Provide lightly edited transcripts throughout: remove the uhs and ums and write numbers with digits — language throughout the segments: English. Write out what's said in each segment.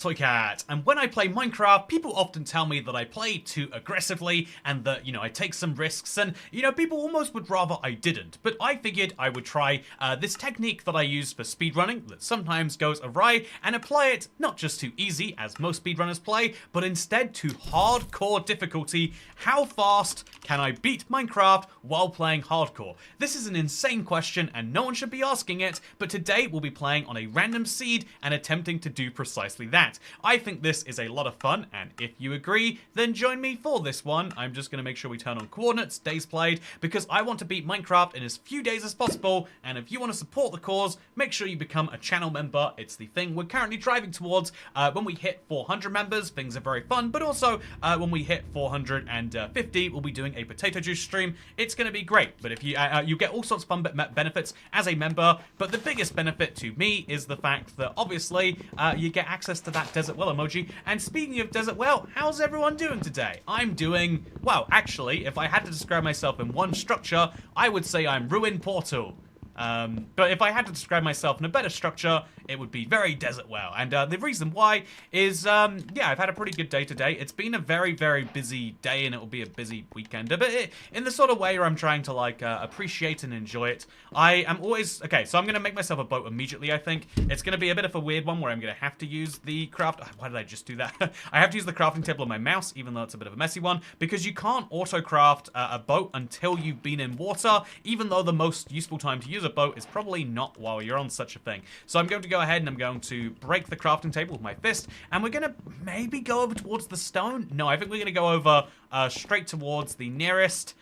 Toycat, and when I play Minecraft, people often tell me that I play too aggressively and that, I take some risks, and, people almost would rather I didn't. But I figured I would try this technique that I use for speedrunning that sometimes goes awry and apply it not just to easy, as most speedrunners play, but instead to hardcore difficulty. How fast can I beat Minecraft while playing hardcore? This is an insane question and no one should be asking it, but today we'll be playing on a random seed and attempting to do precisely that. I think this is a lot of fun, and if you agree, then join me for this one. I'm just going to make sure we turn on coordinates, days played, because I want to beat Minecraft in as few days as possible, and if you want to support the cause, make sure you become a channel member. It's the thing we're currently driving towards. When we hit 400 members, things are very fun, but also when we hit 450, we'll be doing a potato juice stream. It's going to be great, but if you get all sorts of fun benefits as a member, but the biggest benefit to me is the fact that obviously you get access to that desert well emoji. And speaking of desert well, how's everyone doing today? I'm doing, well, actually, if I had to describe myself in one structure, I would say I'm Ruin Portal. But if I had to describe myself in a better structure, it would be very desert well. And the reason why is, yeah, I've had a pretty good day today. It's been a very, very busy day, and it will be a busy weekend. But in the sort of way where I'm trying to, like, appreciate and enjoy it. I am always... Okay, so I'm going to make myself a boat immediately, I think. It's going to be a bit of a weird one where I'm going to have to use the craft... Why did I just do that? I have to use the crafting table on my mouse, even though it's a bit of a messy one, because you can't auto-craft a boat until you've been in water, even though the most useful time to use a boat is probably not while you're on such a thing. So I'm going to go ahead and I'm going to break the crafting table with my fist, and we're going to maybe go over towards the stone. No, I think we're going to go over straight towards the nearest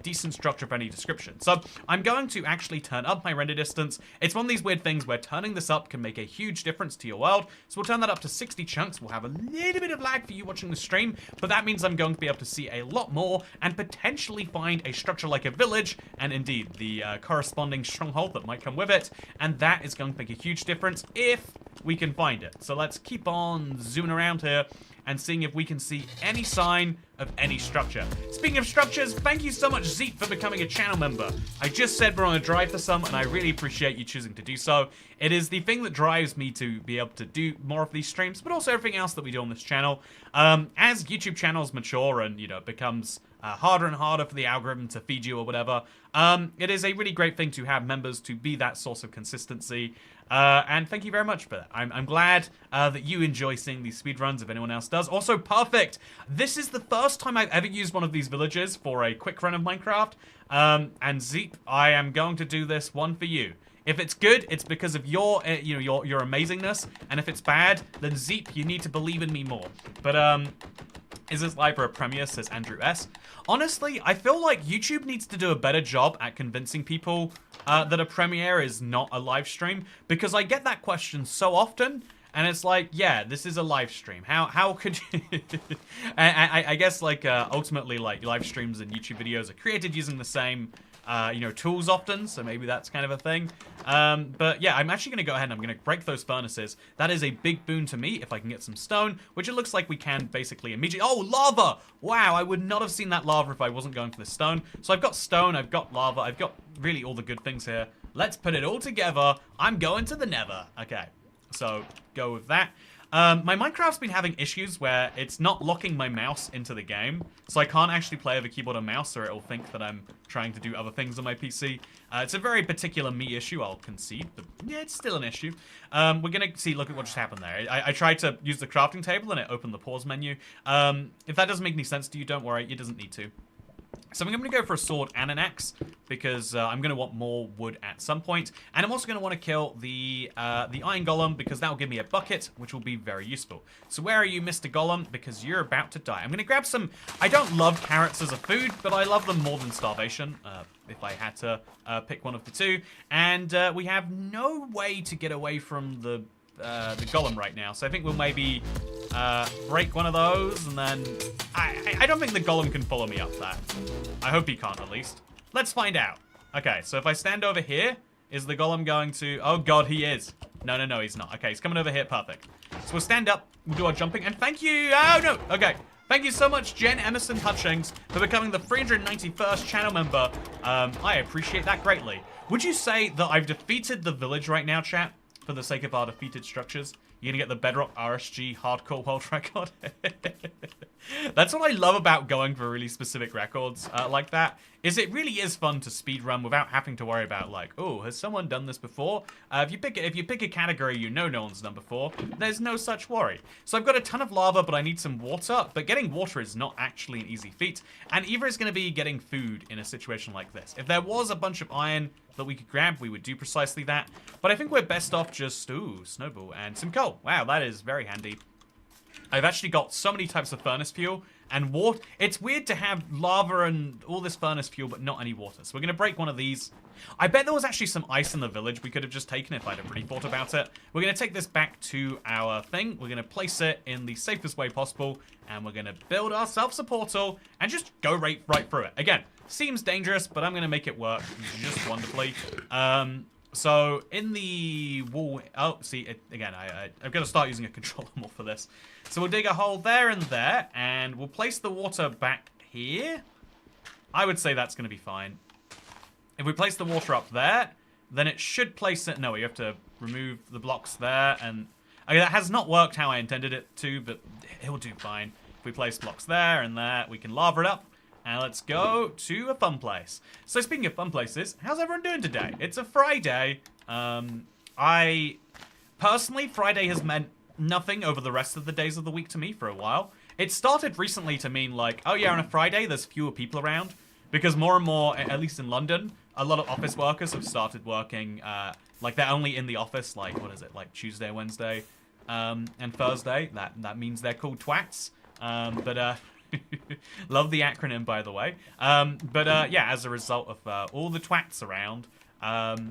decent structure of any description. So I'm going to actually turn up my render distance. It's one of these weird things where turning this up can make a huge difference to your world. So we'll turn that up to 60 chunks. We'll have a little bit of lag for you watching the stream, but that means I'm going to be able to see a lot more and potentially find a structure like a village, and indeed the corresponding stronghold that might come with it, and that is going to make a huge difference if we can find it. So let's keep on zooming around here and seeing if we can see any sign of any structure. Speaking of structures, thank you so much, Zeep, for becoming a channel member. I just said we're on a drive for some, and I really appreciate you choosing to do so. It is the thing that drives me to be able to do more of these streams, but also everything else that we do on this channel. As YouTube channels mature and, it becomes harder and harder for the algorithm to feed you or whatever, it is a really great thing to have members to be that source of consistency. And thank you very much for that. I'm glad that you enjoy seeing these speedruns, if anyone else does. Also, perfect! This is the first time I've ever used one of these villages for a quick run of Minecraft. And Zeep, I am going to do this one for you. If it's good, it's because of your amazingness. And if it's bad, then Zeep, you need to believe in me more. But, is this live for a premiere, says Andrew S. Honestly, I feel like YouTube needs to do a better job at convincing people that a premiere is not a live stream, because I get that question so often, and it's like, yeah, this is a live stream. How could you... I guess, like, ultimately, like, live streams and YouTube videos are created using the same... tools often, so maybe that's kind of a thing. But yeah, I'm actually going to go ahead and I'm going to break those furnaces. That is a big boon to me if I can get some stone, which it looks like we can basically immediately... Oh, lava! Wow, I would not have seen that lava if I wasn't going for the stone. So I've got stone, I've got lava, I've got really all the good things here. Let's put it all together. I'm going to the nether. Okay, so go with that. My Minecraft's been having issues where it's not locking my mouse into the game, so I can't actually play with a keyboard and mouse, or it'll think that I'm trying to do other things on my PC. It's a very particular me issue, I'll concede, but yeah, it's still an issue. We're gonna see, look at what just happened there. I tried to use the crafting table and it opened the pause menu. If that doesn't make any sense to you, don't worry, it doesn't need to. So I'm going to go for a sword and an axe, because I'm going to want more wood at some point. And I'm also going to want to kill the iron golem, because that will give me a bucket, which will be very useful. So where are you, Mr. Golem? Because you're about to die. I'm going to grab some... I don't love carrots as a food, but I love them more than starvation, if I had to pick one of the two. And we have no way to get away from the golem right now, so I think we'll maybe break one of those, and then I don't think the golem can follow me up that. I hope he can't, at least. Let's find out. Okay, so if I stand over here, is the golem going to... Oh god, he is. No, he's not. Okay, he's coming over here. Perfect. So we'll stand up, we'll do our jumping, and thank you... Oh, no! Okay. Thank you so much, Jen Emerson Hutchings, for becoming the 391st channel member. I appreciate that greatly. Would you say that I've defeated the village right now, chat? For the sake of our defeated structures? you're gonna get the Bedrock RSG hardcore world record. That's what I love about going for really specific records like that, is it really is fun to speedrun without having to worry about, like, oh, has someone done this before? If you pick a category you know no one's done before, there's no such worry. So I've got a ton of lava, but I need some water. But getting water is not actually an easy feat, and either is going to be getting food in a situation like this. If there was a bunch of iron that we could grab, we would do precisely that. But I think we're best off just, ooh, snowball and some coal. Wow, that is very handy. I've actually got so many types of furnace fuel and water. It's weird to have lava and all this furnace fuel, but not any water. So we're going to break one of these. I bet there was actually some ice in the village we could have just taken if I'd have really thought about it. We're going to take this back to our thing. We're going to place it in the safest way possible. And we're going to build ourselves a portal and just go right through it. Again, seems dangerous, but I'm going to make it work just wonderfully. So in the wall, oh, see, again, I've got to start using a controller more for this. So we'll dig a hole there and there, and we'll place the water back here. I would say that's going to be fine. If we place the water up there, then it should place it. No, you have to remove the blocks there, and okay, that has not worked how I intended it to, but it'll do fine. If we place blocks there and there, we can lava it up. And let's go to a fun place. So speaking of fun places, how's everyone doing today? It's a Friday. Personally, Friday has meant nothing over the rest of the days of the week to me for a while. It started recently to mean like, oh yeah, on a Friday, there's fewer people around. Because more and more, at least in London, a lot of office workers have started working, like they're only in the office, like, what is it, like Tuesday, Wednesday, and Thursday. That means they're called twats. Love the acronym, by the way. Yeah, as a result of all the twats around,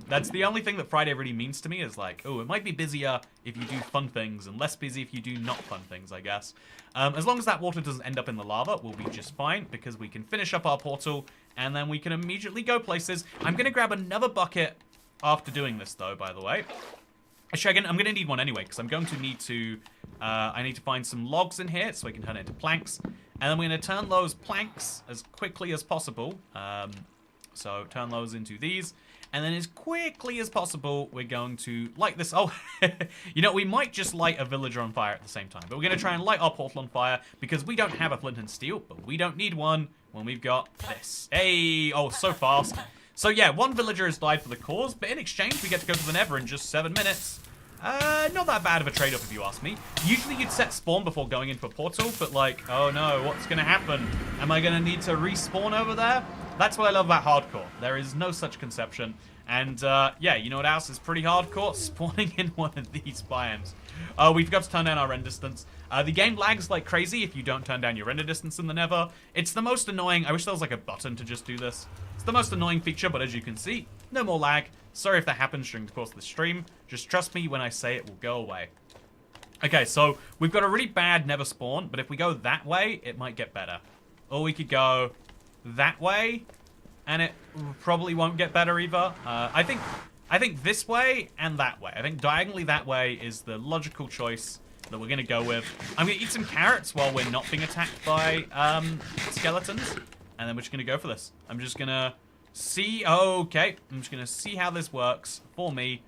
that's the only thing that Friday really means to me is like, oh, it might be busier if you do fun things and less busy if you do not fun things, I guess. As long as that water doesn't end up in the lava, we'll be just fine because we can finish up our portal and then we can immediately go places. I'm going to grab another bucket after doing this, though, by the way. Actually, I'm going to need one anyway because I'm going to need to... I need to find some logs in here so I can turn it into planks. And then we're going to turn those planks as quickly as possible. So turn those into these. And then as quickly as possible, we're going to light this. Oh, you know, we might just light a villager on fire at the same time. But we're going to try and light our portal on fire because we don't have a flint and steel. But we don't need one when we've got this. Hey, oh, so fast. So yeah, one villager has died for the cause. But in exchange, we get to go to the Nether in just 7 minutes. Not that bad of a trade-off if you ask me. Usually you'd set spawn before going into a portal, but like, oh no, what's gonna happen? Am I gonna need to respawn over there? That's what I love about hardcore. There is no such conception. And yeah, you know what else is pretty hardcore? Spawning in one of these biomes. Oh, we forgot to turn down our render distance. The game lags like crazy if you don't turn down your render distance in the Nether. It's the most annoying. I wish there was like a button to just do this. It's the most annoying feature, but as you can see, no more lag. Sorry if that happens during the course of the stream. Just trust me when I say it will go away. Okay, so we've got a really bad Nether spawn, but if we go that way, it might get better. Or we could go that way, and it probably won't get better either. I think this way and that way. I think diagonally that way is the logical choice that we're going to go with. I'm going to eat some carrots while we're not being attacked by skeletons, and then we're just going to go for this. I'm just going to see... Okay, I'm just going to see how this works for me.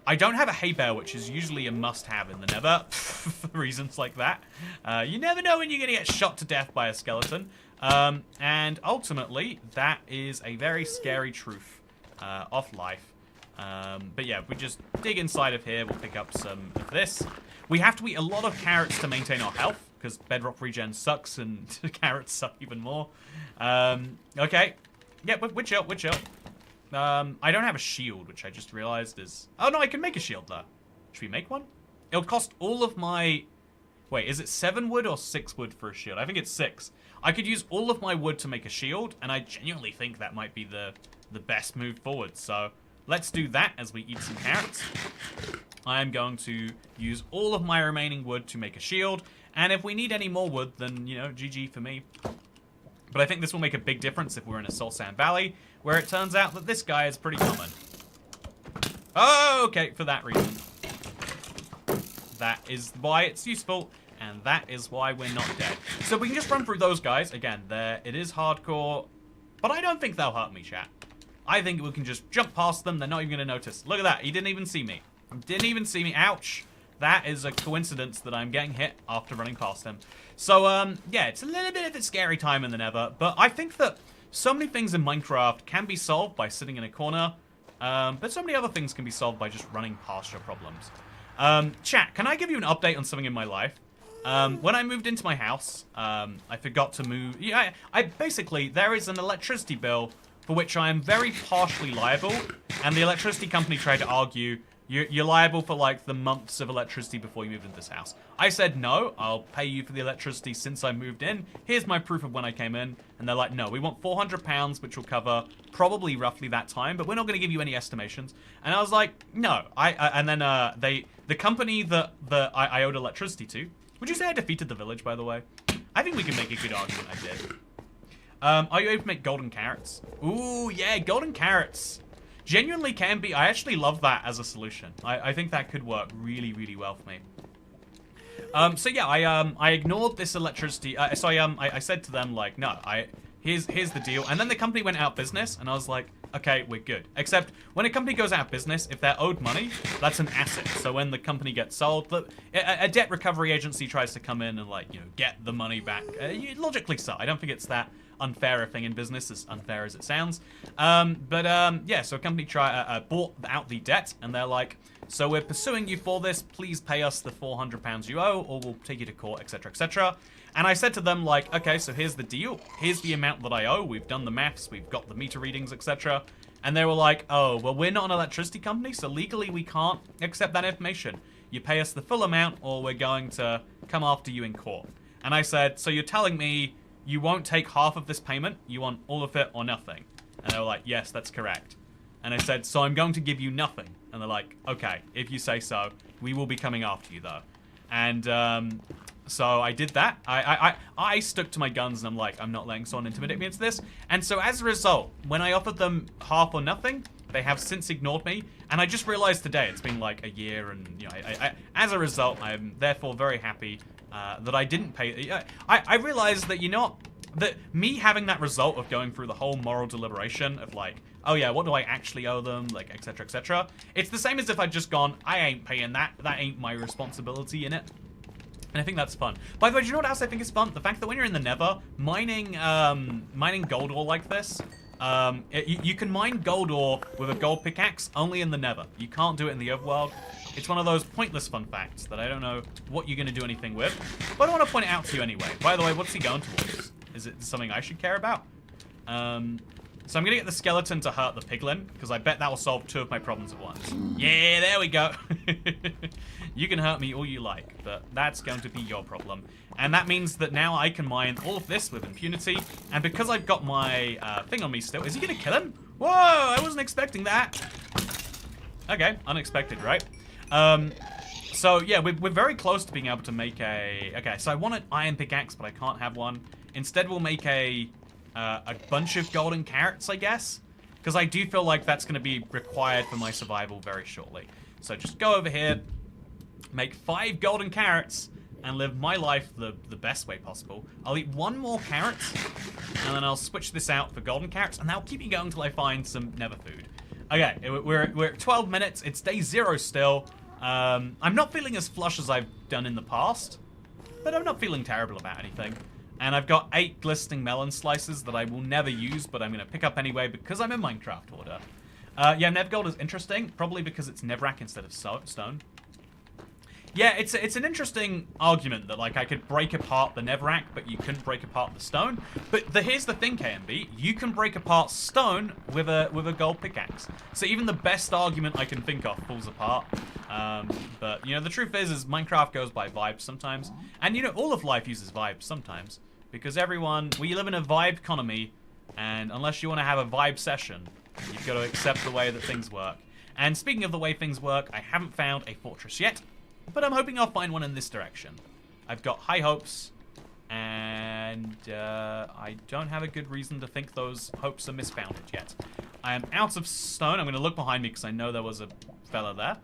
I don't have a hay bale, which is usually a must-have in the Nether, for reasons like that. You never know when you're going to get shot to death by a skeleton. And ultimately, that is a very scary truth of life. But yeah, if we just dig inside of here, we'll pick up some of this. We have to eat a lot of carrots to maintain our health, because bedrock regen sucks and carrots suck even more. Okay. Yeah, we're chill, we're chill. I don't have a shield, which I just realized is... Oh, no, I can make a shield, though. Should we make one? It'll cost all of my... Wait, is it 7 wood or 6 wood for a shield? I think it's 6. I could use all of my wood to make a shield, and I genuinely think that might be the best move forward. So let's do that as we eat some carrots. I am going to use all of my remaining wood to make a shield, and if we need any more wood, then, you know, GG for me. But I think this will make a big difference if we're in a Soul Sand Valley, where it turns out that this guy is pretty common. Oh, okay, for that reason. That is why it's useful, and that is why we're not dead. So we can just run through those guys. Again, it is hardcore, but I don't think they'll hurt me, chat. I think we can just jump past them. They're not even going to notice. Look at that. He didn't even see me. Didn't even see me. Ouch. that is a coincidence that I'm getting hit after running past him. So, yeah, it's a little bit of a scary time in the Nether, but I think that so many things in Minecraft can be solved by sitting in a corner, but so many other things can be solved by just running past your problems. Chat, can I give you an update on something in my life? When I moved into my house, I forgot to move. Yeah, I basically, there is an electricity bill for which I am very partially liable, and the electricity company tried to argue, you're liable for like the months of electricity before you moved into this house. I said, no, I'll pay you for the electricity since I moved in. Here's my proof of when I came in. And they're like, no, we want £400, which will cover probably roughly that time, but we're not going to give you any estimations. And I was like, no. And then the company that I owed electricity to, would you say I defeated the village, by the way? I think we can make a good argument I did. Are you able to make golden carrots? Ooh, yeah, golden carrots. Genuinely can be. I actually love that as a solution. I think that could work really, really well for me. So yeah, I ignored this electricity. So I said to them like, no, here's the deal. And then the company went out of business, and I was like, okay, we're good. Except when a company goes out of business, if they're owed money, that's an asset. So when the company gets sold, a debt recovery agency tries to come in and like, you know, get the money back. Logically so. I don't think it's that unfair a thing in business, as unfair as it sounds. Yeah, so a company bought out the debt, and they're like, so we're pursuing you for this, please pay us the £400 you owe, or we'll take you to court, etc, etc. And I said to them like, okay, so here's the deal, here's the amount that I owe, we've done the maths, we've got the meter readings, etc. And they were like, oh, well, we're not an electricity company, so legally we can't accept that information. You pay us the full amount, or we're going to come after you in court. And I said, so you're telling me you won't take half of this payment, you want all of it or nothing? And they were like, yes, that's correct. And I said, so I'm going to give you nothing. And they're like, okay, if you say so, we will be coming after you though. And so I did that. I stuck to my guns, and I'm like, I'm not letting someone intimidate me into this. And so as a result, when I offered them half or nothing, they have since ignored me. And I just realized today, it's been like a year, and you know, as a result, I'm therefore very happy that I didn't pay. I realized that, you know, that me having that result of going through the whole moral deliberation of like, oh yeah, what do I actually owe them, like, etc, etc. It's the same as if I'd just gone, I ain't paying that. That ain't my responsibility in it. And I think that's fun. By the way, do you know what else I think is fun? The fact that when you're in the Nether, mining gold ore like this, you can mine gold ore with a gold pickaxe only in the Nether. You can't do it in the overworld. It's one of those pointless fun facts that I don't know what you're going to do anything with. But I want to point it out to you anyway. By the way, what's he going towards? Is it something I should care about? So I'm going to get the skeleton to hurt the piglin, because I bet that will solve 2 of my problems at once. Yeah, there we go. You can hurt me all you like, but that's going to be your problem. And that means that now I can mine all of this with impunity. And because I've got my thing on me still, is he going to kill him? Whoa, I wasn't expecting that. Okay, unexpected, right? So yeah, we're very close to being able to make a... Okay, so I want an iron pickaxe, but I can't have one. Instead, we'll make a bunch of golden carrots, I guess, because I do feel like that's going to be required for my survival very shortly. So just go over here, make 5 golden carrots, and live my life the best way possible. I'll eat 1 more carrot, and then I'll switch this out for golden carrots, and that'll keep me going until I find some nether food. Okay, we're at 12 minutes. It's day 0 still. I'm not feeling as flush as I've done in the past, but I'm not feeling terrible about anything. And I've got 8 glistening melon slices that I will never use, but I'm going to pick up anyway because I'm a Minecraft hoarder. Yeah, Nethergold is interesting, probably because it's Netherrack instead of stone. Yeah, it's an interesting argument that, like, I could break apart the Netherrack, but you couldn't break apart the stone. But here's the thing, KMB, you can break apart stone with a gold pickaxe. So even the best argument I can think of falls apart. But, you know, the truth is Minecraft goes by vibes sometimes. And, you know, all of life uses vibes sometimes. Because we live in a vibe economy, and unless you want to have a vibe session, you've got to accept the way that things work. And speaking of the way things work, I haven't found a fortress yet, but I'm hoping I'll find one in this direction. I've got high hopes, and I don't have a good reason to think those hopes are misfounded yet. I am out of stone. I'm going to look behind me because I know there was a fella there.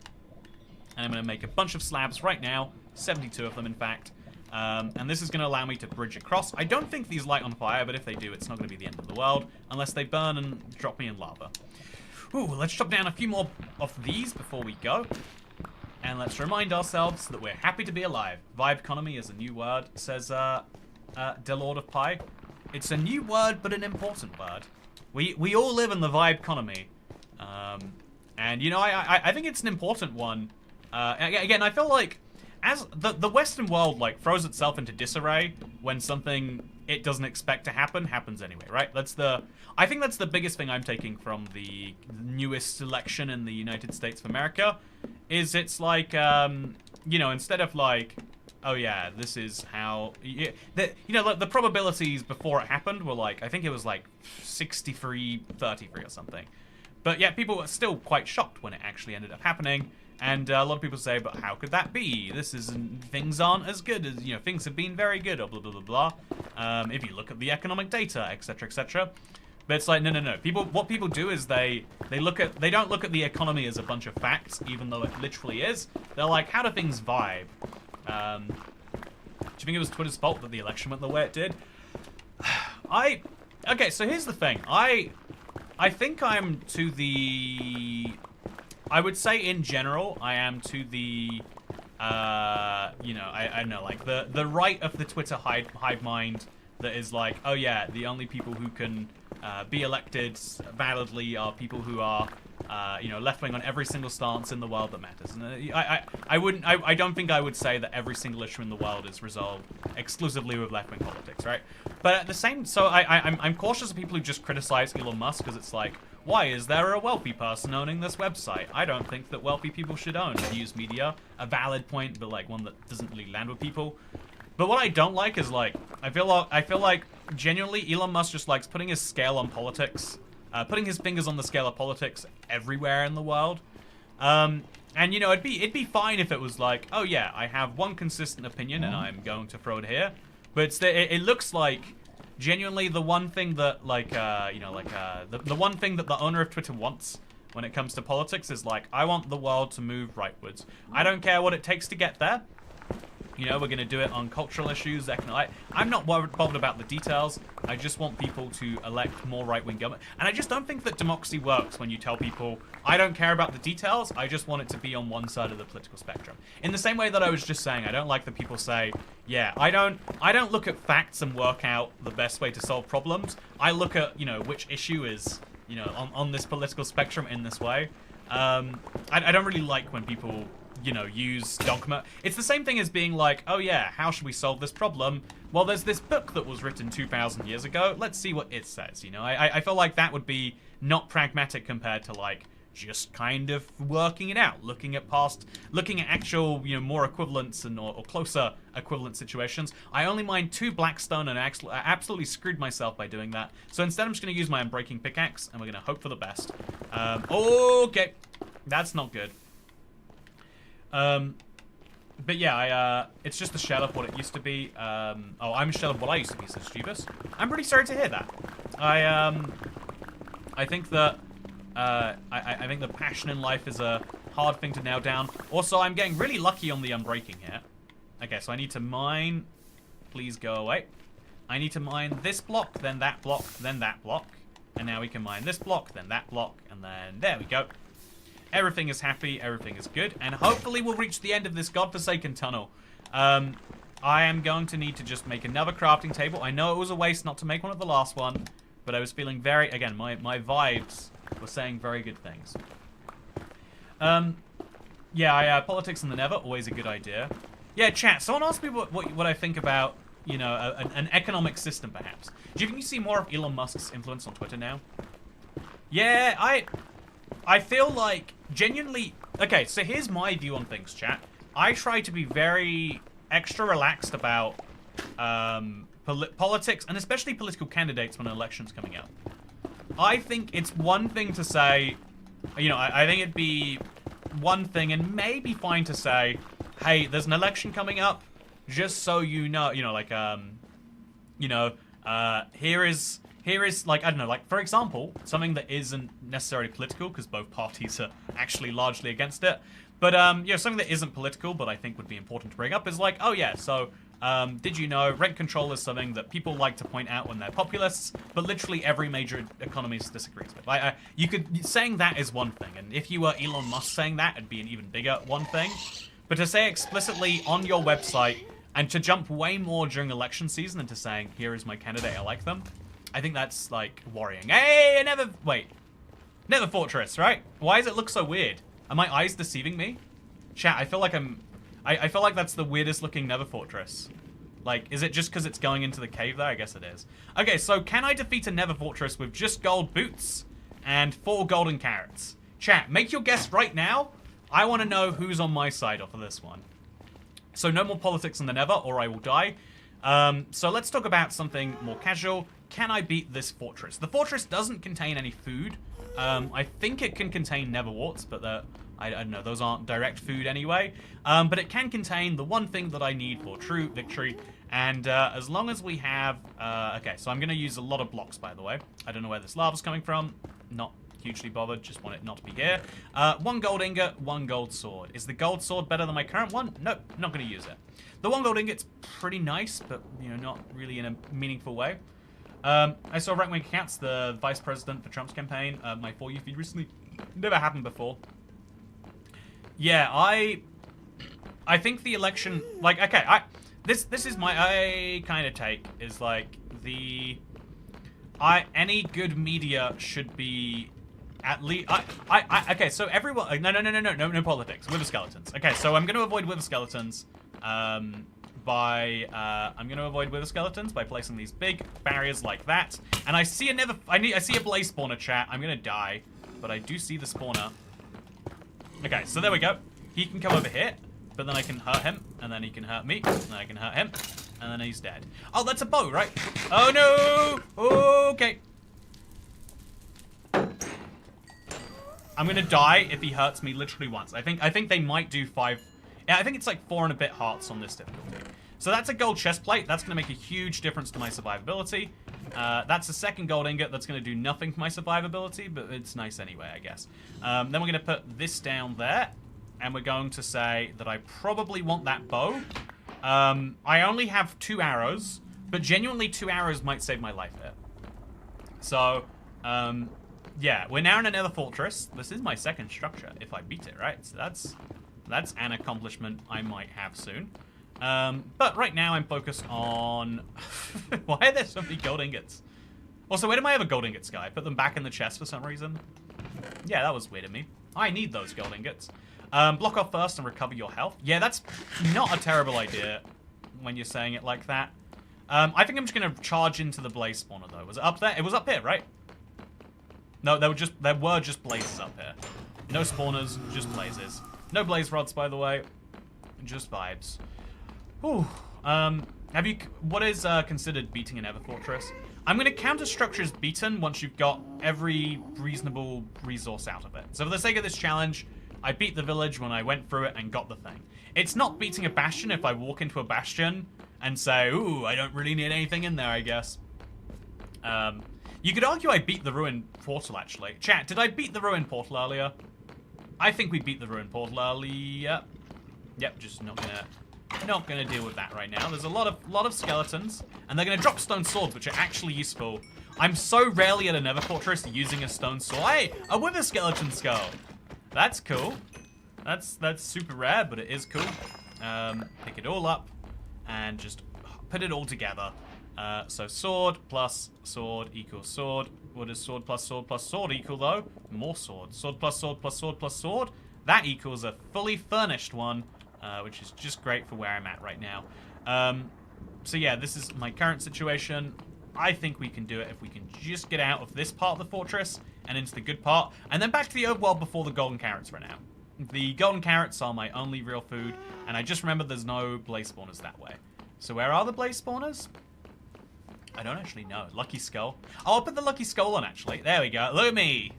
And I'm going to make a bunch of slabs right now, 72 of them in fact. And this is going to allow me to bridge across. I don't think these light on fire, but if they do, it's not going to be the end of the world, unless they burn and drop me in lava. Ooh, let's chop down a few more of these before we go. And let's remind ourselves that we're happy to be alive. Vibe economy is a new word, says Delord of Pi. It's a new word, but an important word. We all live in the vibe economy. And, you know, I think it's an important one. Again, I feel like as the Western world, like, throws itself into disarray when something it doesn't expect to happens anyway, right? I think that's the biggest thing I'm taking from the newest election in the United States of America, is it's like, you know, instead of like, oh yeah, this is how, you know, the probabilities before it happened were like, I think it was like 63-33 or something. But yeah, people were still quite shocked when it actually ended up happening. And a lot of people say, but how could that be? Things aren't as good as, you know, things have been very good, or blah, blah, blah, blah. If you look at the economic data, etc., etc. But it's like, no. What people do is they don't look at the economy as a bunch of facts, even though it literally is. They're like, how do things vibe? Do you think it was Twitter's fault that the election went the way it did? Okay, so here's the thing. I think I'm to the... I would say in general, I am to the, you know, I know, like, the right of the Twitter hive mind that is like, oh yeah, the only people who can be elected validly are people who are, you know, left-wing on every single stance in the world that matters. And I don't think I would say that every single issue in the world is resolved exclusively with left-wing politics, right? But at the same, so I'm cautious of people who just criticize Elon Musk because it's like, why is there a wealthy person owning this website? I don't think that wealthy people should own news media. A valid point, but like one that doesn't really land with people. But what I don't like is like, I feel like genuinely Elon Musk just likes putting his scale on politics, putting his fingers on the scale of politics everywhere in the world. And you know, it'd be fine if it was like, oh yeah, I have one consistent opinion and I'm going to throw it here. But it looks like genuinely the one thing that like you know, like the one thing that the owner of Twitter wants when it comes to politics is like, I want the world to move rightwards. I don't care what it takes to get there. You know, we're going to do it on cultural issues, economic. I'm not bothered about the details. I just want people to elect more right-wing government. And I just don't think that democracy works when you tell people, I don't care about the details, I just want it to be on one side of the political spectrum. In the same way that I was just saying, I don't like that people say, yeah, I don't look at facts and work out the best way to solve problems. I look at, you know, which issue is, you know, on this political spectrum in this way. I don't really like when people, you know, use dogma. It's the same thing as being like, oh yeah, how should we solve this problem? Well, there's this book that was written 2,000 years ago. Let's see what it says, you know? I feel like that would be not pragmatic compared to, like, just kind of working it out, looking at actual, you know, more equivalents and or closer equivalent situations. I only mined 2 Blackstone and I absolutely screwed myself by doing that. So instead I'm just going to use my Unbreaking Pickaxe and we're going to hope for the best. Okay, that's not good. But yeah, it's just a shell of what it used to be. Oh, I'm a shell of what I used to be, says Jeebus. I'm pretty sorry to hear that. I think that, I think the passion in life is a hard thing to nail down. Also, I'm getting really lucky on the Unbreaking here. Okay, so I need to mine. Please go away. I need to mine this block, then that block, then that block. And now we can mine this block, then that block, and then there we go. Everything is happy, everything is good, and hopefully we'll reach the end of this godforsaken tunnel. I am going to need to just make another crafting table. I know it was a waste not to make one of the last one, but I was feeling very, again, my vibes were saying very good things. Yeah, politics in the Nether, always a good idea. Yeah, chat, someone asked me what I think about, you know, an economic system, perhaps. Do you think you see more of Elon Musk's influence on Twitter now? Yeah, I feel like, genuinely... Okay, so here's my view on things, chat. I try to be very extra relaxed about politics, and especially political candidates when an election's coming out. I think it's one thing to say... You know, I think it'd be one thing, and maybe fine to say, hey, there's an election coming up, just so you know, like, you know, here is, like, I don't know, like, for example, something that isn't necessarily political, because both parties are actually largely against it, but, you know, something that isn't political, but I think would be important to bring up is like, oh yeah, so, Did you know rent control is something that people like to point out when they're populists, but literally every major economist disagrees with? Saying that is one thing, and if you were Elon Musk saying that, it'd be an even bigger one thing. But to say explicitly on your website, and to jump way more during election season into saying, here is my candidate, I like them, I think that's, like, worrying. Hey, Nether Fortress, right? Why does it look so weird? Are my eyes deceiving me? Chat, I feel like I feel like that's the weirdest looking Nether Fortress. Like, is it just because it's going into the cave there? I guess it is. Okay, so can I defeat a Nether Fortress with just gold boots and 4 golden carrots? Chat, make your guess right now. I want to know who's on my side off of this one. So no more politics in the Nether, or I will die. So let's talk about something more casual. Can I beat this fortress? The fortress doesn't contain any food. I think it can contain nether warts, but I don't know, those aren't direct food anyway. But it can contain the one thing that I need for true victory. And as long as we have... okay, so I'm going to use a lot of blocks, by the way. I don't know where this lava's coming from. Not hugely bothered, just want it not to be here. 1 gold ingot, 1 gold sword. Is the gold sword better than my current one? Nope, not going to use it. The 1 gold ingot's pretty nice, but, you know, not really in a meaningful way. I saw right-wing accounts, the vice president for Trump's campaign, my For You feed recently. Never happened before. Yeah, I think the election, like, okay, this is my kind of take, is like, any good media should be at least, okay, so everyone, no politics, wither skeletons. Okay, so I'm going to avoid wither skeletons, I'm going to avoid wither skeletons by placing these big barriers like that. And I see I see a blaze spawner, chat. I'm going to die, but I do see the spawner. Okay, so there we go. He can come over here, but then I can hurt him, and then he can hurt me, and then I can hurt him, and then he's dead. Oh, that's a bow, right? Oh, no! Okay. I'm gonna die if he hurts me literally once. I think they might do 5... Yeah, I think it's like 4 and a bit hearts on this difficulty. So that's a gold chest plate. That's gonna make a huge difference to my survivability. That's a 2nd gold ingot. That's gonna do nothing for my survivability, but it's nice anyway, I guess. Then we're gonna put this down there, and we're going to say that I probably want that bow. I only have 2 arrows, but genuinely 2 arrows might save my life here. So, yeah, we're now in another fortress. This is my 2nd structure, if I beat it, right? So that's an accomplishment I might have soon. But right now I'm focused on... Why are there so many gold ingots? Also, where did my other gold ingots go? I put them back in the chest for some reason. Yeah, that was weird of me. I need those gold ingots. Block off first and recover your health. Yeah, that's not a terrible idea when you're saying it like that. I think I'm just going to charge into the blaze spawner, though. Was it up there? It was up here, right? No, there were just blazes up here. No spawners, just blazes. No blaze rods, by the way. Just vibes. Whew. What is considered beating an Nether Fortress? I'm going to count a structure as beaten once you've got every reasonable resource out of it. So for the sake of this challenge, I beat the village when I went through it and got the thing. It's not beating a bastion if I walk into a bastion and say, ooh, I don't really need anything in there, I guess. You could argue I beat the ruined portal, actually. Chat, did I beat the ruined portal earlier? I think we beat the ruined portal earlier. Yep, just not gonna deal with that right now. There's a lot of skeletons, and they're gonna drop stone swords, which are actually useful. I'm so rarely at a Nether Fortress using a stone sword. Hey, a wither skeleton skull. That's cool. That's super rare, but it is cool. Pick it all up and just put it all together. So sword plus sword equals sword. What does sword plus sword equal, though? More sword. Sword plus sword plus sword plus sword. That equals a fully furnished one, which is just great for where I'm at right now. So yeah, this is my current situation. I think we can do it if we can just get out of this part of the fortress and into the good part, and then back to the overworld before the golden carrots run out. The golden carrots are my only real food, and I just remember there's no blaze spawners that way. So where are the blaze spawners? I don't actually know. Lucky Skull. Oh, I'll put the Lucky Skull on, actually. There we go. Look at me.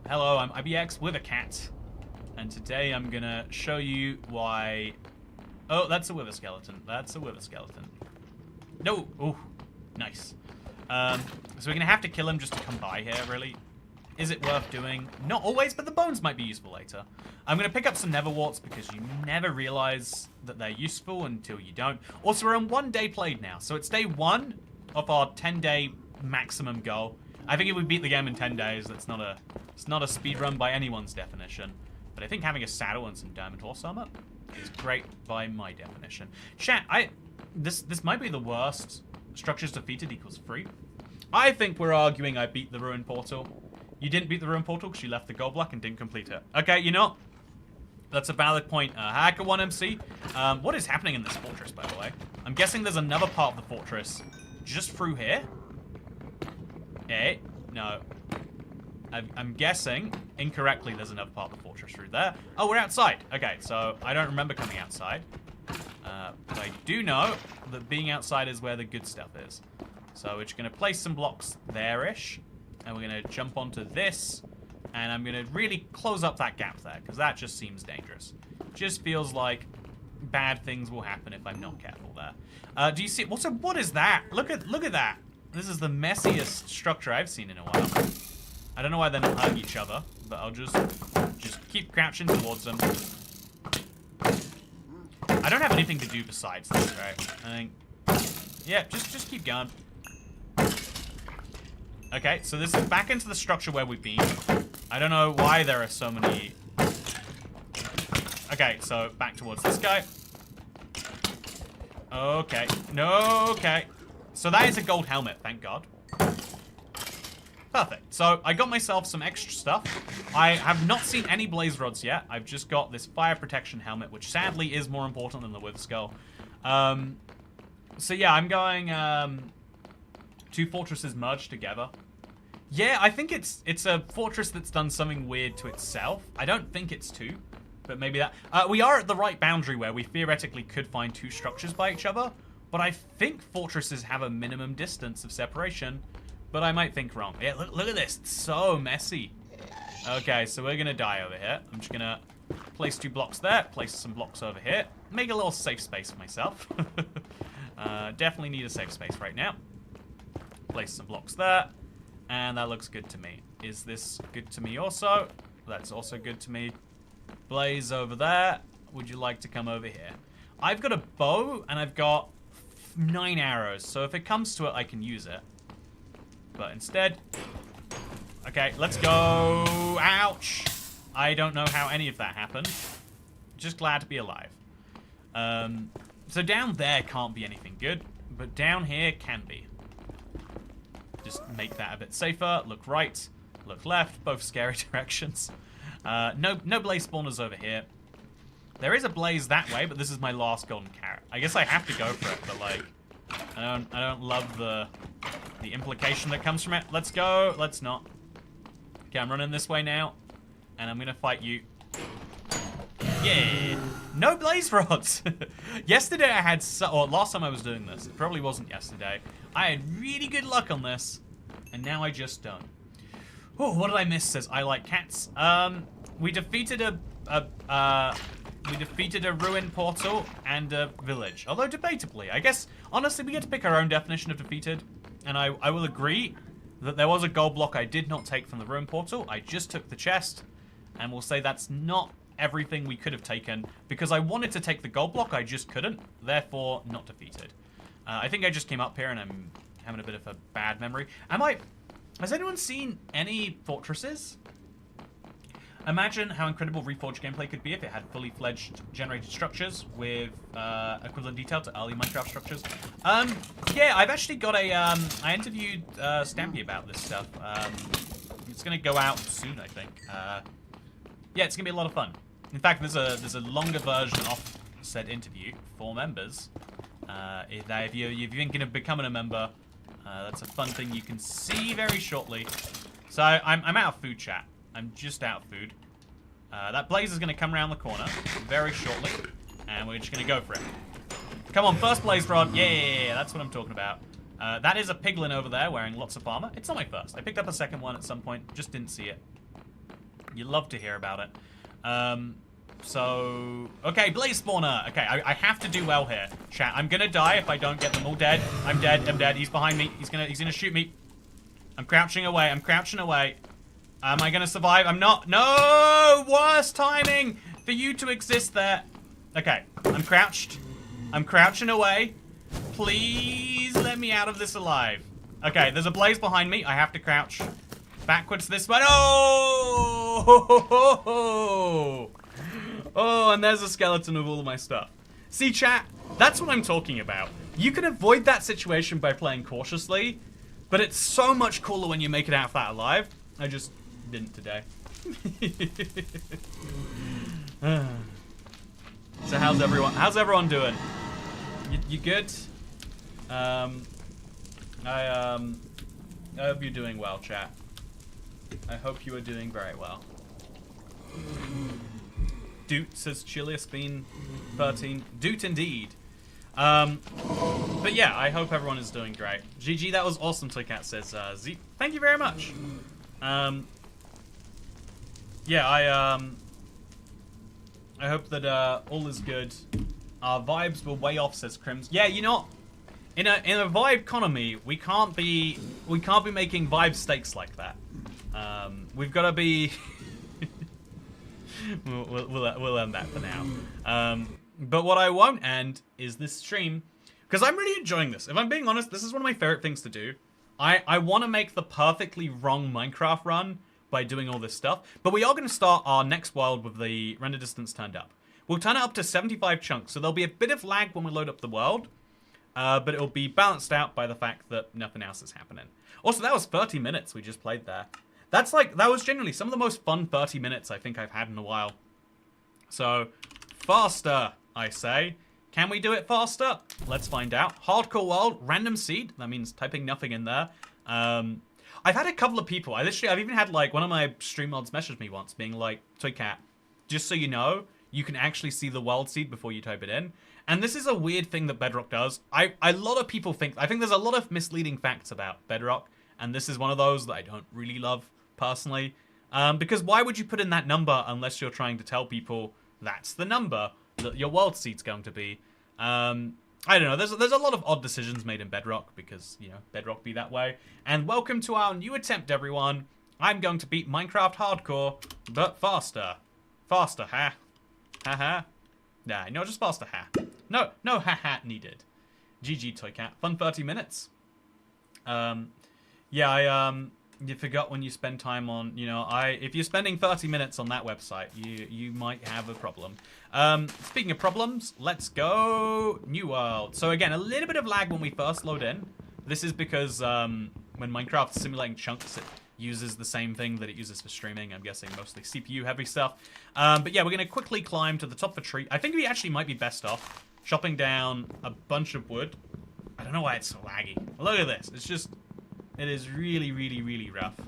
Hello, I'm IBX with a cat. And today I'm going to show you why... Oh, that's a wither skeleton. That's a wither skeleton. No. Oh, nice. So we're going to have to kill him just to come by here, really. Is it worth doing? Not always, but the bones might be useful later. I'm going to pick up some Neverwarts because you never realize that they're useful until you don't. Also, we're on 1 day played now, so it's day 1 of our 10-day maximum goal. I think if we beat the game in 10 days, it's not a speed run by anyone's definition. But I think having a saddle and some diamond horse armor is great by my definition. Chat, this might be the worst. Structures defeated equals free. I think we're arguing I beat the Ruin Portal. You didn't beat the Ruin Portal because you left the gold block and didn't complete it. Okay, you know, that's a valid point. Hacker1MC. What is happening in this fortress, by the way? I'm guessing there's another part of the fortress just through here. Eh? No. I'm guessing incorrectly there's another part of the fortress through there. Oh, we're outside. Okay, so I don't remember coming outside. But I do know that being outside is where the good stuff is. So we're just going to place some blocks there-ish. And we're going to jump onto this. And I'm going to really close up that gap there, because that just seems dangerous. Just feels like bad things will happen if I'm not careful there. Do you see? Also, what is that? Look at that. This is the messiest structure I've seen in a while. I don't know why they're not hugging each other, but I'll just keep crouching towards them. I don't have anything to do besides this, right? I think, yeah, just keep going. Okay, so this is back into the structure where we've been. I don't know why there are so many. Okay, so back towards this guy. Okay, no, okay. So that is a gold helmet, thank God. Perfect. So I got myself some extra stuff. I have not seen any blaze rods yet. I've just got this fire protection helmet, which sadly is more important than the Wither Skull. So yeah, I'm going 2 fortresses merged together. Yeah, I think it's a fortress that's done something weird to itself. I don't think it's 2, but maybe that. We are at the right boundary where we theoretically could find 2 structures by each other, but I think fortresses have a minimum distance of separation. But I might think wrong. Yeah, look at this. It's so messy. Okay, so we're going to die over here. I'm just going to place 2 blocks there. Place some blocks over here. Make a little safe space for myself. Definitely need a safe space right now. Place some blocks there. And that looks good to me. Is this good to me also? That's also good to me. Blaze over there. Would you like to come over here? I've got a bow and I've got 9 arrows. So if it comes to it, I can use it. But instead, okay, let's go. Ouch. I don't know how any of that happened. Just glad to be alive. So down there can't be anything good, but down here can be. Just make that a bit safer. Look right, look left, both scary directions. No blaze spawners over here. There is a blaze that way, but this is my last golden carrot. I guess I have to go for it, but like, I don't love the implication that comes from it. Let's go. Let's not. Okay, I'm running this way now. And I'm going to fight you. Yeah. No blaze rods. Yesterday I had... or last time I was doing this. It probably wasn't yesterday. I had really good luck on this. And now I just don't. Oh, what did I miss? Says, I like cats. We defeated a ruin portal and a village. Although debatably. I guess, honestly, we get to pick our own definition of defeated. And I will agree that there was a gold block I did not take from the ruin portal. I just took the chest. And we'll say that's not everything we could have taken. Because I wanted to take the gold block, I just couldn't. Therefore, not defeated. I think I just came up here and I'm having a bit of a bad memory. Has anyone seen any fortresses? Imagine how incredible Reforged gameplay could be if it had fully fledged generated structures with equivalent detail to early Minecraft structures. Yeah, I've actually got a, I interviewed Stampy about this stuff. It's gonna go out soon, I think. Yeah, it's gonna be a lot of fun. In fact, there's a longer version of said interview for members. If you're thinking of becoming a member, that's a fun thing you can see very shortly. So I'm out of food, chat. I'm just out of food. That blaze is going to come around the corner very shortly, and we're just going to go for it. Come on, first blaze rod. Yeah, that's what I'm talking about. That is a piglin over there wearing lots of armor. It's not my first. I picked up a second one at some point. Just didn't see it. You love to hear about it. So, okay, blaze spawner. Okay, I have to do well here. Chat, I'm going to die if I don't get them all dead. I'm dead. I'm dead. He's behind me. He's gonna shoot me. I'm crouching away. I'm crouching away. Am I gonna survive? I'm not. No! Worst timing for you to exist there. Okay, I'm crouched. I'm crouching away. Please let me out of this alive. Okay, there's a blaze behind me. I have to crouch backwards this way. Oh! Oh, and there's a skeleton of all of my stuff. See, chat? That's what I'm talking about. You can avoid that situation by playing cautiously, but it's so much cooler when you make it out of that alive. I just didn't today. So how's everyone? How's everyone doing? You good? I hope you're doing well, chat. I hope you are doing very well. Doot says chilliest been 13. Doot indeed. But yeah, I hope everyone is doing great. GG, that was awesome, Toycat says Z. Thank you very much. Yeah, I hope that all is good. Our vibes were way off, says Crims. Yeah, you know, in a vibe economy, we can't be making vibe stakes like that. We've got to be. we'll end that for now. But what I won't end is this stream, because I'm really enjoying this. If I'm being honest, this is one of my favorite things to do. I want to make the perfectly wrong Minecraft run by doing all this stuff. But we are going to start our next world with the render distance turned up. We'll turn it up to 75 chunks, so there'll be a bit of lag when we load up the world. But it'll be balanced out by the fact that nothing else is happening. Also, that was 30 minutes we just played there. That was genuinely some of the most fun 30 minutes I think I've had in a while. So, faster, I say. Can we do it faster? Let's find out. Hardcore world, random seed. That means typing nothing in there. I've had a couple of people. I've even had like one of my stream mods message me once being like, Toycat, just so you know, you can actually see the world seed before you type it in. And this is a weird thing that Bedrock does. A lot of people think, I think there's a lot of misleading facts about Bedrock. And this is one of those that I don't really love personally. Because why would you put in that number unless you're trying to tell people that's the number that your world seed's going to be? I don't know. There's a lot of odd decisions made in Bedrock because, you know, Bedrock be that way. And welcome to our new attempt, everyone. I'm going to beat Minecraft Hardcore, but faster. Faster, ha. Ha ha. Nah, no, just faster, ha. No ha ha needed. GG, Toycat. Fun 30 minutes. Yeah, you forgot when you spend time on, you know, if you're spending 30 minutes on that website, you might have a problem. Speaking of problems, let's go New World. So again, a little bit of lag when we first load in. This is because when Minecraft's simulating chunks, it uses the same thing that it uses for streaming. I'm guessing mostly CPU heavy stuff. But yeah, we're gonna quickly climb to the top of a tree. I think we actually might be best off chopping down a bunch of wood. I don't know why it's so laggy. Look at this. It's just, it is really, really, really rough.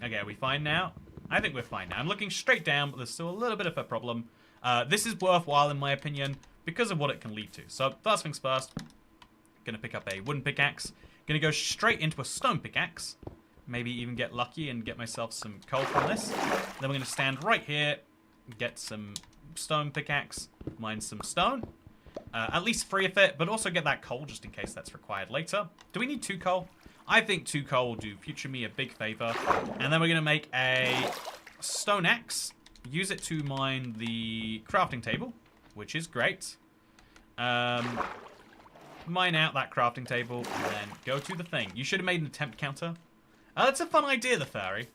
Okay, are we fine now? I think we're fine now. I'm looking straight down, but there's still a little bit of a problem. This is worthwhile, in my opinion, because of what it can lead to. So, first things first, gonna pick up a wooden pickaxe. Gonna go straight into a stone pickaxe. Maybe even get lucky and get myself some coal from this. Then we're gonna stand right here, get some stone pickaxe, mine some stone. At least 3 of it, but also get that coal just in case that's required later. Do we need 2 coal? I think 2 coal will do future me a big favor. And then we're going to make a stone axe. Use it to mine the crafting table, which is great. Mine out that crafting table and then go to the thing. You should have made an attempt counter. That's a fun idea, the fairy.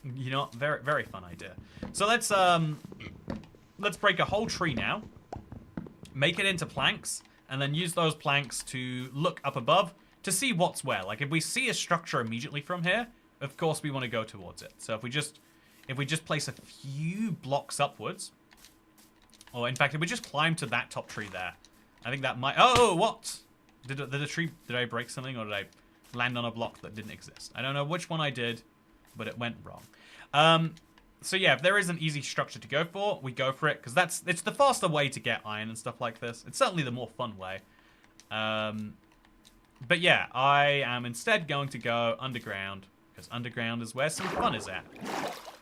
You know, very, very fun idea. So let's break a whole tree now. Make it into planks, and then use those planks to look up above to see what's where. Like, if we see a structure immediately from here, of course we want to go towards it. So if we just place a few blocks upwards, or in fact, if we just climb to that top tree there, I think that might... Oh, what? Did I break something, or did I land on a block that didn't exist? I don't know which one I did, but it went wrong. So yeah, if there is an easy structure to go for, we go for it, because it's the faster way to get iron and stuff like this. It's certainly the more fun way. But yeah, I am instead going to go underground, because underground is where some fun is at.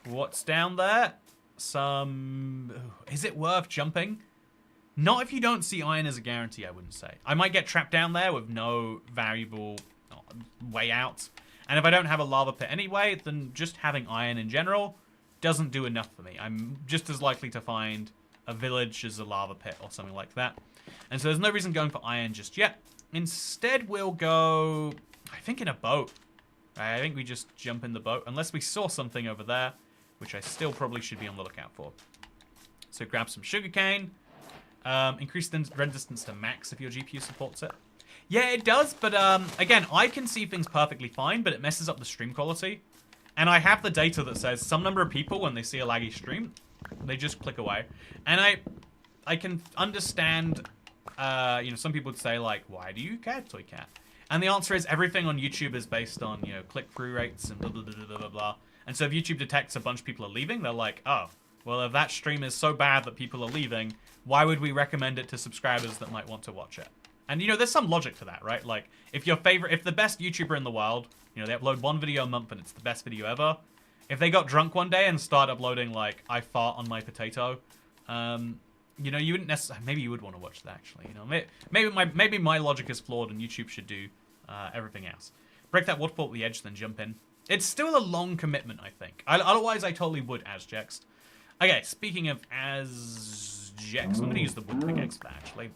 What's down there? Is it worth jumping? Not if you don't see iron as a guarantee, I wouldn't say. I might get trapped down there with no variable way out. And if I don't have a lava pit anyway, then just having iron in general doesn't do enough for me. I'm just as likely to find a village as a lava pit or something like that. And so there's no reason going for iron just yet. Instead, we'll go, I think, in a boat. I think we just jump in the boat, unless we saw something over there, which I still probably should be on the lookout for. So grab some sugarcane. Increase the render distance to max if your GPU supports it. Yeah, it does, but again, I can see things perfectly fine, but it messes up the stream quality. And I have the data that says some number of people, when they see a laggy stream, they just click away. And I can understand, you know, some people would say, like, why do you care, Toy Cat? And the answer is everything on YouTube is based on, you know, click-through rates and blah, blah, blah, blah, blah, blah. And so if YouTube detects a bunch of people are leaving, they're like, oh, well, if that stream is so bad that people are leaving, why would we recommend it to subscribers that might want to watch it? And, you know, there's some logic to that, right? Like, if the best YouTuber in the world, you know, they upload one video a month and it's the best video ever, if they got drunk one day and start uploading, like, I fart on my potato, you know, you wouldn't necessarily, maybe you would want to watch that, actually, you know. Maybe my logic is flawed and YouTube should do everything else. Break that waterfall at the edge, then jump in. It's still a long commitment, I think. Otherwise, I totally would Asjex. Okay, speaking of Asjex, I'm going to use the wood pickaxe for that, actually.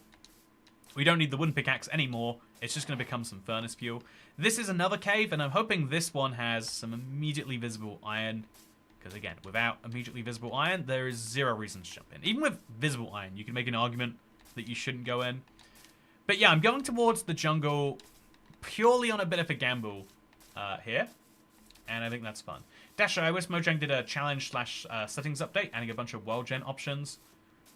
We don't need the wooden pickaxe anymore. It's just going to become some furnace fuel. This is another cave, and I'm hoping this one has some immediately visible iron. Because, again, without immediately visible iron, there is zero reason to jump in. Even with visible iron, you can make an argument that you shouldn't go in. But, yeah, I'm going towards the jungle purely on a bit of a gamble here. And I think that's fun. Dasher, I wish Mojang did a challenge / settings update, adding a bunch of world gen options.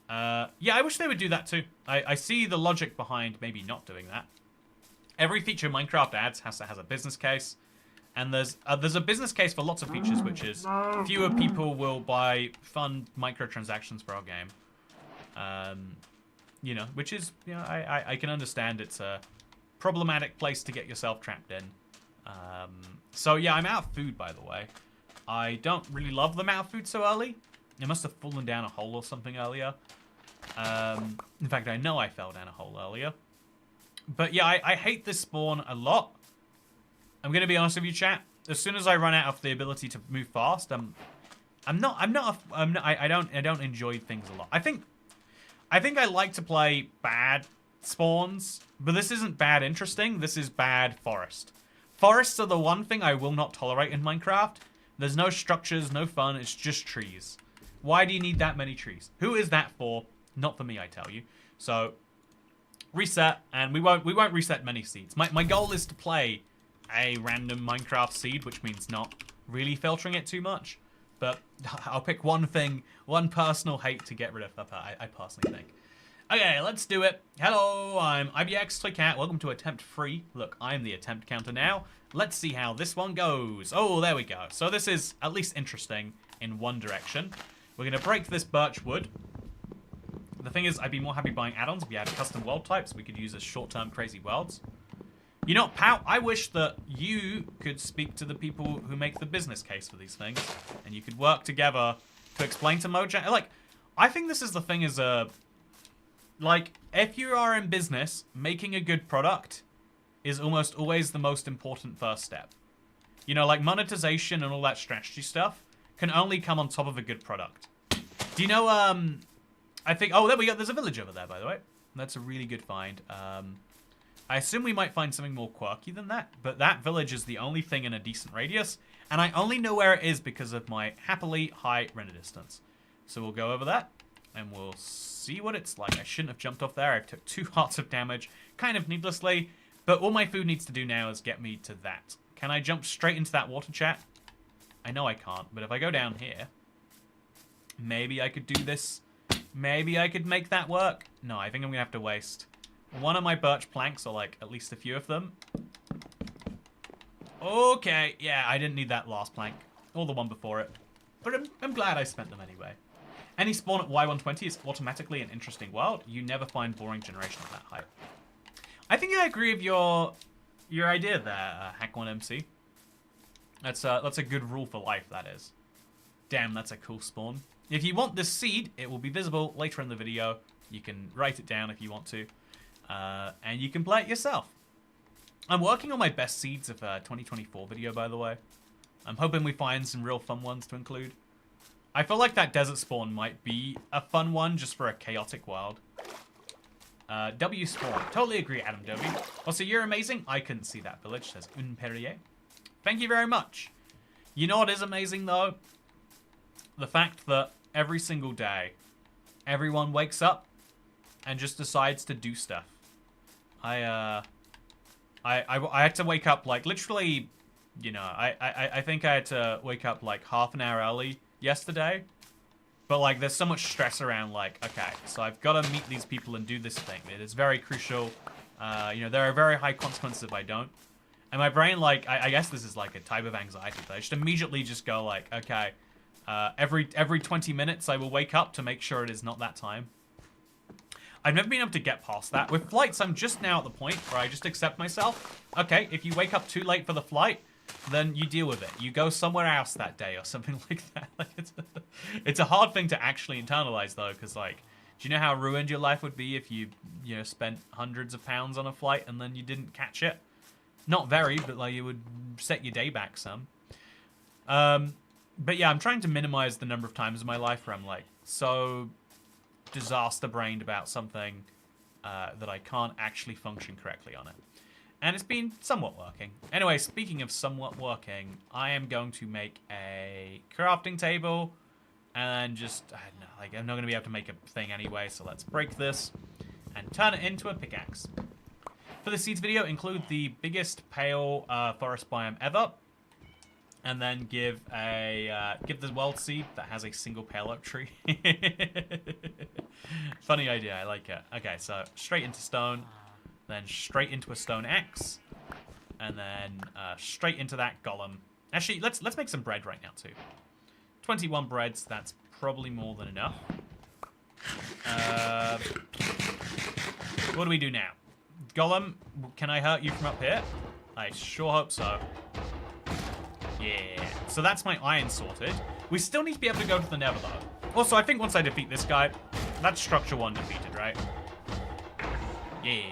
Yeah, I wish they would do that too. I see the logic behind maybe not doing that. Every feature Minecraft adds has a business case. And there's a business case for lots of features, which is fewer people will buy fun microtransactions for our game. You know, which is, you know, I can understand it's a problematic place to get yourself trapped in. So yeah, I'm out of food, by the way. I don't really love them out of food so early. I must have fallen down a hole or something earlier. In fact, I know I fell down a hole earlier. But yeah, I hate this spawn a lot. I'm gonna be honest with you, chat. As soon as I run out of the ability to move fast, I don't enjoy things a lot. I think I like to play bad spawns, but this isn't bad interesting. This is bad forest. Forests are the one thing I will not tolerate in Minecraft. There's no structures, no fun. It's just trees. Why do you need that many trees? Who is that for? Not for me, I tell you. So reset, and we won't reset many seeds. My goal is to play a random Minecraft seed, which means not really filtering it too much. But I'll pick one thing, one personal hate to get rid of. I personally think. Okay, let's do it. Hello, I'm IBX Toycat. Welcome to Attempt Free. Look, I'm the attempt counter now. Let's see how this one goes. Oh, there we go. So this is at least interesting in one direction. We're going to break this birch wood. The thing is, I'd be more happy buying add-ons if you had custom world types we could use as short-term crazy worlds. You know, Pow, I wish that you could speak to the people who make the business case for these things, and you could work together to explain to Mojang. Like, I think this is the thing is like, if you are in business, making a good product is almost always the most important first step. You know, like monetization and all that strategy stuff can only come on top of a good product. Do you know, I think, oh, there we go. There's a village over there, by the way. That's a really good find. I assume we might find something more quirky than that, but that village is the only thing in a decent radius, and I only know where it is because of my happily high render distance. So we'll go over that, and we'll see what it's like. I shouldn't have jumped off there. I took 2 hearts of damage, kind of needlessly, but all my food needs to do now is get me to that. Can I jump straight into that water, chat? I know I can't, but if I go down here, maybe I could do this. Maybe I could make that work. No, I think I'm going to have to waste one of my birch planks, or like at least a few of them. Okay, yeah, I didn't need that last plank, or the one before it. But I'm glad I spent them anyway. Any spawn at Y120 is automatically an interesting world. You never find boring generation at that height. I think I agree with your idea there, Hack1MC. That's a good rule for life, that is. Damn, that's a cool spawn. If you want this seed, it will be visible later in the video. You can write it down if you want to. And you can play it yourself. I'm working on my best seeds of 2024 video, by the way. I'm hoping we find some real fun ones to include. I feel like that desert spawn might be a fun one just for a chaotic world. W spawn. Totally agree, Adam W. Also, you're amazing. I couldn't see that village, says Un Perrier. Thank you very much. You know what is amazing, though? The fact that every single day, everyone wakes up and just decides to do stuff. I had to wake up, like, literally, you know, I think I had to wake up, like, half an hour early yesterday. But, like, there's so much stress around, like, okay, so I've got to meet these people and do this thing. It is very crucial. You know, there are very high consequences if I don't. And my brain, like, I guess this is, like, a type of anxiety, but I just immediately just go, like, okay, every 20 minutes I will wake up to make sure it is not that time. I've never been able to get past that. With flights, I'm just now at the point where I just accept myself. Okay, if you wake up too late for the flight, then you deal with it. You go somewhere else that day or something like that. Like it's a hard thing to actually internalize, though, because, like, do you know how ruined your life would be if you know, spent hundreds of pounds on a flight and then you didn't catch it? Not very, but, like, it would set your day back some. But, yeah, I'm trying to minimize the number of times in my life where I'm, like, so disaster-brained about something that I can't actually function correctly on it. And it's been somewhat working. Anyway, speaking of somewhat working, I am going to make a crafting table. And just, I don't know, like, I'm not going to be able to make a thing anyway, so let's break this and turn it into a pickaxe. For the seeds video, include the biggest pale forest biome ever. And then give the world seed that has a single pale oak tree. Funny idea, I like it. Okay, so straight into stone. Then straight into a stone axe, and then straight into that golem. Actually, let's make some bread right now too. 21 breads. That's probably more than enough. What do we do now? Golem, can I hurt you from up here? I sure hope so. Yeah. So that's my iron sorted. We still need to be able to go to the Nether though. Also, I think once I defeat this guy, that's structure 1 defeated, right? Yeah.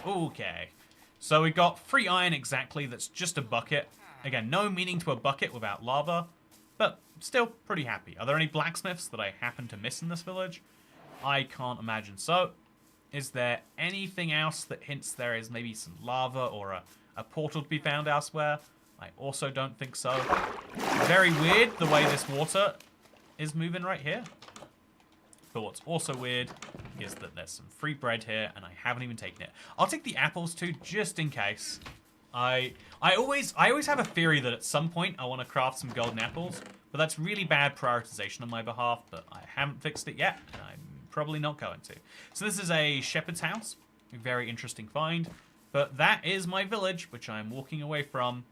Okay, so we got 3 iron exactly, that's just a bucket. Again, no meaning to a bucket without lava, but still pretty happy. Are there any blacksmiths that I happen to miss in this village? I can't imagine so. Is there anything else that hints there is maybe some lava or a portal to be found elsewhere? I also don't think so. Very weird the way this water is moving right here. But what's also weird is that there's some free bread here, and I haven't even taken it. I'll take the apples too, just in case. I always have a theory that at some point I want to craft some golden apples, but that's really bad prioritization on my behalf. But I haven't fixed it yet, and I'm probably not going to. So this is a shepherd's house, a very interesting find. But that is my village, which I'm walking away from.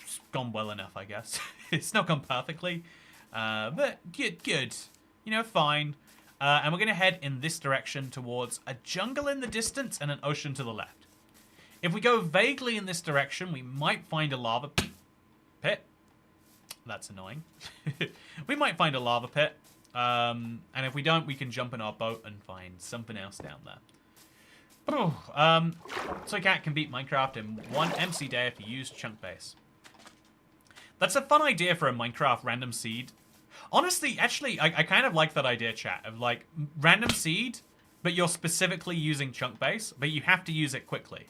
It's gone well enough, I guess. It's not gone perfectly, but good. You know, fine. And we're going to head in this direction towards a jungle in the distance and an ocean to the left. If we go vaguely in this direction, we might find a lava pit. That's annoying. We might find a lava pit. And if we don't, we can jump in our boat and find something else down there. So Cat can beat Minecraft in 1 MC day if you use chunk base. That's a fun idea for a Minecraft random seed. Honestly, actually, I kind of like that idea, chat, of like random seed, but you're specifically using chunk base, but you have to use it quickly.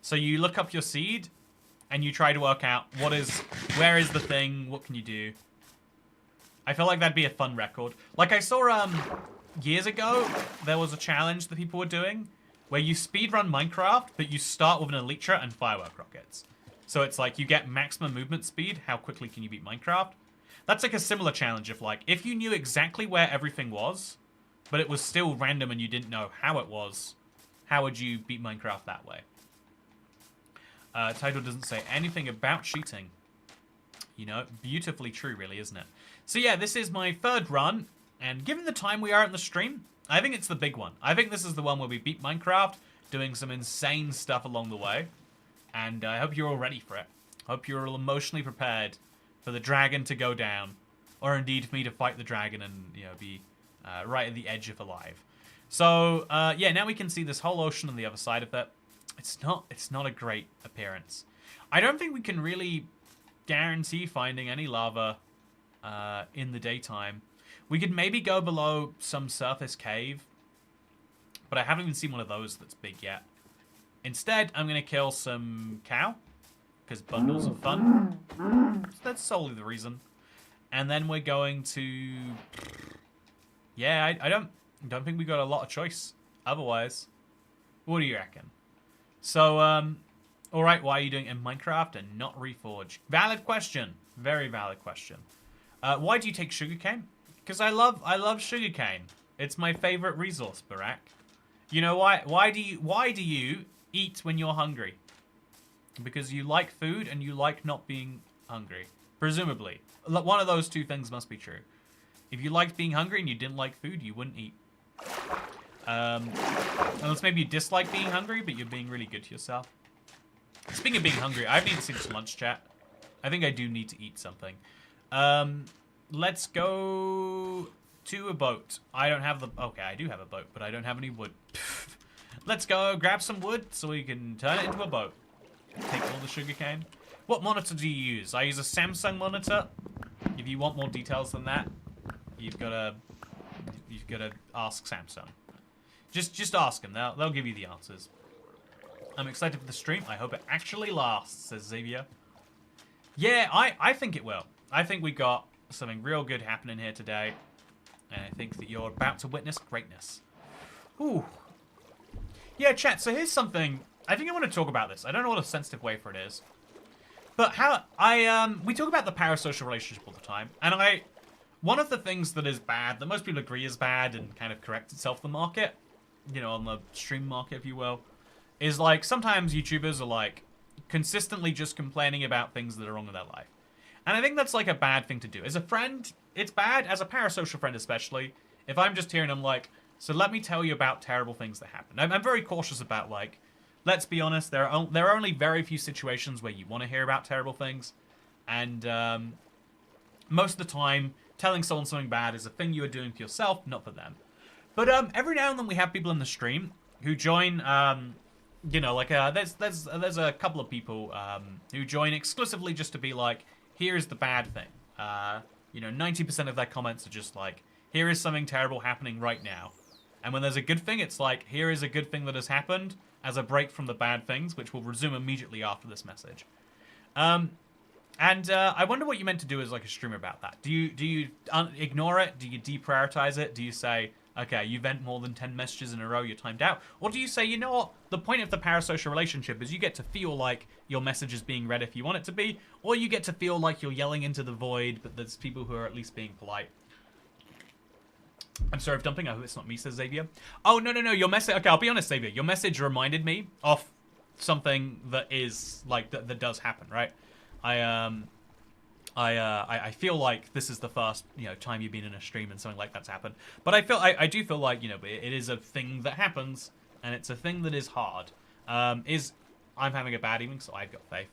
So you look up your seed and you try to work out where is the thing, what can you do? I feel like that'd be a fun record. Like I saw years ago, there was a challenge that people were doing where you speedrun Minecraft, but you start with an elytra and firework rockets. So it's like you get maximum movement speed, how quickly can you beat Minecraft? That's like a similar challenge of like, if you knew exactly where everything was, but it was still random and you didn't know how it was, how would you beat Minecraft that way? Title doesn't say anything about cheating. You know, beautifully true, really, isn't it? So yeah, this is my 3rd run, and given the time we are in the stream, I think it's the big one. I think this is the one where we beat Minecraft, doing some insane stuff along the way, and I hope you're all ready for it. Hope you're all emotionally prepared for the dragon to go down, or indeed for me to fight the dragon and, you know, be right at the edge of alive. So, yeah, now we can see this whole ocean on the other side of it. It's not a great appearance. I don't think we can really guarantee finding any lava in the daytime. We could maybe go below some surface cave, but I haven't even seen one of those that's big yet. Instead, I'm going to kill some cow, because bundles are fun. So that's solely the reason. And then we're going to... Yeah, I don't think we got a lot of choice otherwise. What do you reckon? So, alright, why are you doing it in Minecraft and not Reforge? Valid question. Very valid question. Why do you take sugarcane? Because I love sugarcane. It's my favorite resource, Barack. You know why? Why do you eat when you're hungry? Because you like food and you like not being hungry. Presumably. One of those two things must be true. If you liked being hungry and you didn't like food, you wouldn't eat. Unless maybe you dislike being hungry, but you're being really good to yourself. Speaking of being hungry, I haven't even seen this lunch chat. I think I do need to eat something. Let's go to a boat. I don't have the... Okay, I do have a boat, but I don't have any wood. Let's go grab some wood so we can turn it into a boat. Take all the sugarcane. What monitor do you use? I use a Samsung monitor. If you want more details than that, you've got to ask Samsung. Just ask them. They'll give you the answers. I'm excited for the stream. I hope it actually lasts, says Xavier. Yeah, I think it will. I think we got something real good happening here today. And I think that you're about to witness greatness. Ooh. Yeah, chat, so here's something. I think I want to talk about this. I don't know what a sensitive way for it is. But we talk about the parasocial relationship all the time. And one of the things that is bad, that most people agree is bad and kind of corrects itself in the market, you know, on the stream market, if you will, is like sometimes YouTubers are like consistently just complaining about things that are wrong in their life. And I think that's like a bad thing to do. As a friend, it's bad. As a parasocial friend especially, if I'm just hearing them like, so let me tell you about terrible things that happen. I'm very cautious about like, let's be honest, there are only very few situations where you want to hear about terrible things. And most of the time, telling someone something bad is a thing you are doing for yourself, not for them. But every now and then we have people in the stream who join, you know, like there's a couple of people who join exclusively just to be like, here is the bad thing. You know, 90% of their comments are just like, here is something terrible happening right now. And when there's a good thing, it's like, here is a good thing that has happened as a break from the bad things, which will resume immediately after this message. I wonder what you meant to do as like a streamer about that. Do you ignore it? Do you deprioritize it? Do you say, okay, you vent more than 10 messages in a row, you're timed out? Or do you say, you know what, the point of the parasocial relationship is you get to feel like your message is being read if you want it to be, or you get to feel like you're yelling into the void, but there's people who are at least being polite. I'm sorry if dumping, I hope it's not me, says Xavier. Oh, no, your message, okay, I'll be honest, Xavier, your message reminded me of something that is, like, that does happen, right? I feel like this is the first, you know, time you've been in a stream and something like that's happened. But I do feel like, you know, it is a thing that happens, and it's a thing that is hard. I'm having a bad evening, so I've got faith.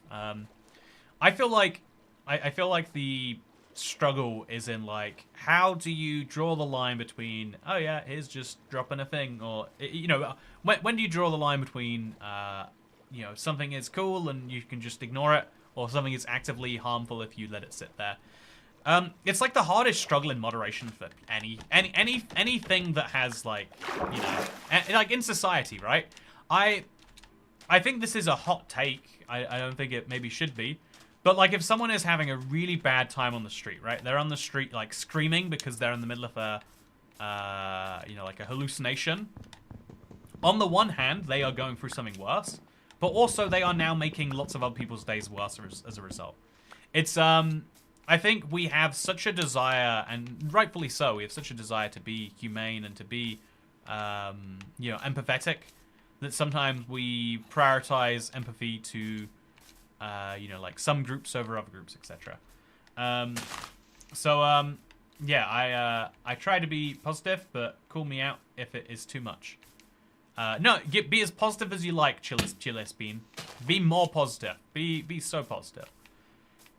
I feel like the struggle is in like, how do you draw the line between, oh yeah, here's just dropping a thing, or, you know, when do you draw the line between, you know, something is cool and you can just ignore it, or something is actively harmful if you let it sit there. It's like the hardest struggle in moderation for anything that has like, you know, like in society, right? I think this is a hot take. I don't think it maybe should be. But like if someone is having a really bad time on the street, right? They're on the street like screaming because they're in the middle of a, you know, like a hallucination. On the one hand, they are going through something worse. But also, they are now making lots of other people's days worse as a result. It's, I think we have such a desire, and rightfully so, we have such a desire to be humane and to be, you know, empathetic, that sometimes we prioritize empathy to, you know, like some groups over other groups, etc. Yeah, I try to be positive, but call me out if it is too much. No, be as positive as you like, Chillis Bean. Be more positive. Be so positive.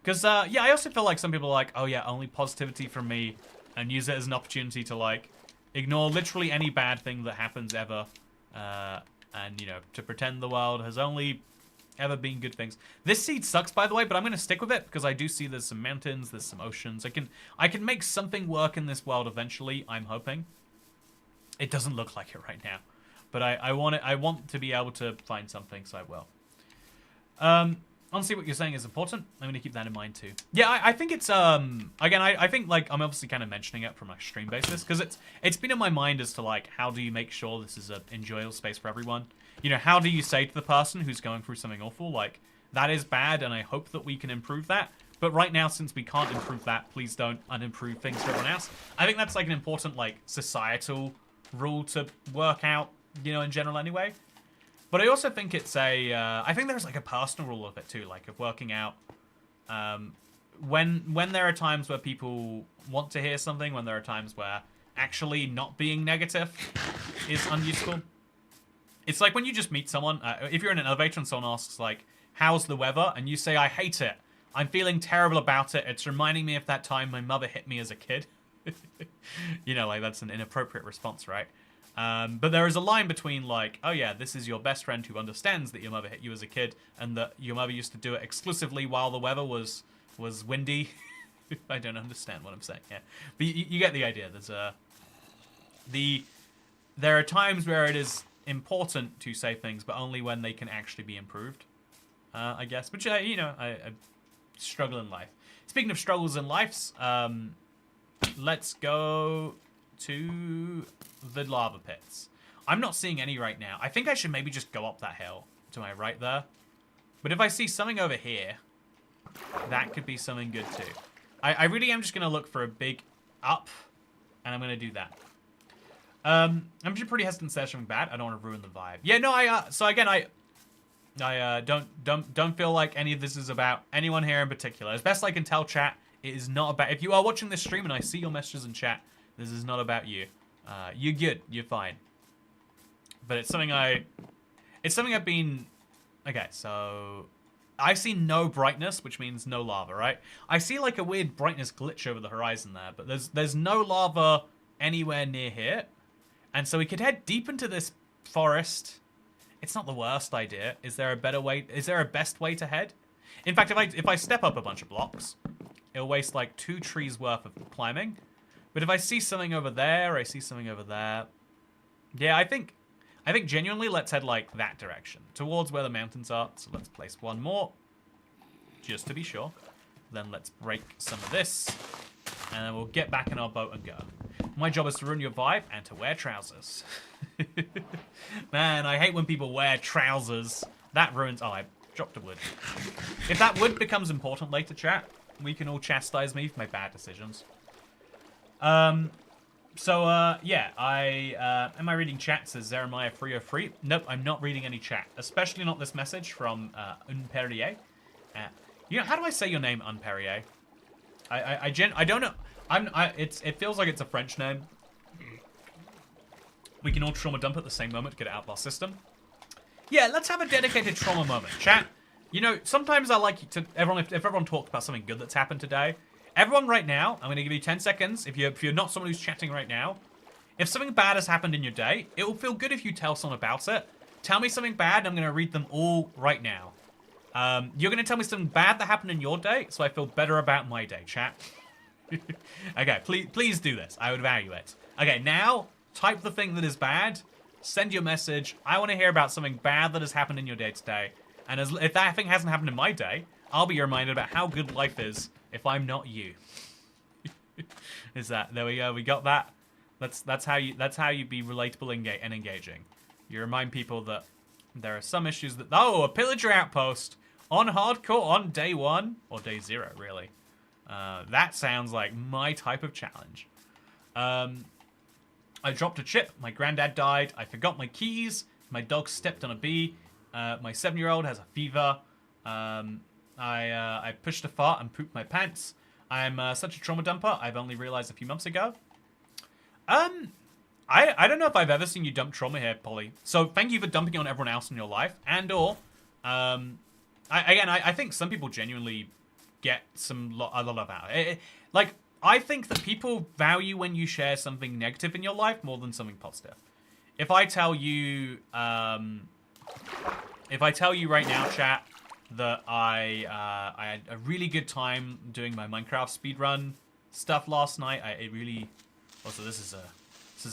Because, yeah, I also feel like some people are like, oh yeah, only positivity from me, and use it as an opportunity to, like, ignore literally any bad thing that happens ever, and, you know, to pretend the world has only ever been good things. This seed sucks, by the way, but I'm going to stick with it because I do see there's some mountains, there's some oceans. I can make something work in this world eventually, I'm hoping. It doesn't look like it right now, but I want to be able to find something, so I will. Honestly, what you're saying is important. I'm going to keep that in mind too. Yeah, I think it's, again, I think, like, I'm obviously kind of mentioning it from a stream basis, because it's been in my mind as to, like, how do you make sure this is an enjoyable space for everyone? You know, how do you say to the person who's going through something awful, like, that is bad, and I hope that we can improve that, but right now, since we can't improve that, please don't unimprove things for everyone else. I think that's, like, an important, like, societal rule to work out, you know, in general anyway. But I also think it's a, I think there's like a personal rule of it too, like of working out when there are times where people want to hear something, when there are times where actually not being negative is unuseful. It's like when you just meet someone, if you're in an elevator and someone asks like, how's the weather? And you say, I hate it. I'm feeling terrible about it. It's reminding me of that time my mother hit me as a kid. You know, like that's an inappropriate response, right? But there is a line between like, oh yeah, this is your best friend who understands that your mother hit you as a kid and that your mother used to do it exclusively while the weather was windy. I don't understand what I'm saying, yeah. But you get the idea. There are times where it is important to say things, but only when they can actually be improved, I guess. But you know, I struggle in life. Speaking of struggles in lives, let's go to the lava pits. I'm not seeing any right now. I think I should maybe just go up that hill to my right there. But if I see something over here, that could be something good too. I really am just going to look for a big up, and I'm going to do that. I'm just pretty hesitant to say something bad. I don't want to ruin the vibe. Yeah, no, so again, I don't feel like any of this is about anyone here in particular. As best I can tell, chat, it is not about, if you are watching this stream and I see your messages in chat, this is not about you. You're good. You're fine. But it's something I've been... Okay, so... I see no brightness, which means no lava, right? I see like a weird brightness glitch over the horizon there, but there's no lava anywhere near here. And so we could head deep into this forest. It's not the worst idea. Is there a better way? Is there a best way to head? In fact, if I step up a bunch of blocks, it'll waste like 2 trees worth of climbing. But if I see something over there, I see something over there. Yeah, I think genuinely let's head like that direction, towards where the mountains are. So let's place one more, just to be sure. Then let's break some of this, and then we'll get back in our boat and go. My job is to ruin your vibe and to wear trousers. Man, I hate when people wear trousers. That ruins... Oh, I dropped a wood. If that wood becomes important later, chat, we can all chastise me for my bad decisions. Yeah, am I reading chat? Says Jeremiah 303. Nope, I'm not reading any chat. Especially not this message from, Unperrier. You know, how do I say your name, Unperrier? I don't know. It feels like it's a French name. We can all trauma dump at the same moment to get it out of our system. Yeah, let's have a dedicated trauma moment. Chat, you know, sometimes I like to, if everyone talked about something good that's happened today, everyone right now, I'm going to give you 10 seconds. If you're not someone who's chatting right now, if something bad has happened in your day, it will feel good if you tell someone about it. Tell me something bad, and I'm going to read them all right now. You're going to tell me something bad that happened in your day, so I feel better about my day, chat. Okay, please do this. I would value it. Okay, now, type the thing that is bad. Send your message. I want to hear about something bad that has happened in your day today. And if that thing hasn't happened in my day, I'll be reminded about how good life is if I'm not you. Is that, there we go, we got that. That's how you be relatable and engaging. You remind people that there are some issues that, oh, a pillager outpost on hardcore on day 1 or day 0 really. That sounds like my type of challenge. I dropped a chip, my granddad died, I forgot my keys, my dog stepped on a bee, my 7-year-old has a fever, I pushed a fart and pooped my pants. I'm such a trauma dumper, I've only realized a few months ago. I don't know if I've ever seen you dump trauma here, Polly. So thank you for dumping it on everyone else in your life. And or, I think some people genuinely get a lot of out. Like, I think that people value when you share something negative in your life more than something positive. if I tell you right now, chat, that I had a really good time doing my Minecraft speedrun stuff last night. It really... Also, this is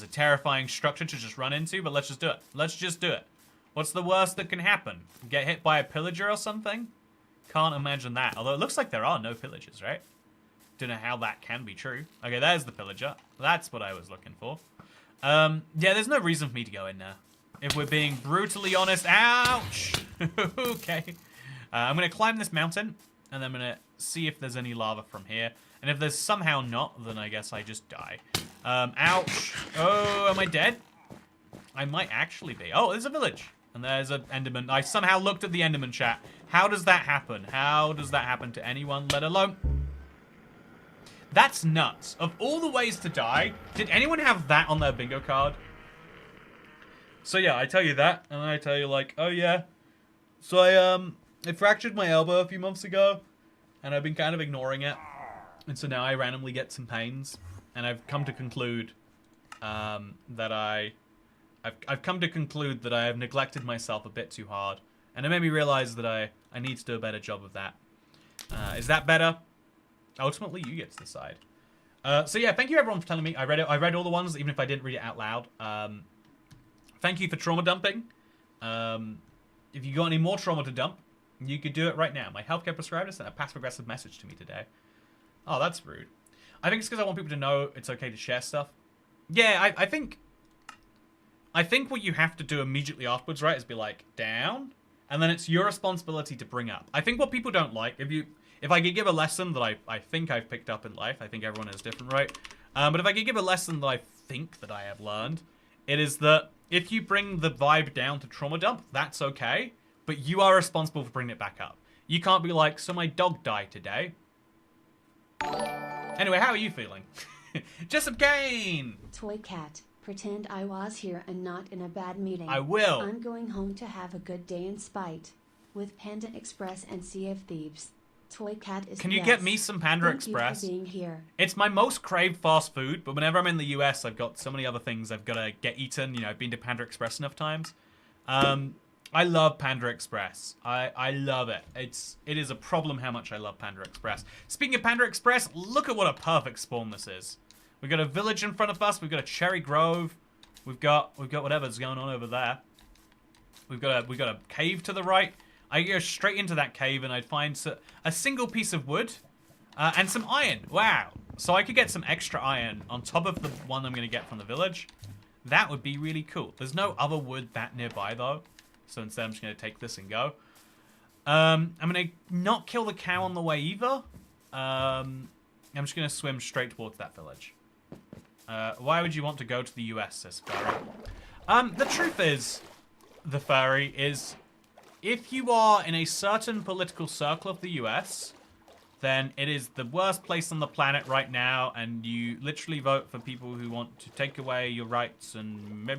a terrifying structure to just run into, but let's just do it. Let's just do it. What's the worst that can happen? Get hit by a pillager or something? Can't imagine that. Although it looks like there are no pillagers, right? Don't know how that can be true. Okay, there's the pillager. That's what I was looking for. Yeah, there's no reason for me to go in there. If we're being brutally honest. Ouch! Okay. I'm going to climb this mountain, and then I'm going to see if there's any lava from here. And if there's somehow not, then I guess I just die. Ouch. Oh, am I dead? I might actually be. Oh, there's a village. And there's an Enderman. I somehow looked at the Enderman, chat. How does that happen? How does that happen to anyone, let alone... That's nuts. Of all the ways to die, did anyone have that on their bingo card? So yeah, I tell you that, and then I tell you like, oh yeah. So I fractured my elbow a few months ago, and I've been kind of ignoring it. And so now I randomly get some pains, and I've come to conclude that I've come to conclude that I have neglected myself a bit too hard, and it made me realize that I need to do a better job of that. Is that better? Ultimately, you get to decide. So yeah, thank you everyone for telling me. I read it. I read all the ones, even if I didn't read it out loud. Thank you for trauma dumping. If you got any more trauma to dump, you could do it right now. My healthcare prescriber sent a passive-aggressive message to me today. Oh, that's rude. I think it's because I want people to know it's okay to share stuff. Yeah, I think what you have to do immediately afterwards, right, is be like, down, and then it's your responsibility to bring up. I think what people don't like, if I could give a lesson that I think I've picked up in life, I think everyone is different, right? But if I could give a lesson that I think that I have learned, it is that if you bring the vibe down to trauma dump, that's okay, but you are responsible for bringing it back up. You can't be like, so my dog died today. Anyway, how are you feeling? Jessup Kane! Toy cat, pretend I was here and not in a bad meeting. I will. I'm going home to have a good day in spite. With Panda Express and Sea of Thieves. Toy cat is Can you get me some Panda Express? Thank you for being here. It's my most craved fast food, but whenever I'm in the US, I've got so many other things I've got to get eaten. You know, I've been to Panda Express enough times. I love Panda Express. I love it. It is a problem how much I love Panda Express. Speaking of Panda Express, look at what a perfect spawn this is. We've got a village in front of us. We've got a cherry grove. We've got whatever's going on over there. We've got a cave to the right. I go straight into that cave and I'd find a single piece of wood and some iron. Wow. So I could get some extra iron on top of the one I'm going to get from the village. That would be really cool. There's no other wood that nearby though. So instead I'm just going to take this and go. I'm going to not kill the cow on the way either. I'm just going to swim straight towards that village. Why would you want to go to the US, says Furry? The truth is, the Furry, is if you are in a certain political circle of the US, then it is the worst place on the planet right now, and you literally vote for people who want to take away your rights and,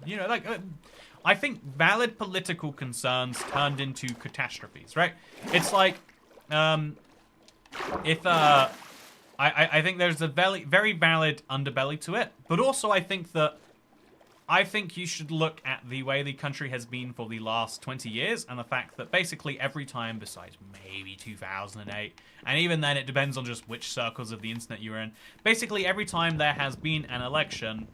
you know, like, I think valid political concerns turned into catastrophes, right? It's like, I think there's a very valid underbelly to it, but also I think you should look at the way the country has been for the last 20 years and the fact that basically every time, besides maybe 2008, and even then it depends on just which circles of the internet you're in, basically every time there has been an election,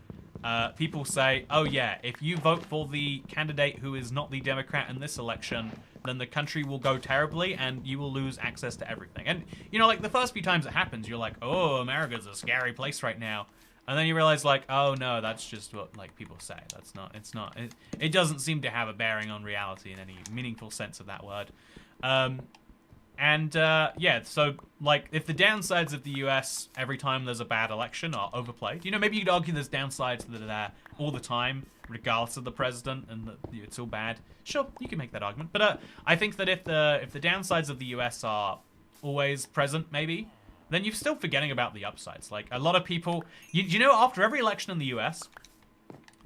people say, oh yeah, if you vote for the candidate who is not the Democrat in this election, then the country will go terribly and you will lose access to everything. And, you know, like the first few times it happens, you're like, oh, America's a scary place right now. And then you realize, like, oh no, that's just what, like, people say. It doesn't seem to have a bearing on reality in any meaningful sense of that word. Yeah, so, like, if the downsides of the US every time there's a bad election are overplayed, you know, maybe you could argue there's downsides that are there all the time, regardless of the president, and that it's all bad. Sure, you can make that argument. But I think that if the downsides of the US are always present, maybe, then you're still forgetting about the upsides. Like, a lot of people... You know, after every election in the US,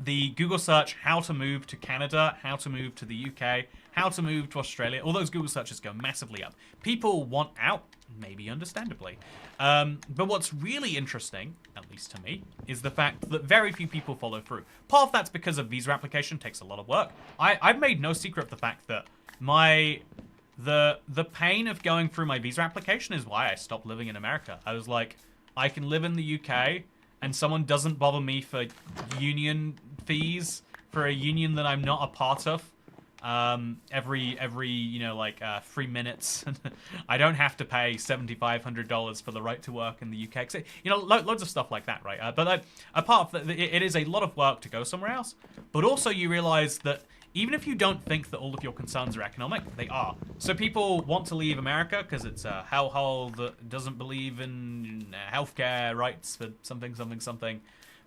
the Google search how to move to Canada, how to move to the UK, how to move to Australia, all those Google searches go massively up. People want out, maybe understandably. But what's really interesting, at least to me, is the fact that very few people follow through. Part of that's because a visa application takes a lot of work. I've made no secret of the fact that the pain of going through my visa application is why I stopped living in America. I was like, I can live in the UK and someone doesn't bother me for union fees for a union that I'm not a part of. Every 3 minutes. I don't have to pay $7,500 for the right to work in the UK. So, loads of stuff like that, right? But apart from that, it is a lot of work to go somewhere else. But also you realize that even if you don't think that all of your concerns are economic, they are. So people want to leave America because it's a hellhole that doesn't believe in healthcare rights for something.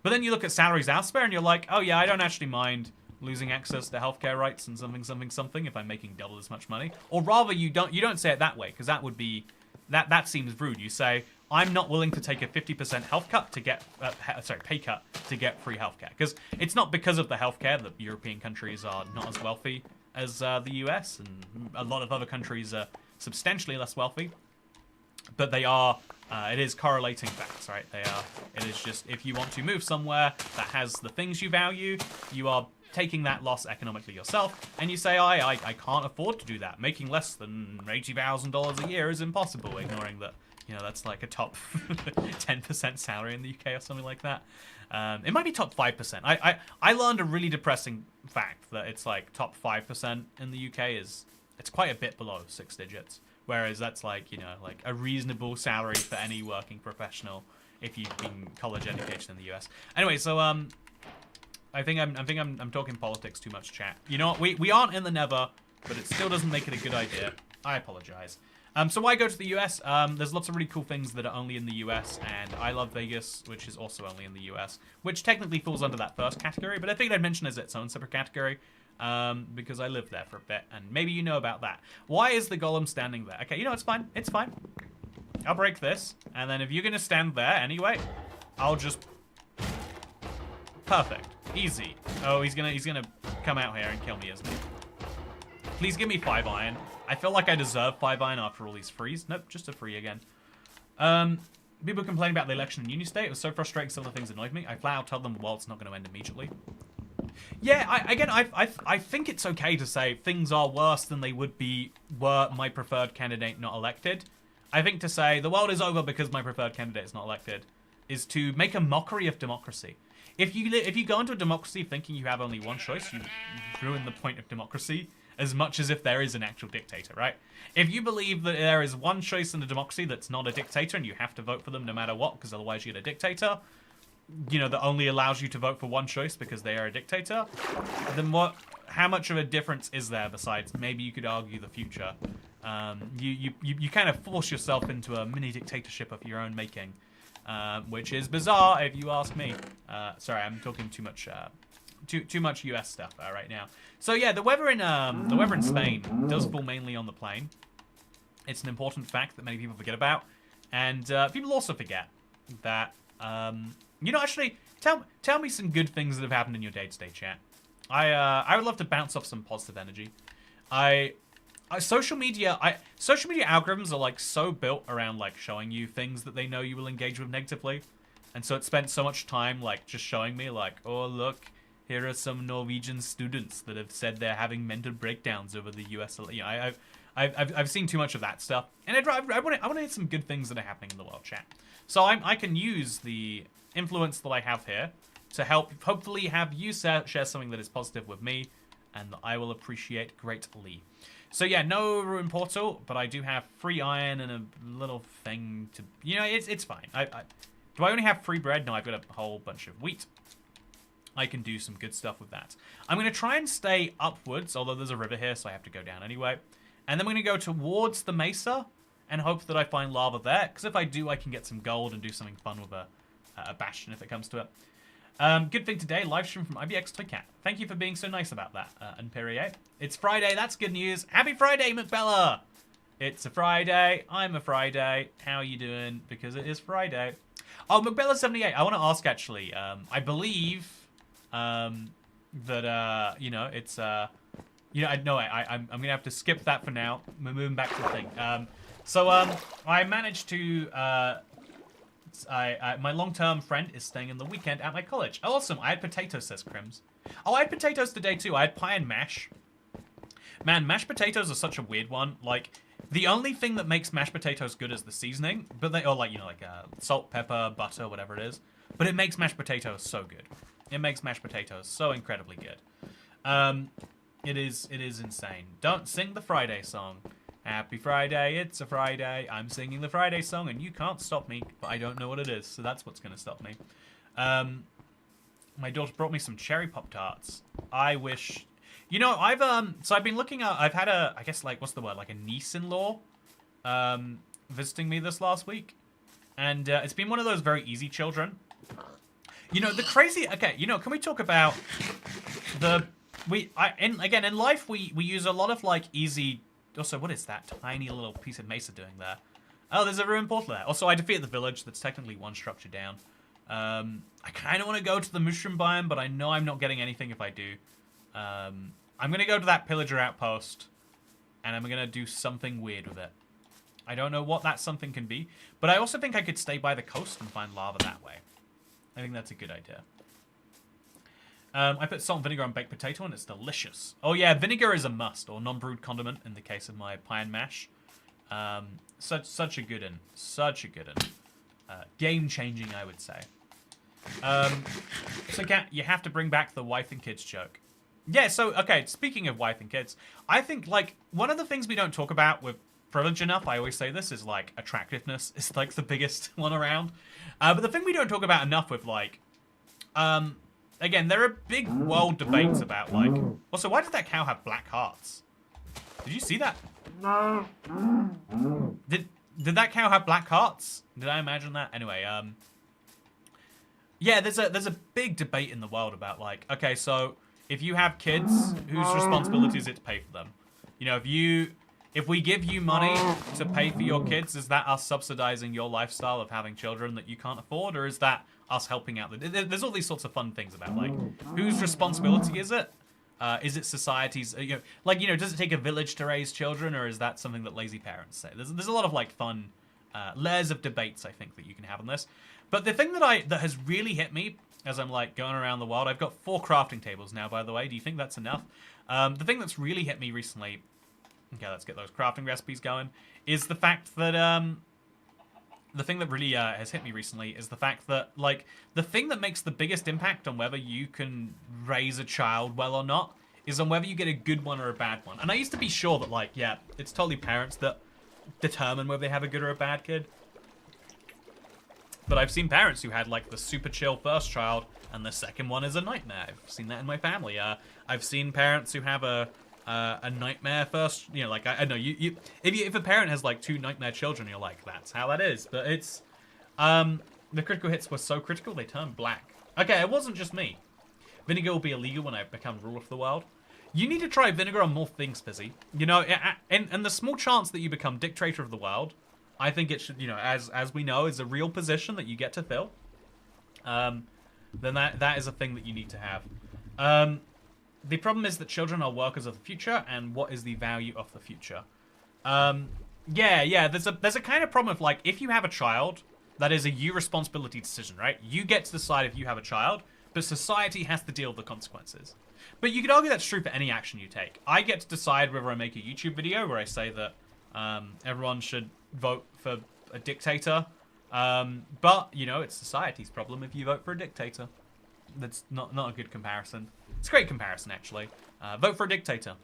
But then you look at salaries elsewhere and you're like, oh yeah, I don't actually mind losing access to healthcare rights and something if I'm making double as much money. Or rather, you don't say it that way, because that would be that seems rude. You say, I'm not willing to take a 50% health cut to get pay cut to get free healthcare, because it's not because of the healthcare that European countries are not as wealthy as the US, and a lot of other countries are substantially less wealthy. But they are. It is correlating facts, right? They are. It is just, if you want to move somewhere that has the things you value, you are taking that loss economically yourself, and you say, I can't afford to do that. Making less than $80,000 a year is impossible, ignoring that, that's like a top 10% salary in the UK or something like that. It might be top 5%. I learned a really depressing fact that it's like top 5% in the UK it's quite a bit below 6 digits. Whereas that's like, like a reasonable salary for any working professional if you've been college educated in the US. Anyway, so I think I'm talking politics too much, chat. You know what? We aren't in the Nether, but it still doesn't make it a good idea. I apologize. So why go to the US? There's lots of really cool things that are only in the US, and I love Vegas, which is also only in the US, which technically falls under that first category, but I figured I'd mention as its own separate category. Because I lived there for a bit, and maybe you know about that. Why is the golem standing there? Okay, it's fine. It's fine. I'll break this, and then if you're gonna stand there anyway, I'll just... Perfect. Easy. Oh, he's gonna come out here and kill me, isn't he? Please give me 5 iron. I feel like I deserve 5 iron after all these frees. Nope, just a free again. People complain about the election in Union State. It was so frustrating, some of the things annoyed me. I flat out tell them the world's not gonna end immediately. Yeah, I think it's okay to say things are worse than they would be were my preferred candidate not elected. I think to say the world is over because my preferred candidate is not elected is to make a mockery of democracy. If you go into a democracy thinking you have only one choice, you ruin the point of democracy as much as if there is an actual dictator, right? If you believe that there is one choice in a democracy that's not a dictator and you have to vote for them no matter what because otherwise you get a dictator, that only allows you to vote for one choice because they are a dictator, then how much of a difference is there besides maybe you could argue the future? You kind of force yourself into a mini dictatorship of your own making, which is bizarre if you ask me. Sorry, I'm talking too much US stuff right now. So yeah, the weather in Spain does fall mainly on the plain. It's an important fact that many people forget about, and people also forget that. Actually, tell me some good things that have happened in your day-to-day chat. I would love to bounce off some positive energy. Social media algorithms are like so built around like showing you things that they know you will engage with negatively, and so it spent so much time like just showing me like, oh look, here are some Norwegian students that have said they're having mental breakdowns over the US. I've seen too much of that stuff, and I want to hear some good things that are happening in the world, chat. So I can use the influence that I have here to hopefully have you share something that is positive with me, and that I will appreciate greatly. So yeah, no ruin portal, but I do have free iron and a little thing to, it's fine. Do I only have free bread? No, I've got a whole bunch of wheat. I can do some good stuff with that. I'm going to try and stay upwards, although there's a river here, so I have to go down anyway. And then we're going to go towards the mesa and hope that I find lava there, because if I do, I can get some gold and do something fun with a bastion if it comes to it. Good thing today, live stream from IBX Toycat. Thank you for being so nice about that, Imperier. It's Friday, that's good news. Happy Friday, McBella! It's a Friday, I'm a Friday. How are you doing? Because it is Friday. Oh, McBella78, I want to ask actually, I believe That you know, it's you know, I'm gonna have to skip that for now. We're moving back to the thing. So I managed to my long-term friend is staying in the weekend at my college. Awesome. I had potatoes, says Crims. Oh, I had potatoes today too. I had pie and mash. Man, mashed potatoes are such a weird one. Like, the only thing that makes mashed potatoes good is the seasoning, but they, or like, you know, like salt, pepper, butter, whatever it is. But it makes mashed potatoes so good. It makes mashed potatoes so incredibly good. It is insane. Don't sing the Friday song. Happy Friday, it's a Friday. I'm singing the Friday song and you can't stop me, but I don't know what it is, so that's what's gonna stop me. My daughter brought me some cherry Pop-Tarts. I wish, you know, so I've been looking at, I've had a, I guess, like, what's the word, like a niece-in-law, visiting me this last week. And it's been one of those very easy children. You know, the crazy, okay, you know, can we talk about in life, we use a lot of, like, easy. Also, what is that tiny little piece of mesa doing there? Oh, there's a ruined portal there. Also, I defeated the village. That's technically one structure down. I kind of want to go to the mushroom biome, but I know I'm not getting anything if I do. I'm going to go to that pillager outpost, and I'm going to do something weird with it. I don't know what that something can be, but I also think I could stay by the coast and find lava that way. I think that's a good idea. I put salt and vinegar on baked potato and it's delicious. Oh yeah, vinegar is a must, or non-brewed condiment in the case of my pie and mash. Such a good one. Such a good one. Game-changing, I would say. So Kat, you have to bring back the wife and kids joke. Yeah, so, okay, speaking of wife and kids, I think, like, one of the things we don't talk about with privilege enough, I always say this, is, like, attractiveness is, like, the biggest one around. But the thing we don't talk about enough with, like, again, there are big world debates about, like... Also, why did that cow have black hearts? Did you see that? Did that cow have black hearts? Did I imagine that? Anyway, yeah, there's a big debate in the world about, like, okay, so if you have kids, whose responsibility is it to pay for them? You know, if we give you money to pay for your kids, is that us subsidizing your lifestyle of having children that you can't afford, or is that us helping out? There's all these sorts of fun things about, like, whose responsibility is it? Is it society's, you know, like, you know, does it take a village to raise children, or is that something that lazy parents say? There's a lot of, like, fun layers of debates, I think, that you can have on this. But the thing that has really hit me as I'm, like, going around the world, I've got 4 crafting tables now, by the way. Do you think that's enough? The thing that's really hit me recently, okay, let's get those crafting recipes going, is the fact that, the thing that really has hit me recently is the fact that, like, the thing that makes the biggest impact on whether you can raise a child well or not is on whether you get a good one or a bad one. And I used to be sure that, like, yeah, it's totally parents that determine whether they have a good or a bad kid. But I've seen parents who had, like, the super chill first child and the second one is a nightmare. I've seen that in my family. I've seen parents who have a nightmare first, you know, like, I know if a parent has, like, 2 nightmare children, you're like, that's how that is. But it's the critical hits were so critical they turned black. Okay, it wasn't just me. Vinegar will be illegal when I become ruler of the world. You need to try vinegar on more things, Fizzy. You know, and the small chance that you become dictator of the world, I think it should, you know, as we know, is a real position that you get to fill. Then that is a thing that you need to have. The problem is that children are workers of the future, and what is the value of the future? Yeah, there's a kind of problem of, like, if you have a child, that is a you responsibility decision, right? You get to decide if you have a child, but society has to deal with the consequences. But you could argue that's true for any action you take. I get to decide whether I make a YouTube video where I say that everyone should vote for a dictator, but, you know, it's society's problem if you vote for a dictator. That's not a good comparison. It's a great comparison, actually. Vote for a dictator.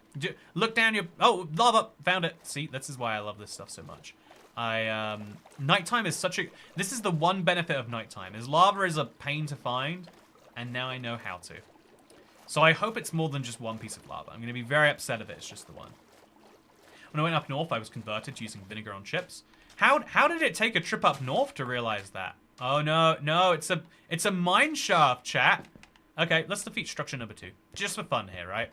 Look down your... Oh, lava! Found it. See, this is why I love this stuff so much. Nighttime is such a... This is the one benefit of nighttime, is lava is a pain to find, and now I know how to. So I hope it's more than just one piece of lava. I'm going to be very upset if it's just the one. When I went up north, I was converted using vinegar on chips. How did it take a trip up north to realize that? Oh, no, it's a mine shaft, chat. Okay, let's defeat structure number 2. Just for fun here, right?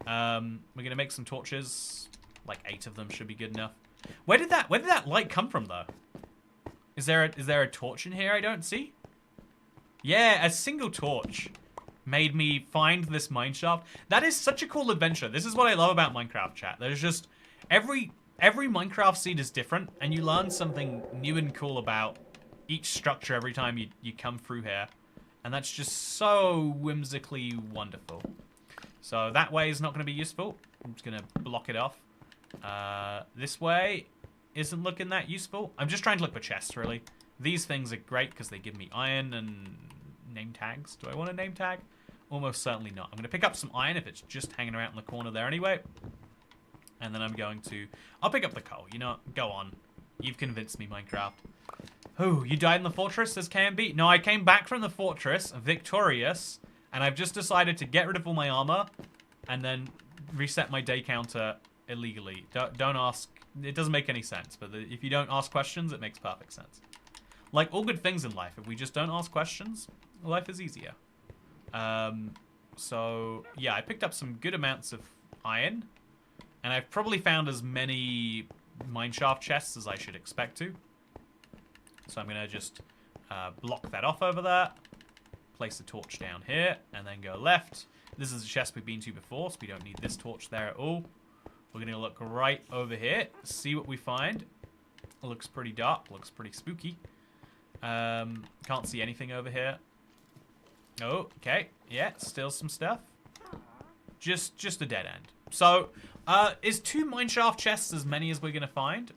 We're gonna make some torches. Like 8 of them should be good enough. Where did that light come from, though? Is there a torch in here I don't see? Yeah, a single torch. made me find this mineshaft. That is such a cool adventure. This is what I love about Minecraft, chat. There's just every Minecraft seed is different, and you learn something new and cool about each structure every time you come through here. And that's just so whimsically wonderful. So that way is not going to be useful. I'm just going to block it off. This way isn't looking that useful. I'm just trying to look for chests, really. These things are great because they give me iron and name tags. Do I want a name tag? Almost certainly not. I'm going to pick up some iron if it's just hanging around in the corner there anyway. And then I'm going to... I'll pick up the coal. You know, go on. You've convinced me, Minecraft. Oh, you died in the fortress, says KMB? No, I came back from the fortress, victorious, and I've just decided to get rid of all my armor and then reset my day counter illegally. Don't ask... It doesn't make any sense, but if you don't ask questions, it makes perfect sense. Like all good things in life, if we just don't ask questions, life is easier. So, yeah, I picked up some good amounts of iron, and I've probably found as many mineshaft chests as I should expect to. So I'm going to just block that off over there, place a torch down here, and then go left. This is a chest we've been to before, so we don't need this torch there at all. We're going to look right over here, see what we find. It looks pretty dark, looks pretty spooky. Can't see anything over here. Oh, okay. Yeah, still some stuff. Just a dead end. So, is 2 mineshaft chests as many as we're going to find?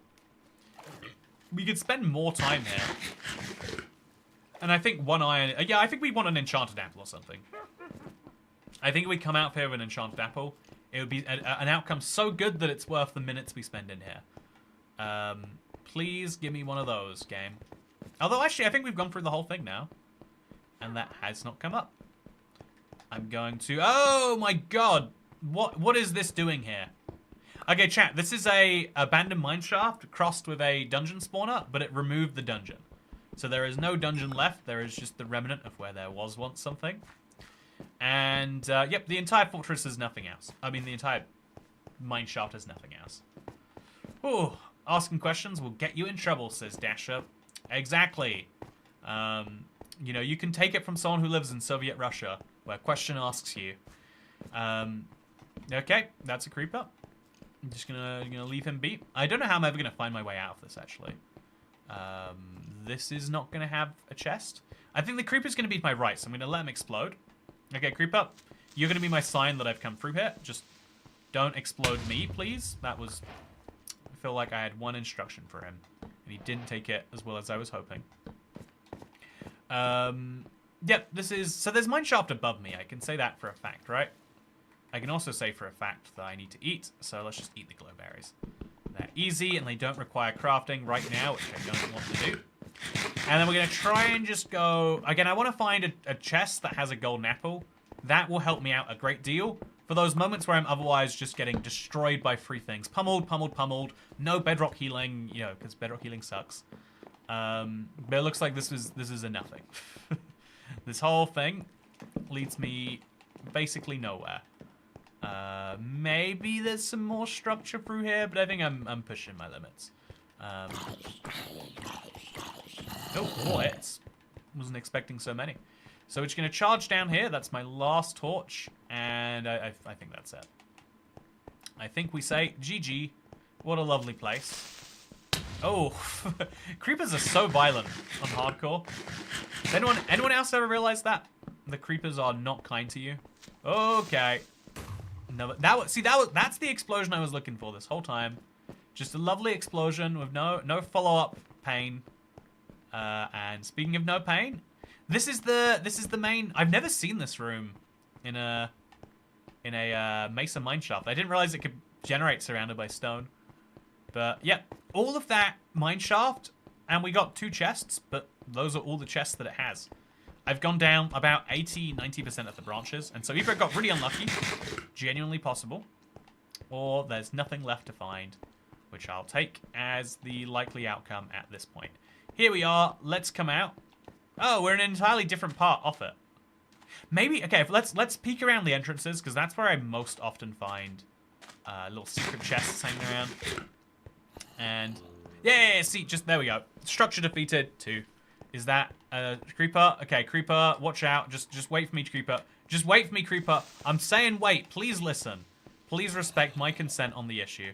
We could spend more time here. And I think 1 iron... yeah, I think we want an enchanted apple or something. I think if we come out here with an enchanted apple, it would be an outcome so good that it's worth the minutes we spend in here. Please give me one of those, game. Although, actually, I think we've gone through the whole thing now. And that has not come up. I'm going to... Oh, my God. What is this doing here? Okay, chat. This is a abandoned mineshaft crossed with a dungeon spawner, but it removed the dungeon. So there is no dungeon left. There is just the remnant of where there was once something. And, yep, the entire fortress is nothing else. I mean, the entire mineshaft is nothing else. Ooh, asking questions will get you in trouble, says Dasher. Exactly. You know, you can take it from someone who lives in Soviet Russia, where question asks you. Okay, that's a creeper. I'm just gonna leave him be. I don't know how I'm ever gonna find my way out of this, actually. This is not gonna have a chest. I think the creeper's gonna be to my right, so I'm gonna let him explode. Okay, creeper, you're gonna be my sign that I've come through here. Just don't explode me, please. That was... I feel like I had one instruction for him, and he didn't take it as well as I was hoping. Yep, this is... So there's mineshaft above me. I can say that for a fact, right? I can also say for a fact that I need to eat, so let's just eat the glowberries. They're easy, and they don't require crafting right now, which I don't want to do. And then we're going to try and just go... Again, I want to find a chest that has a golden apple. That will help me out a great deal. For those moments where I'm otherwise just getting destroyed by 3 things. Pummeled, pummeled, pummeled. No bedrock healing, you know, because bedrock healing sucks. But it looks like this is a nothing. This whole thing leads me basically nowhere. Maybe there's some more structure through here, but I think I'm pushing my limits. Oh, what? Wasn't expecting so many. So we're just going to charge down here. That's my last torch, and I think that's it. I think we say GG. What a lovely place. Oh, creepers are so violent on hardcore. Anyone else ever realize that? The creepers are not kind to you? Okay. No, that's the explosion I was looking for this whole time. Just a lovely explosion with no follow-up pain. And speaking of no pain, this is the main... I've never seen this room in a Mesa mineshaft. I didn't realize it could generate surrounded by stone. But yeah, all of that mineshaft, and we got 2 chests, but those are all the chests that it has. I've gone down about 80-90% of the branches, and so either I got really unlucky, genuinely possible, or there's nothing left to find, which I'll take as the likely outcome at this point. Here we are. Let's come out. Oh, we're in an entirely different part off it. Maybe, okay, let's peek around the entrances, because that's where I most often find little secret chests hanging around. And, yeah, see, just, there we go. Structure defeated, 2. Is that a creeper? Okay, creeper, watch out. Just wait for me, creeper. Just wait for me, creeper. I'm saying wait. Please listen. Please respect my consent on the issue.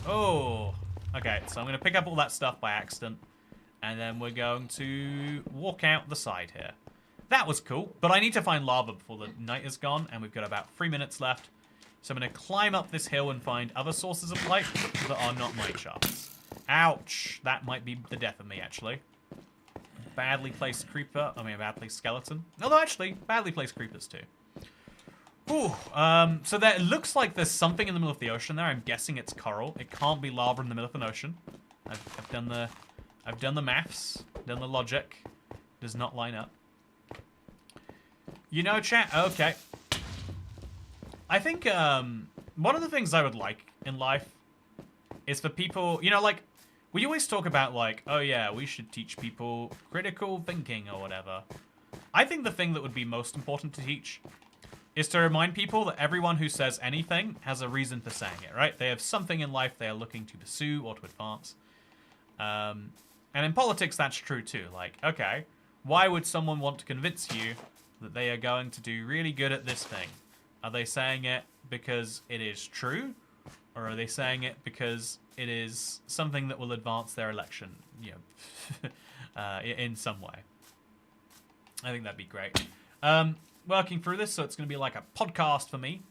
Oh. Okay, so I'm going to pick up all that stuff by accident. And then we're going to walk out the side here. That was cool. But I need to find lava before the night is gone. And we've got about 3 minutes left. So I'm going to climb up this hill and find other sources of light that are not mine shafts. Ouch. That might be the death of me, actually. Badly placed creeper. I mean, a badly placed skeleton. Although, actually, badly placed creepers, too. Ooh. So there, it looks like there's something in the middle of the ocean there. I'm guessing it's coral. It can't be lava in the middle of an ocean. I've done the maths. Done the logic. Does not line up. You know, chat. Okay. I think one of the things I would like in life is for people, you know, like, we always talk about, like, oh yeah, we should teach people critical thinking or whatever. I think the thing that would be most important to teach is to remind people that everyone who says anything has a reason for saying it, right? They have something in life they are looking to pursue or to advance. And in politics, that's true too. Like, okay, why would someone want to convince you that they are going to do really good at this thing? Are they saying it because it is true? Or are they saying it because it is something that will advance their election, you know, in some way? I think that'd be great. Working through this, so it's going to be like a podcast for me.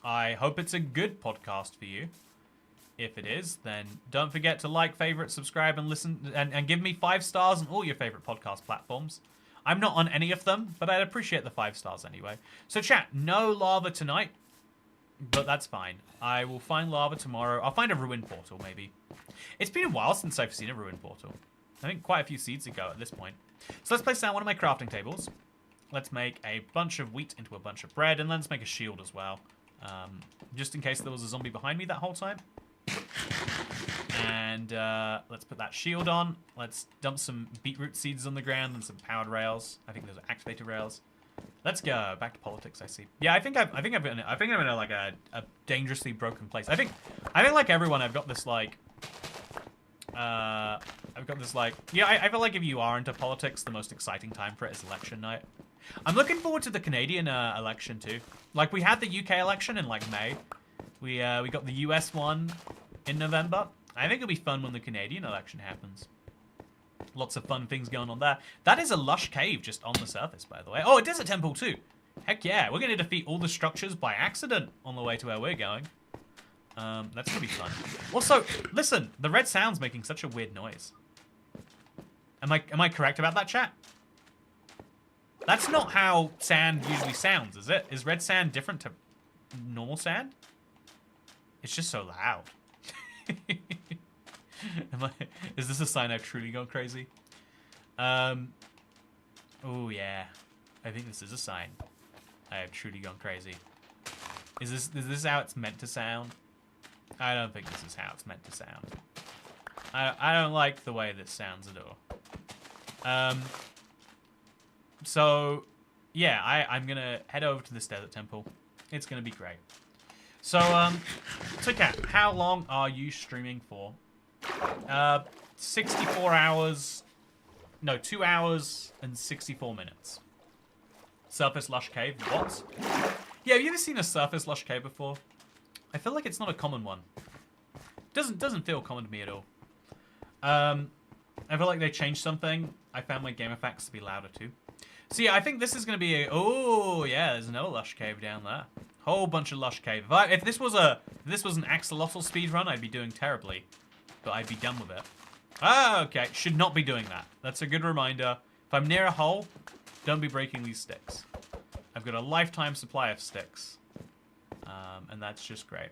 I hope it's a good podcast for you. If it is, then don't forget to like, favorite, subscribe, and listen, and give me 5 stars on all your favorite podcast platforms. I'm not on any of them, but I'd appreciate the 5 stars anyway. So chat, no lava tonight, but that's fine. I will find lava tomorrow. I'll find a ruin portal, maybe. It's been a while since I've seen a ruin portal. I think quite a few seeds ago at this point. So let's place down one of my crafting tables. Let's make a bunch of wheat into a bunch of bread, and let's make a shield as well. Just in case there was a zombie behind me that whole time. And let's put that shield on. Let's dump some beetroot seeds on the ground and some powered rails. I think those are activated rails. Let's go back to politics. I see. Yeah, I think I'm in a, like a dangerously broken place. I think like everyone, I've got this like. Yeah, I feel like if you are into politics, the most exciting time for it is election night. I'm looking forward to the Canadian election too. Like, we had the UK election in like May. We got the US one in November. I think it'll be fun when the Canadian election happens. Lots of fun things going on there. That is a lush cave just on the surface, by the way. Oh, a desert temple too. Heck yeah, we're going to defeat all the structures by accident on the way to where we're going. That's going to be fun. Also, listen, the red sand's making such a weird noise. Am I correct about that, chat? That's not how sand usually sounds, is it? Is red sand different to normal sand? It's just so loud. Is this a sign I've truly gone crazy? Oh yeah. I think this is a sign I have truly gone crazy. Is this how it's meant to sound? I don't think this is how it's meant to sound. I don't like the way this sounds at all. So, yeah, I'm going to head over to this desert temple. It's going to be great. So, Cat, how long are you streaming for? 64 hours... No, 2 hours and 64 minutes. Surface Lush Cave, what? Yeah, have you ever seen a Surface Lush Cave before? I feel like it's not a common one. Doesn't feel common to me at all. I feel like they changed something. I found my game effects to be louder too. So yeah, I think this is going to be a... Oh, yeah, there's another Lush Cave down there. Whole bunch of Lush Cave. If this was an axolotl speedrun, I'd be doing terribly. But I'd be done with it. Ah, okay. Should not be doing that. That's a good reminder. If I'm near a hole, don't be breaking these sticks. I've got a lifetime supply of sticks. And that's just great.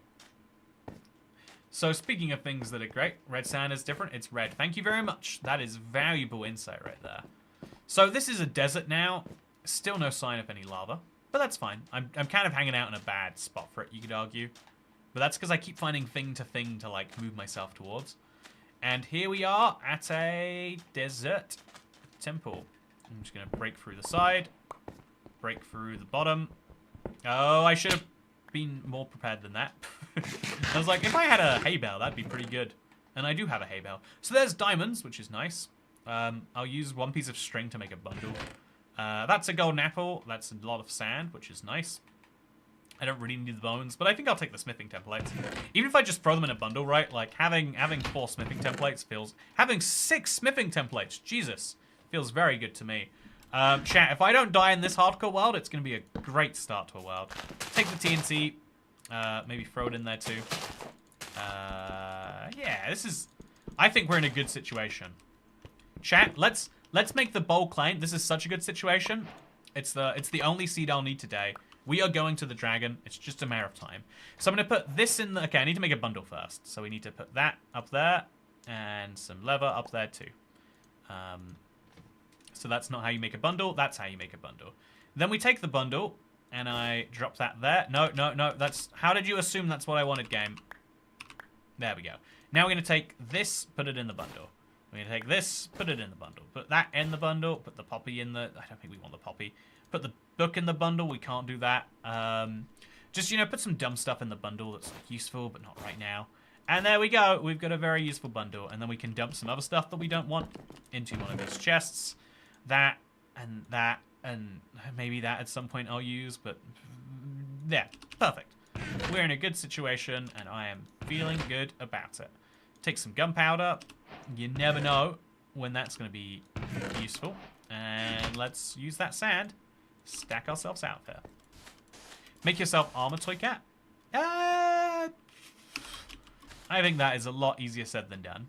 So speaking of things that are great, red sand is different. It's red. Thank you very much. That is valuable insight right there. So this is a desert now. Still no sign of any lava. But that's fine. I'm kind of hanging out in a bad spot for it, you could argue. But that's because I keep finding thing to like move myself towards. And here we are at a desert temple. I'm just going to break through the side. Break through the bottom. Oh, I should have been more prepared than that. I was like, if I had a hay bale, that'd be pretty good. And I do have a hay bale. So there's diamonds, which is nice. I'll use one piece of string to make a bundle. That's a golden apple. That's a lot of sand, which is nice. I don't really need the bones, but I think I'll take the smithing templates. Even if I just throw them in a bundle, right? Like, having 4 smithing templates feels... Having 6 smithing templates, Jesus, feels very good to me. Chat, if I don't die in this hardcore world, it's going to be a great start to a world. Take the TNT. Maybe throw it in there too. Yeah, this is... I think we're in a good situation. Chat, let's make the bold claim. This is such a good situation. It's the only seed I'll need today. We are going to the dragon. It's just a matter of time. So I'm going to put this in the... Okay, I need to make a bundle first. So we need to put that up there. And some leather up there too. So that's not how you make a bundle. That's how you make a bundle. Then we take the bundle. And I drop that there. No. That's... How did you assume that's what I wanted, game? There we go. Now we're going to take this, put it in the bundle. We're going to take this, put it in the bundle. Put that in the bundle. Put the poppy in the... I don't think we want the poppy. Put the book in the bundle. We can't do that. Just, you know, put some dumb stuff in the bundle that's like, useful, but not right now. And there we go. We've got a very useful bundle. And then we can dump some other stuff that we don't want into one of those chests. That, and maybe that at some point I'll use, but... Yeah, perfect. We're in a good situation, and I am feeling good about it. Take some gunpowder. You never know when that's going to be useful. And let's use that sand. Stack ourselves out there. Make yourself armor, toy cat. I think that is a lot easier said than done.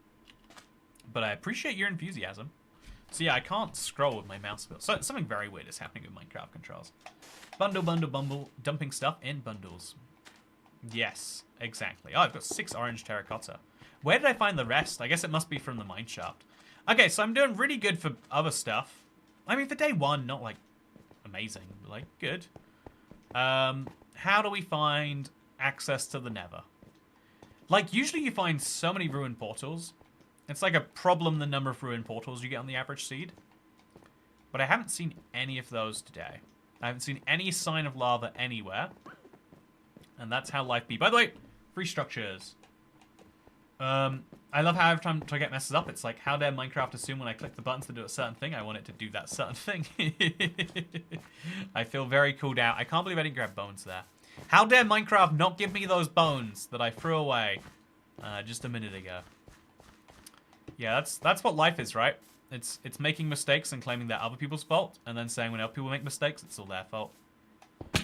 But I appreciate your enthusiasm. So yeah, I can't scroll with my mouse wheel. So something very weird is happening with Minecraft controls. Bundle. Dumping stuff in bundles. Yes, exactly. Oh, I've got 6 orange terracotta. Where did I find the rest? I guess it must be from the mine shaft. Okay, so I'm doing really good for other stuff. I mean, for day 1, not like amazing, but like good. How do we find access to the nether? Like, usually you find so many ruined portals. It's like a problem the number of ruined portals you get on the average seed. But I haven't seen any of those today. I haven't seen any sign of lava anywhere. And that's how life be. By the way, free structures. I love how every time Toyget messes up, it's like, how dare Minecraft assume when I click the buttons to do a certain thing, I want it to do that certain thing. I feel very cooled out. I can't believe I didn't grab bones there. How dare Minecraft not give me those bones that I threw away just a minute ago. Yeah, that's what life is, right? It's making mistakes and claiming they're other people's fault, and then saying when other people make mistakes, it's all their fault.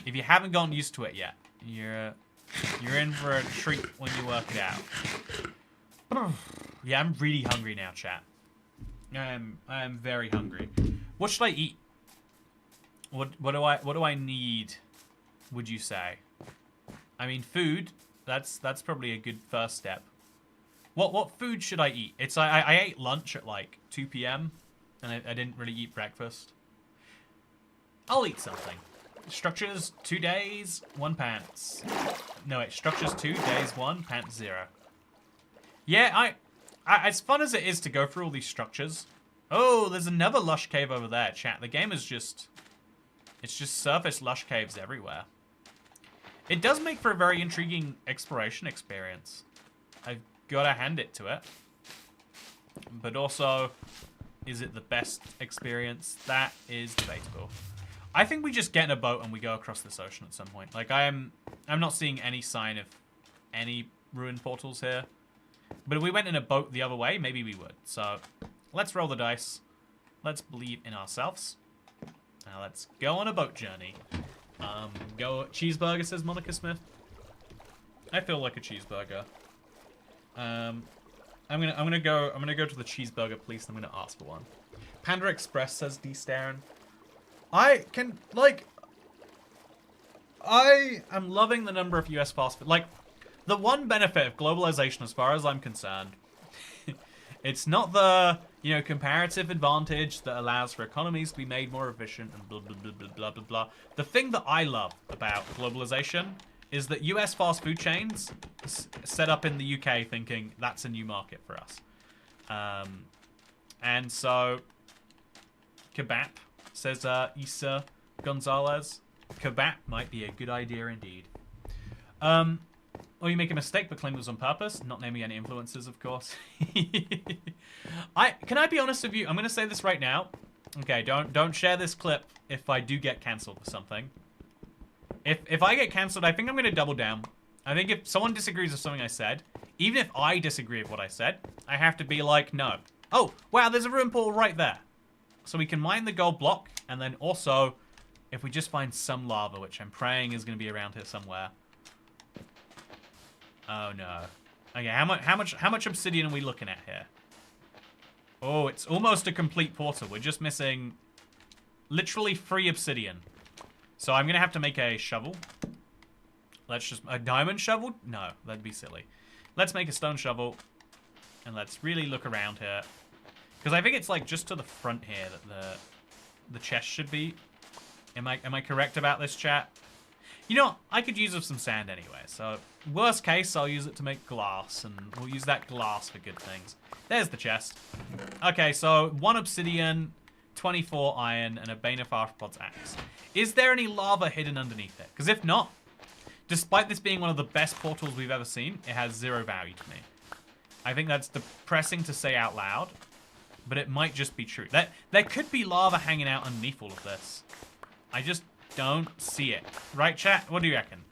If you haven't gotten used to it yet, you're in for a treat when you work it out. Yeah, I'm really hungry now, chat. I am very hungry. What should I eat? What do I need? Would you say? I mean, food. That's probably a good first step. What food should I eat? It's I ate lunch at like 2 p.m. and I didn't really eat breakfast. I'll eat something. Structures 2 days, 1 pants. No wait, structures 2 days 1, pants 0. Yeah, I as fun as it is to go through all these structures. Oh, there's another lush cave over there, chat. The game is just... It's just surface lush caves everywhere. It does make for a very intriguing exploration experience. I've got to hand it to it. But also, is it the best experience? That is debatable. I think we just get in a boat and we go across this ocean at some point. Like, I'm not seeing any sign of any ruined portals here. But if we went in a boat the other way, maybe we would. So, let's roll the dice. Let's believe in ourselves. Now let's go on a boat journey. Go cheeseburger, says Monica Smith. I feel like a cheeseburger. I'm gonna go to the cheeseburger place and I'm gonna ask for one. Panda Express, says D Starin. I am loving the number of US fast food. Like, the one benefit of globalization, as far as I'm concerned, it's not the, you know, comparative advantage that allows for economies to be made more efficient and blah, blah, blah, blah, blah, blah, blah. The thing that I love about globalization is that US fast food chains set up in the UK thinking that's a new market for us. And so, kebab, says Issa Gonzalez. Kebab might be a good idea indeed. Or you make a mistake but claim it was on purpose. Not naming any influences, of course. Can I be honest with you? I'm going to say this right now. Okay, don't share this clip if I do get cancelled for something. If I get cancelled, I think I'm going to double down. I think if someone disagrees with something I said, even if I disagree with what I said, I have to be like, no. Oh, wow, there's a ruin portal right there. So we can mine the gold block, and then also, if we just find some lava, which I'm praying is going to be around here somewhere. Oh no. Okay, how much obsidian are we looking at here? Oh, it's almost a complete portal. We're just missing literally 3 obsidian. So I'm gonna have to make a shovel. Let's just a diamond shovel? No, that'd be silly. Let's make a stone shovel, and let's really look around here, because I think it's like just to the front here that the chest should be. Am I correct about this, chat? You know, I could use some sand anyway. So worst case, I'll use it to make glass, and we'll use that glass for good things. There's the chest. Okay, so 1 obsidian, 24 iron, and a Bane of Arthropods axe. Is there any lava hidden underneath it? Because if not, despite this being one of the best portals we've ever seen, it has 0 value to me. I think that's depressing to say out loud, but it might just be true. There could be lava hanging out underneath all of this. I just don't see it. Right, chat? What do you reckon?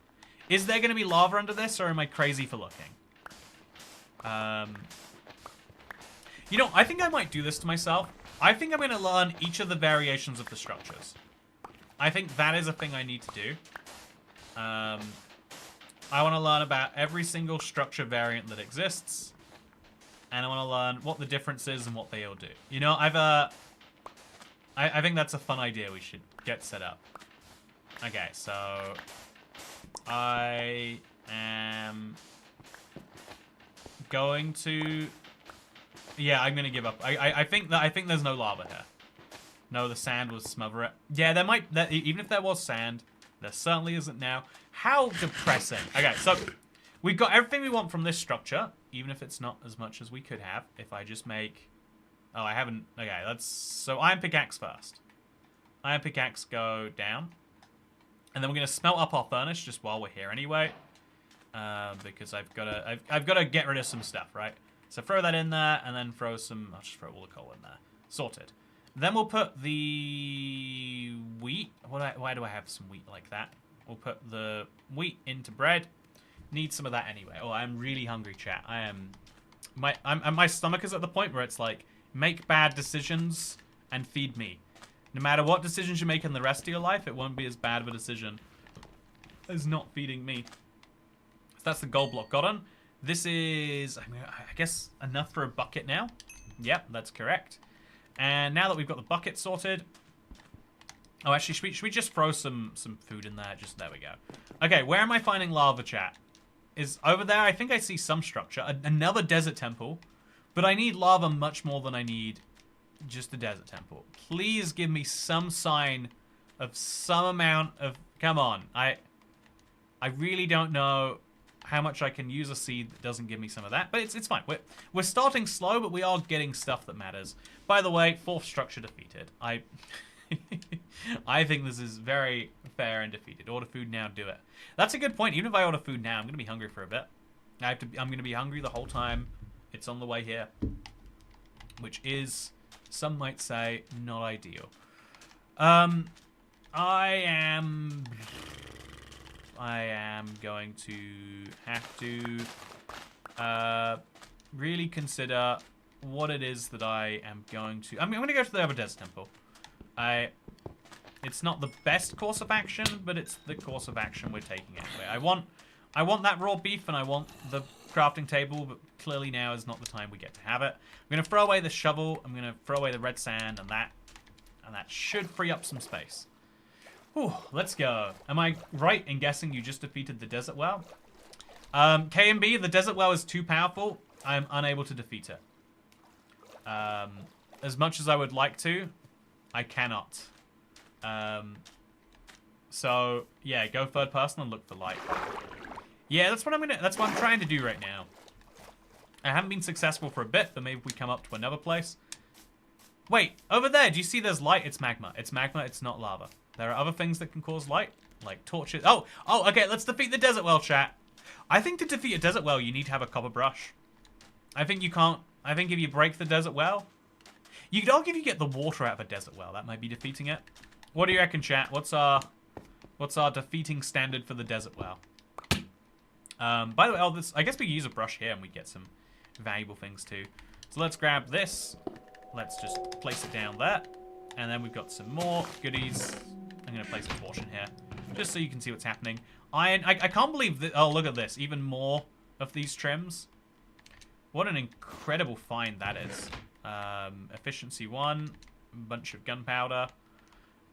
Is there going to be lava under this, or am I crazy for looking? You know, I think I might do this to myself. I think I'm going to learn each of the variations of the structures. I think that is a thing I need to do. I want to learn about every single structure variant that exists. And I want to learn what the difference is and what they all do. You know, I think that's a fun idea we should get set up. Okay, so I am going to... Yeah, I'm gonna give up. I think there's no lava here. No, the sand will smother it. Yeah, there might... even if there was sand, there certainly isn't now. How depressing. Okay, so we've got everything we want from this structure, even if it's not as much as we could have. If I just make... Oh, I haven't... Okay, let's... So iron pickaxe first. Iron pickaxe go down. And then we're going to smelt up our furnace just while we're here anyway. Because I've got to get rid of some stuff, right? So throw that in there, and then throw some... I'll just throw all the coal in there. Sorted. Then we'll put the wheat. Why do I have some wheat like that? We'll put the wheat into bread. Need some of that anyway. Oh, I'm really hungry, chat. I am... My stomach is at the point where it's like, make bad decisions and feed me. No matter what decisions you make in the rest of your life, it won't be as bad of a decision as not feeding me. So that's the gold block got on. This is, I guess, enough for a bucket now. Yep, that's correct. And now that we've got the bucket sorted... Oh, actually, should we just throw some food in there? Just, there we go. Okay, where am I finding lava, chat? Is over there, I think I see some structure. Another desert temple. But I need lava much more than I need just a desert temple. Please give me some sign of some amount of... Come on. I really don't know how much I can use a seed that doesn't give me some of that. But it's fine. We're starting slow, but we are getting stuff that matters. By the way, 4th structure defeated. I think this is very fair and defeated. Order food now, do it. That's a good point. Even if I order food now, I'm going to be hungry for a bit. I'm going to be hungry the whole time it's on the way here. Which is, some might say, not ideal. I am going to have to really consider what it is that I am going to... I'm going to go to the other desert temple. It's not the best course of action, but it's the course of action we're taking anyway. I want that raw beef and I want the crafting table, but clearly now is not the time we get to have it. I'm going to throw away the shovel. I'm going to throw away the red sand and that should free up some space. Whew, let's go. Am I right in guessing you just defeated the desert well? KMB, the desert well is too powerful. I am unable to defeat it. As much as I would like to, I cannot. So yeah, go third person and look for light. Yeah, that's what I'm trying to do right now. I haven't been successful for a bit, but maybe if we come up to another place. Wait, over there, do you see there's light? It's magma. It's magma, it's not lava. There are other things that can cause light, like torches. Oh, okay, let's defeat the desert well, chat. I think to defeat a desert well, you need to have a copper brush. I think you can't, I think if you break the desert well, You could argue if you get the water out of a desert well, that might be defeating it. What do you reckon, chat? What's our defeating standard for the desert well? By the way, I guess we could use a brush here and we get some valuable things too. So let's grab this. Let's just place it down there. And then we've got some more goodies. I'm going to place a portion here, just so you can see what's happening. Iron, I can't believe that, oh, look at this. Even more of these trims. What an incredible find that is. Efficiency 1, bunch of gunpowder,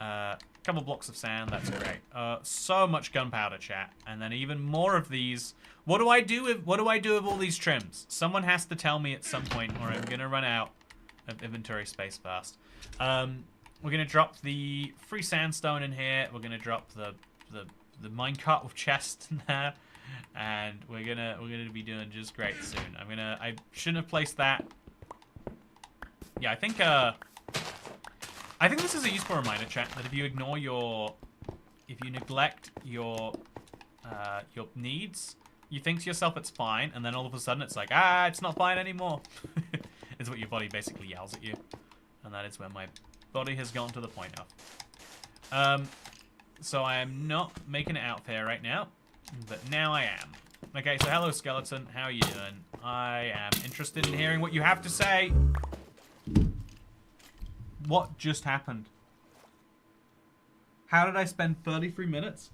couple blocks of sand, that's great. So much gunpowder, chat. And then even more of these. What do I do with all these trims? Someone has to tell me at some point, or I'm going to run out of inventory space fast. We're gonna drop the free sandstone in here. We're gonna drop the minecart with chest in there, and we're gonna be doing just great soon. I shouldn't have placed that. Yeah, I think this is a useful reminder, chat, that if you neglect your needs, you think to yourself it's fine, and then all of a sudden it's like, it's not fine anymore. Is what your body basically yells at you, and that is where my body has gone to the point of. So I am not making it out there right now, but now I am. Okay, so hello, skeleton. How are you doing? I am interested in hearing what you have to say. What just happened? How did I spend 33 minutes?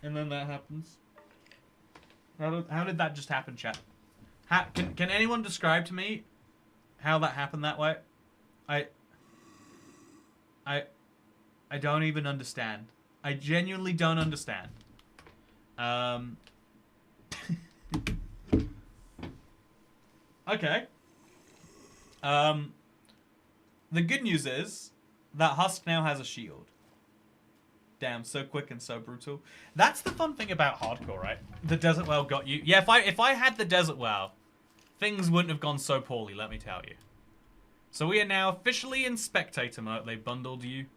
And then that happens. How did that just happen, chat? Can anyone describe to me how that happened that way? I don't even understand. I genuinely don't understand. Okay. The good news is that Husk now has a shield. Damn, so quick and so brutal. That's the fun thing about hardcore, right? The desert well got you. Yeah, if I had the desert well, things wouldn't have gone so poorly, let me tell you. So we are now officially in spectator mode. They bundled you.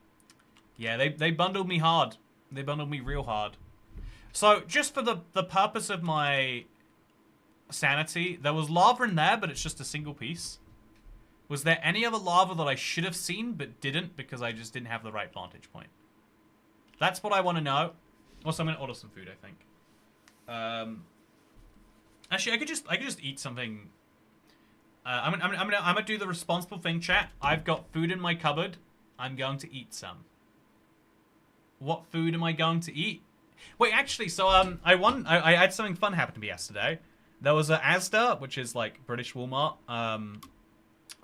Yeah, they bundled me hard. They bundled me real hard. So just for the purpose of my sanity, there was lava in there, but it's just a single piece. Was there any other lava that I should have seen but didn't because I just didn't have the right vantage point? That's what I want to know. Also, I'm gonna order some food, I think. Actually, I could just eat something. I'm gonna do the responsible thing, chat. I've got food in my cupboard. I'm going to eat some. What food am I going to eat? Wait, actually, so I had something fun happen to me yesterday. There was a Asda, which is like British Walmart.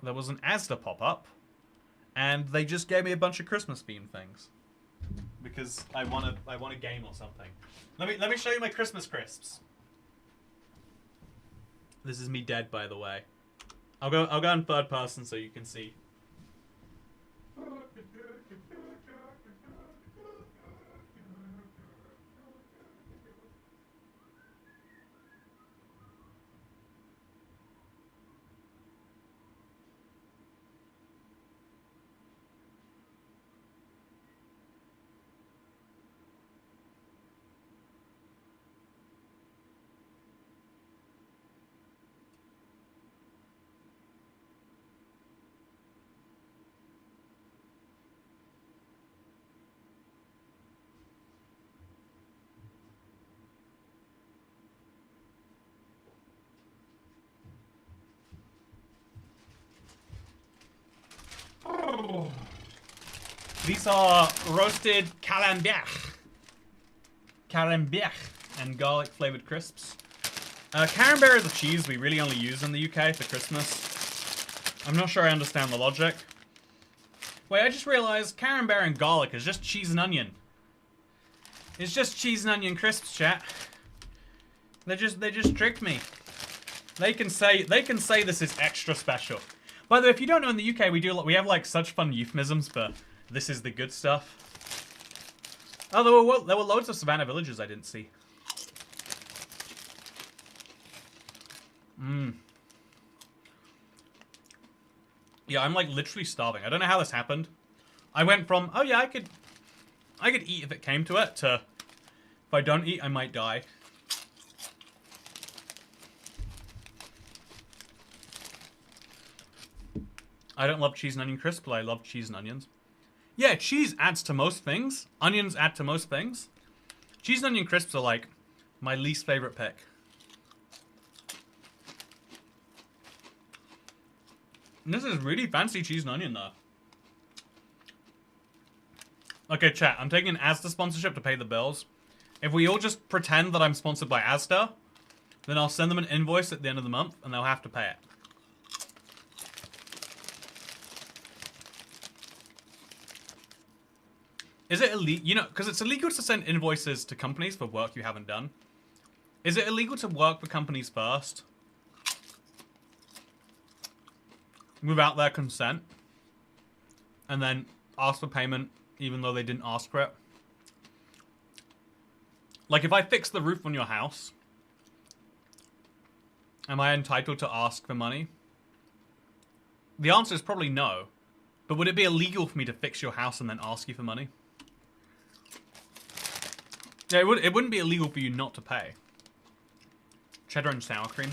There was an Asda pop-up, and they just gave me a bunch of Christmas themed things because I want a game or something. Let me show you my Christmas crisps. This is me dead, by the way. I'll go in third person so you can see. These are roasted camembert and garlic flavored crisps. Camembert is a cheese we really only use in the UK for Christmas. I'm not sure I understand the logic. Wait, I just realized camembert and garlic is just cheese and onion. It's just cheese and onion crisps, chat. They just tricked me. They can say this is extra special. By the way, if you don't know, in the UK we have like such fun euphemisms for this is the good stuff. Oh, there were loads of Savannah villages I didn't see. Yeah, I'm like literally starving. I don't know how this happened. I went from, oh yeah, I could eat if it came to it, to if I don't eat, I might die. I don't love cheese and onion crisps, but I love cheese and onions. Yeah, cheese adds to most things. Onions add to most things. Cheese and onion crisps are like my least favorite pick. And this is really fancy cheese and onion though. Okay, chat, I'm taking an Asda sponsorship to pay the bills. If we all just pretend that I'm sponsored by Asda, then I'll send them an invoice at the end of the month and they'll have to pay it. Is it illegal? You know, because it's illegal to send invoices to companies for work you haven't done. Is it illegal to work for companies first without their consent and then ask for payment even though they didn't ask for it? Like, if I fix the roof on your house, am I entitled to ask for money? The answer is probably no. But would it be illegal for me to fix your house and then ask you for money? Yeah, it wouldn't be illegal for you not to pay. Cheddar and sour cream.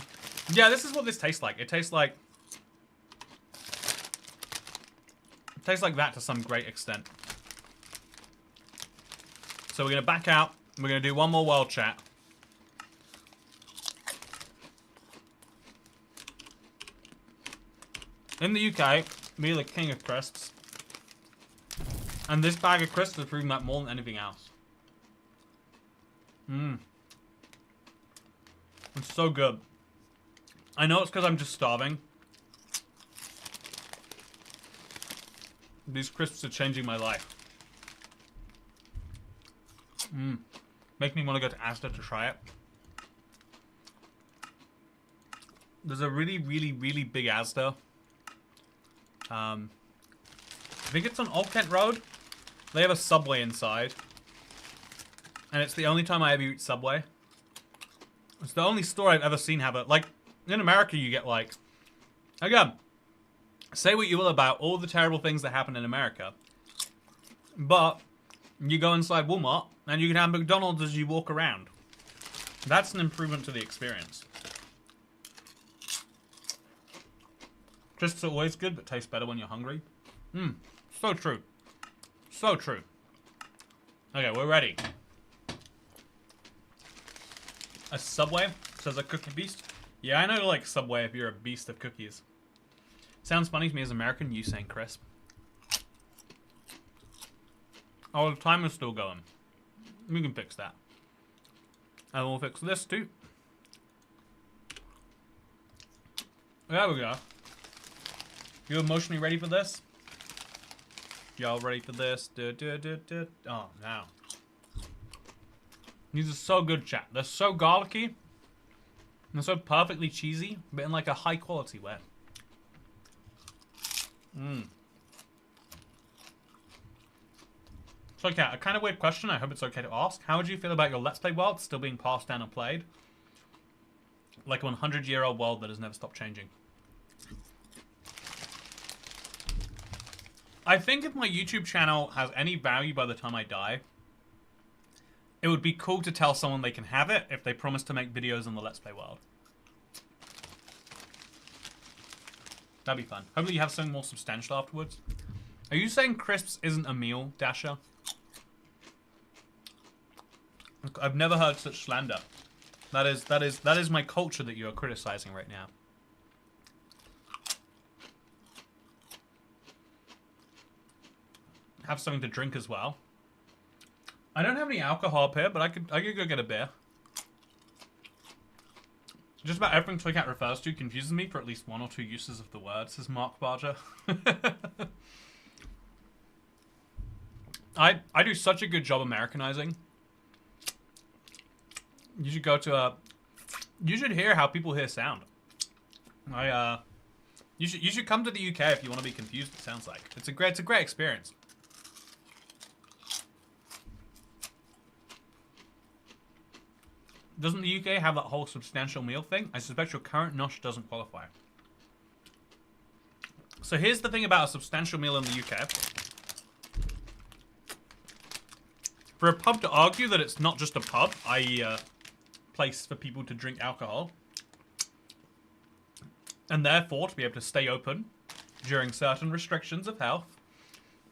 Yeah, this is what this tastes like. It tastes like... It tastes like that to some great extent. So we're going to back out. We're going to do one more world chat. In the UK, we're the king of crisps. And this bag of crisps is proving that more than anything else. Mmm. It's so good. I know it's because I'm just starving. These crisps are changing my life. Mmm. Make me want to go to Asda to try it. There's a really, really, really big Asda. I think it's on Old Kent Road. They have a Subway inside. And it's the only time I ever eat Subway. It's the only store I've ever seen have it. Like, in America you get like... Again, say what you will about all the terrible things that happen in America. But, you go inside Walmart, and you can have McDonald's as you walk around. That's an improvement to the experience. Crisps are always good, but taste better when you're hungry. Mmm, so true. So true. Okay, we're ready. A Subway, says a cookie beast. Yeah, I know like Subway if you're a beast of cookies. Sounds funny to me as an American, you saying crisp. Oh, the timer's still going. We can fix that. And we'll fix this too. There we go. You emotionally ready for this? Y'all ready for this? Oh, now. These are so good, chat. They're so garlicky. They're so perfectly cheesy, but in like a high quality way. Mmm. So, yeah, a kind of weird question. I hope it's okay to ask. How would you feel about your Let's Play world still being passed down and played? Like a 100-year-old world that has never stopped changing. I think if my YouTube channel has any value by the time I die, it would be cool to tell someone they can have it if they promise to make videos in the Let's Play world. That'd be fun. Hopefully you have something more substantial afterwards. Are you saying crisps isn't a meal, Dasher? I've never heard such slander. That is my culture that you are criticizing right now. Have something to drink as well. I don't have any alcohol up here, but I could go get a beer. Just about everything Toycat refers to confuses me for at least one or two uses of the word, says Mark Barger. I do such a good job Americanizing. You should go to a... You should hear how people here sound. You should come to the UK if you want to be confused, it sounds like. It's a great experience. Doesn't the UK have that whole substantial meal thing? I suspect your current nosh doesn't qualify. So here's the thing about a substantial meal in the UK. For a pub to argue that it's not just a pub, i.e. a place for people to drink alcohol, and therefore to be able to stay open during certain restrictions of health,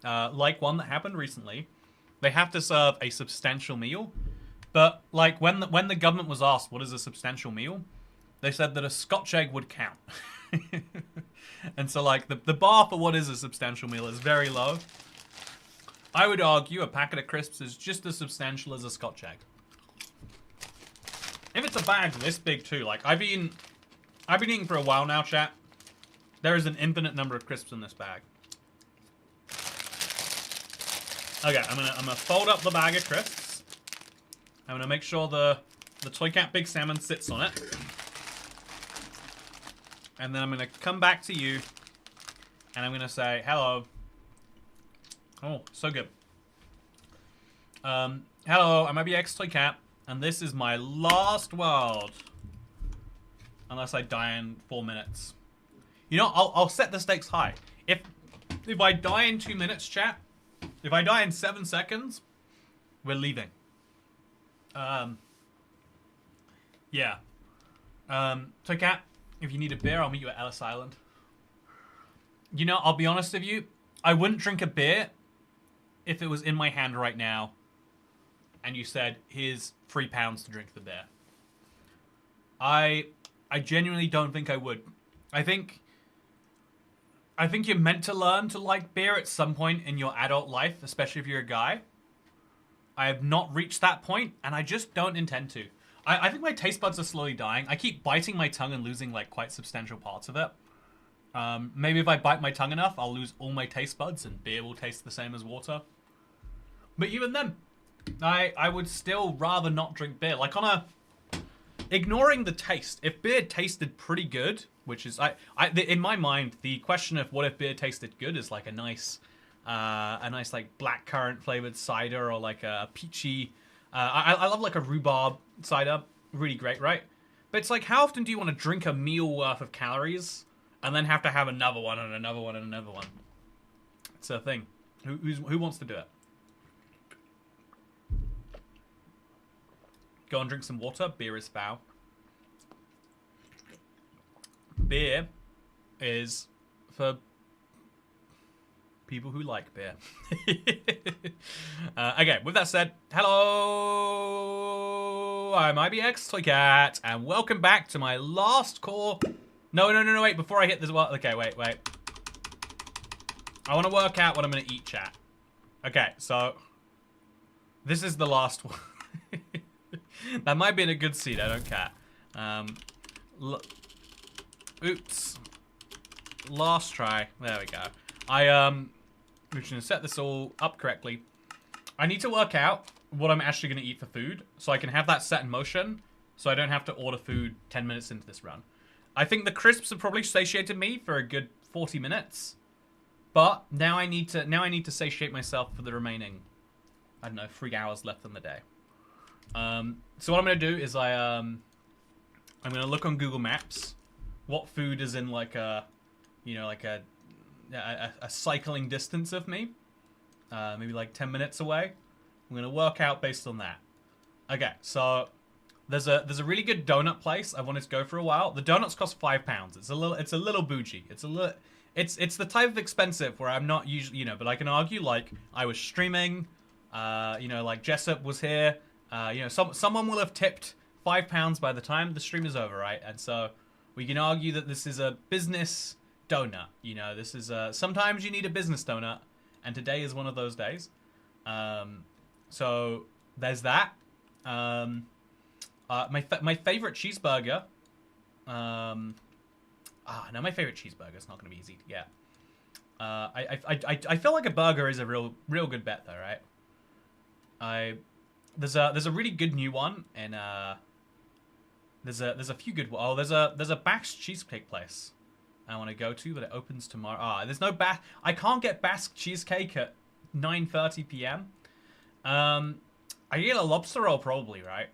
like one that happened recently, they have to serve a substantial meal. But like when the government was asked what is a substantial meal, they said that a Scotch egg would count. And so like the bar for what is a substantial meal is very low. I would argue a packet of crisps is just as substantial as a Scotch egg. If it's a bag this big too, like I've been eating for a while now, chat. There is an infinite number of crisps in this bag. Okay, I'm gonna fold up the bag of crisps. I'm gonna make sure the Toy Cat Big Salmon sits on it. And then I'm gonna come back to you and I'm gonna say hello. Oh, so good. Hello, I'm IBX Toy Cat, and this is my last world. Unless I die in 4 minutes. You know, I'll set the stakes high. If I die in 2 minutes, chat, if I die in 7 seconds, we're leaving. Yeah. Toy Cat, if you need a beer, I'll meet you at Ellis Island. You know, I'll be honest with you, I wouldn't drink a beer if it was in my hand right now and you said, here's £3 to drink the beer. I genuinely don't think I would. I think you're meant to learn to like beer at some point in your adult life, especially if you're a guy. I have not reached that point, and I just don't intend to. I think my taste buds are slowly dying. I keep biting my tongue and losing like quite substantial parts of it. Maybe if I bite my tongue enough, I'll lose all my taste buds and beer will taste the same as water. But even then, I would still rather not drink beer. Like ignoring the taste, if beer tasted pretty good, which is, in my mind, the question of what if beer tasted good is like a nice like blackcurrant flavored cider or like a peachy, I love like a rhubarb cider, really great, right? But it's like, how often do you want to drink a meal worth of calories and then have to have another one and another one and another one? It's a thing. Who wants to do it? Go and drink some water. Beer is foul. Beer is for people who like beer. Okay, with that said, hello, I'm IBX Toy Cat, and welcome back to my last core. No, wait, before I hit this, well, okay, wait. I want to work out what I'm going to eat, chat. Okay, so this is the last one. That might be in a good seat, I don't care. Oops. Last try. There we go. We're just gonna set this all up correctly. I need to work out what I'm actually gonna eat for food, so I can have that set in motion, so I don't have to order food 10 minutes into this run. I think the crisps have probably satiated me for a good 40 minutes, but now I need to satiate myself for the remaining, I don't know, 3 hours left in the day. So what I'm gonna do is I'm gonna look on Google Maps what food is in like a, you know, like a cycling distance of me, maybe like 10 minutes away. I'm gonna work out based on that. Okay, so there's a really good donut place I wanted to go for a while. The donuts cost £5. It's a little bougie. It's the type of expensive where I'm not usually, you know, but I can argue like I was streaming, you know, like Jessup was here, you know, someone will have tipped £5 by the time the stream is over, right? And so we can argue that this is a business donut. You know, this is sometimes you need a business donut, and today is one of those days. So there's that. My favorite cheeseburger. No, my favorite cheeseburger is not going to be easy to get. I feel like a burger is a real good bet though, right? There's a really good new one, and there's a few good. Oh, there's a Basque cheesecake place I want to go to, but it opens tomorrow. There's no I can't get Basque cheesecake at 9:30 p.m. I get a lobster roll probably, right?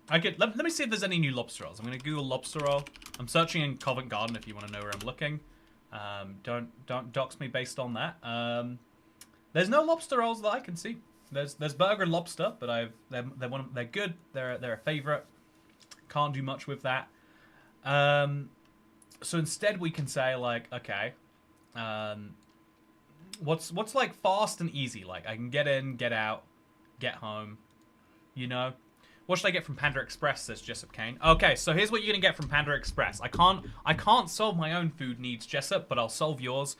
Let me see if there's any new lobster rolls. I'm gonna Google lobster roll. I'm searching in Covent Garden if you want to know where I'm looking. Don't dox me based on that. There's no lobster rolls that I can see. There's burger and lobster, but they're good. They're a favorite. Can't do much with that. So instead we can say like, okay, what's like fast and easy? Like I can get in, get out, get home. You know. What should I get from Panda Express? Says Jessup Kane. Okay, so here's what you're gonna get from Panda Express. I can't solve my own food needs, Jessup, but I'll solve yours.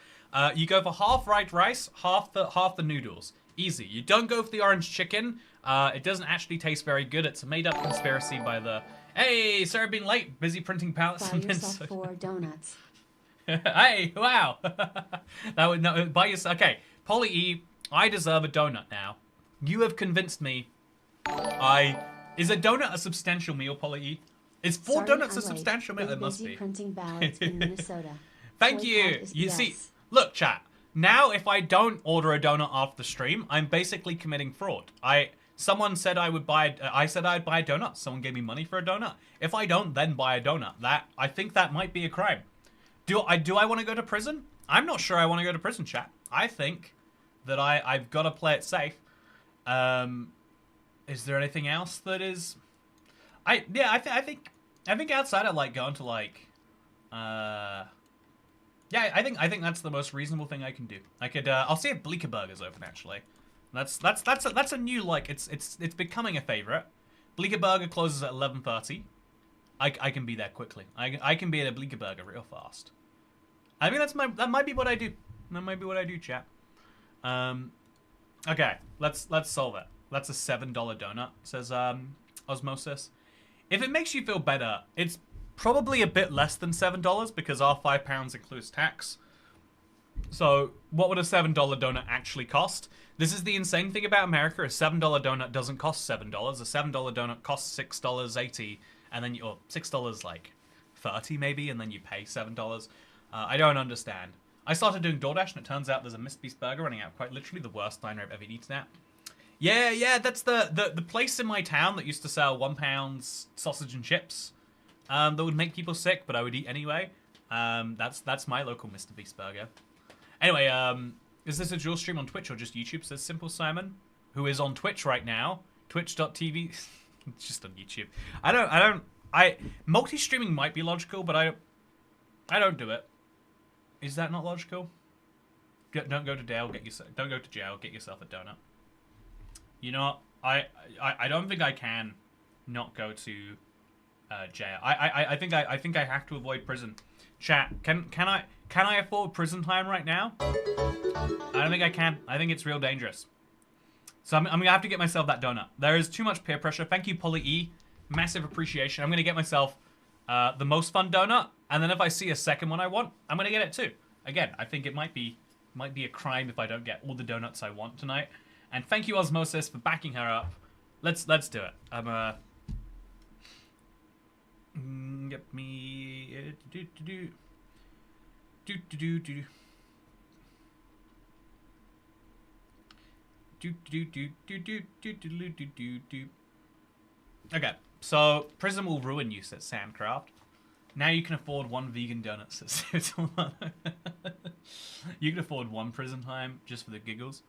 You go for half white rice, half the noodles. Easy. You don't go for the orange chicken. It doesn't actually taste very good. It's a made-up conspiracy by the. Hey, sorry, being late. Busy printing pallets. Buy yourself 4 donuts. Hey, wow. That would no. Buy yourself. Okay, Polly E. I deserve a donut now. You have convinced me. Is a donut a substantial meal, Polly E? Is 4 Sorry, donuts a I'm substantial late. meal? It must Busy be. printing ballots in Minnesota. Thank Toy you. count is You yes. see, look, chat. Now, if I don't order a donut after the stream, I'm basically committing fraud. Someone said I would buy. I said I'd buy a donut. Someone gave me money for a donut. If I don't, then buy a donut. I think that might be a crime. Do I want to go to prison? I'm not sure I want to go to prison, chat. I think that I've got to play it safe. Is there anything else that is? I think outside of like going to like, yeah, I think that's the most reasonable thing I can do. I could I'll see if Bleecker Burger's open actually. That's a new like it's becoming a favorite. Bleecker Burger closes at 11:30. I can be there quickly. I can be at a Bleecker Burger real fast. I mean that might be what I do. That might be what I do, chat. Okay, let's solve it. That's a $7 donut, says Osmosis. If it makes you feel better, it's probably a bit less than $7 because our £5 includes tax. So what would a $7 donut actually cost? This is the insane thing about America. A $7 donut doesn't cost $7. A $7 donut costs $6.80, and then or $6 like 30 maybe, and then you pay $7. I don't understand. I started doing DoorDash, and it turns out there's a Mr. Beast burger running out quite literally the worst diner I've ever eaten at. Yeah, that's the place in my town that used to sell £1 sausage and chips. That would make people sick, but I would eat anyway. That's my local Mr. Beast burger. Anyway, is this a dual stream on Twitch or just YouTube? Says Simple Simon, who is on Twitch right now. Twitch.tv. It's just on YouTube. Multi-streaming might be logical, but I don't do it. Is that not logical? Don't go to jail. Don't go to jail. Get yourself a donut. You know, I don't think I can not go to jail. I think I have to avoid prison. Chat, can I afford prison time right now? I don't think I can. I think it's real dangerous. So I'm gonna have to get myself that donut. There is too much peer pressure. Thank you, Polly E. Massive appreciation. I'm gonna get myself the most fun donut, and then if I see a second one I want, I'm gonna get it too. Again, I think it might be a crime if I don't get all the donuts I want tonight. And thank you, Osmosis, for backing her up. Let's do it. Get me Okay, so prison will ruin you, says Sandcraft. Now you can afford 1 vegan donut, says You can afford 1 prison time just for the giggles.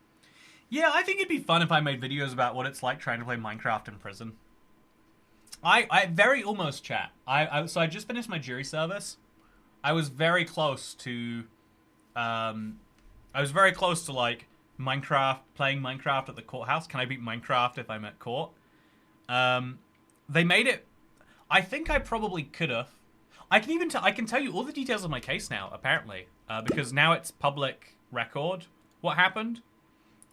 Yeah, I think it'd be fun if I made videos about what it's like trying to play Minecraft in prison. I very almost chat. So I just finished my jury service. I was very close to like playing Minecraft at the courthouse. Can I beat Minecraft if I'm at court? They made it. I think I probably could have. I can tell you all the details of my case now, apparently, because now it's public record what happened.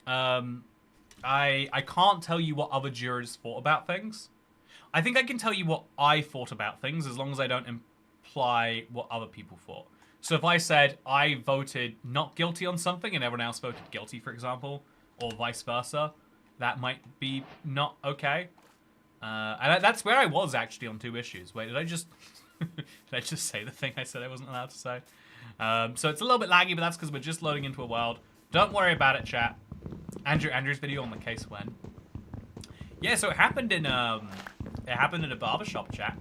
I can't tell you what other jurors thought about things. I think I can tell you what I thought about things as long as I don't imply what other people thought. So if I said I voted not guilty on something and everyone else voted guilty, for example, or vice versa, that might be not okay. And that's where I was actually on 2 issues. Wait, did I just say the thing I said I wasn't allowed to say? So it's a little bit laggy, but that's because we're just loading into a world. Don't worry about it, chat. Andrew's video on the case when. Yeah, so it happened in a barbershop, chat.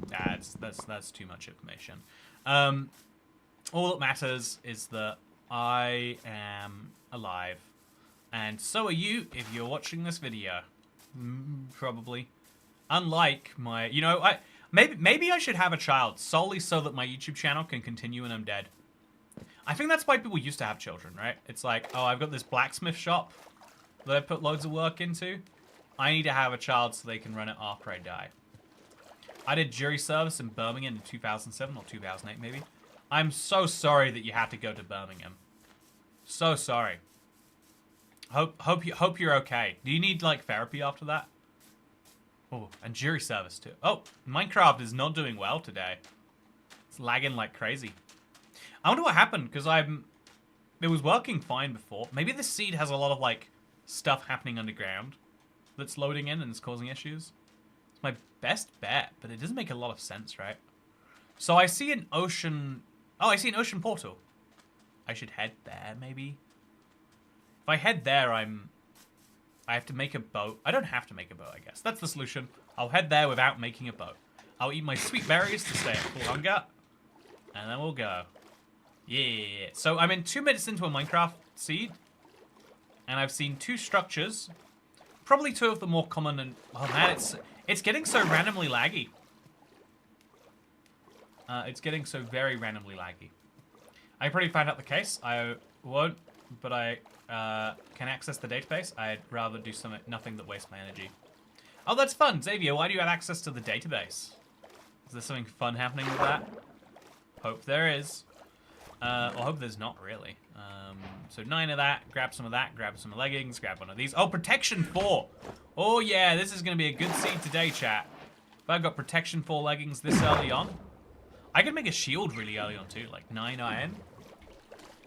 That's too much information. All that matters is that I am alive, and so are you if you're watching this video. Probably. Unlike my, maybe I should have a child solely so that my YouTube channel can continue when I'm dead. I think that's why people used to have children, right? It's like, oh, I've got this blacksmith shop that I put loads of work into. I need to have a child so they can run it after I die. I did jury service in Birmingham in 2007 or 2008 maybe. I'm so sorry that you had to go to Birmingham. So sorry. Hope you're okay. Do you need like therapy after that? Oh, and jury service too. Oh, Minecraft is not doing well today. It's lagging like crazy. I wonder what happened because it was working fine before. Maybe the seed has a lot of like stuff happening underground that's loading in and it's causing issues. It's my best bet, but it doesn't make a lot of sense, right? So I see an ocean. Oh, I see an ocean portal. I should head there, maybe. If I head there, I have to make a boat. I don't have to make a boat, I guess. That's the solution. I'll head there without making a boat. I'll eat my sweet berries to stay at full hunger. And then we'll go. Yeah. So I'm in 2 minutes into a Minecraft seed. And I've seen 2 structures. Probably 2 of the more common and... Oh man, it's getting so randomly laggy. It's getting so very randomly laggy. I probably found out the case. I won't, but I can access the database. I'd rather do nothing that wastes my energy. Oh, that's fun. Xavier, why do you have access to the database? Is there something fun happening with that? Hope there is. Or hope there's not really. So 9 of that, grab some of that, grab some leggings, grab one of these. Oh, protection 4. Oh yeah, this is going to be a good seed today, chat. If I got protection 4 leggings this early on, I could make a shield really early on too, like 9 iron.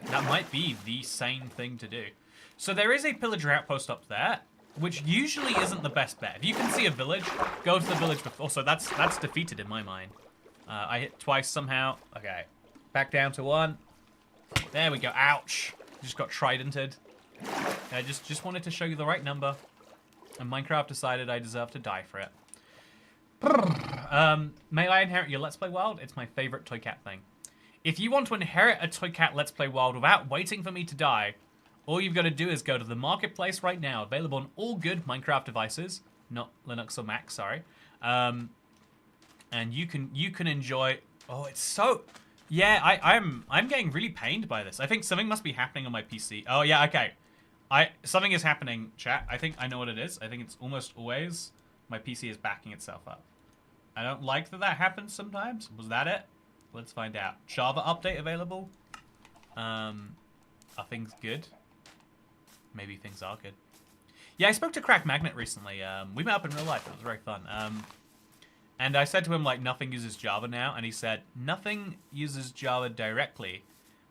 That might be the sane thing to do. So there is a pillager outpost up there, which usually isn't the best bet. If you can see a village, go to the village before. So that's defeated in my mind. I hit twice somehow. Okay, back down to 1. There we go. Ouch! Just got tridented. I just wanted to show you the right number, and Minecraft decided I deserve to die for it. May I inherit your Let's Play Wild? It's my favorite Toy Cat thing. If you want to inherit a Toy Cat Let's Play Wild without waiting for me to die, all you've got to do is go to the marketplace right now, available on all good Minecraft devices, not Linux or Mac, sorry. And you can enjoy. Oh, it's so. Yeah, I'm getting really pained by this. I think something must be happening on my PC. Oh yeah, okay. Something is happening, chat. I think I know what it is. I think it's almost always my PC is backing itself up. I don't like that happens sometimes. Was that it? Let's find out. Java update available. Are things good? Maybe things are good. Yeah, I spoke to Crack Magnet recently. We met up in real life. It was very fun. And I said to him, like, nothing uses Java now. And he said, nothing uses Java directly,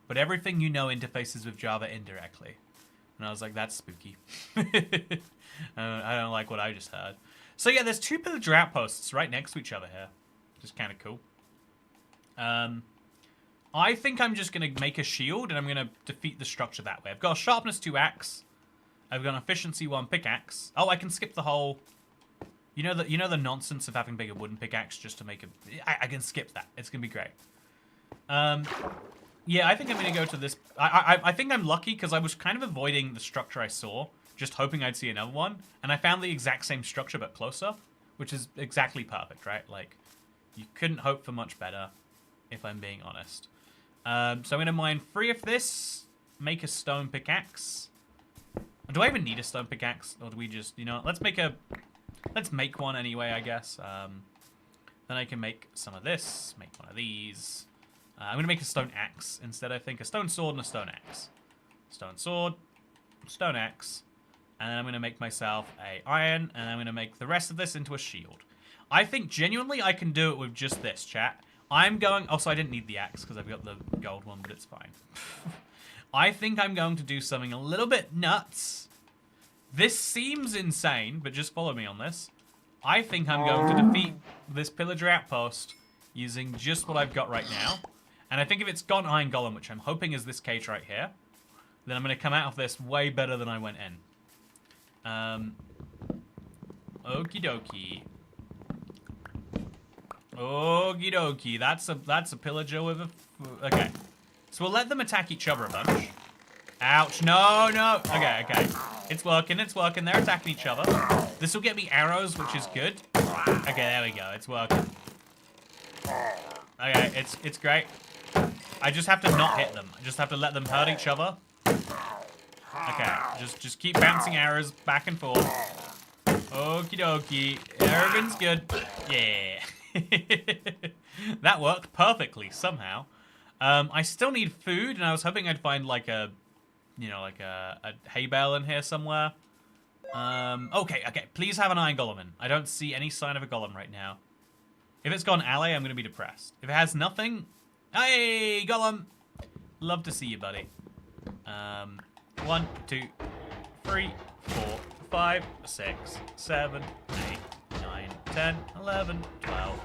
but everything you know interfaces with Java indirectly. And I was like, that's spooky. I don't like what I just heard. So yeah, there's 2 pillager outposts right next to each other here. Just kind of cool. I think I'm just going to make a shield, and I'm going to defeat the structure that way. I've got a sharpness 2 axe. I've got an efficiency 1 pickaxe. Oh, I can skip the whole... You know the nonsense of having bigger wooden pickaxe just to make a... I can skip that. It's going to be great. Yeah, I think I'm going to go to this... I think I'm lucky because I was kind of avoiding the structure I saw, just hoping I'd see another one. And I found the exact same structure but closer, which is exactly perfect, right? Like, you couldn't hope for much better, if I'm being honest. So I'm going to mine 3 of this, make a stone pickaxe. Do I even need a stone pickaxe? Or do we just, let's make one anyway, I guess. Then I can make some of this, make one of these. I'm going to make a stone axe instead, I think. A stone sword and a stone axe. Stone sword, stone axe. And then I'm going to make myself a iron, and I'm going to make the rest of this into a shield. I think genuinely I can do it with just this, chat. I'm going... Also, I didn't need the axe because I've got the gold one, but it's fine. I think I'm going to do something a little bit nuts. This seems insane, but just follow me on this. I think I'm going to defeat this pillager outpost using just what I've got right now. And I think if it's gone Iron Golem, which I'm hoping is this cage right here, then I'm going to come out of this way better than I went in. Okie dokie. Okie dokie. That's a pillager with a... Okay. So we'll let them attack each other a bunch. Ouch. No, no. Okay, okay. It's working, it's working. They're attacking each other. This will get me arrows, which is good. Okay, there we go. It's working. Okay, it's great. I just have to not hit them. I just have to let them hurt each other. Okay, just keep bouncing arrows back and forth. Okie dokie. Everything's good. Yeah. That worked perfectly somehow. I still need food, and I was hoping I'd find like a, you know, like a hay bale in here somewhere. Okay. Please have an iron golem in. I don't see any sign of a golem right now. If it's gone alley, I'm gonna be depressed. If it has nothing, hey, golem. Love to see you, buddy. 1, 2, 3, 4, 5, 6, 7, 8, 9, 10, 11, 12.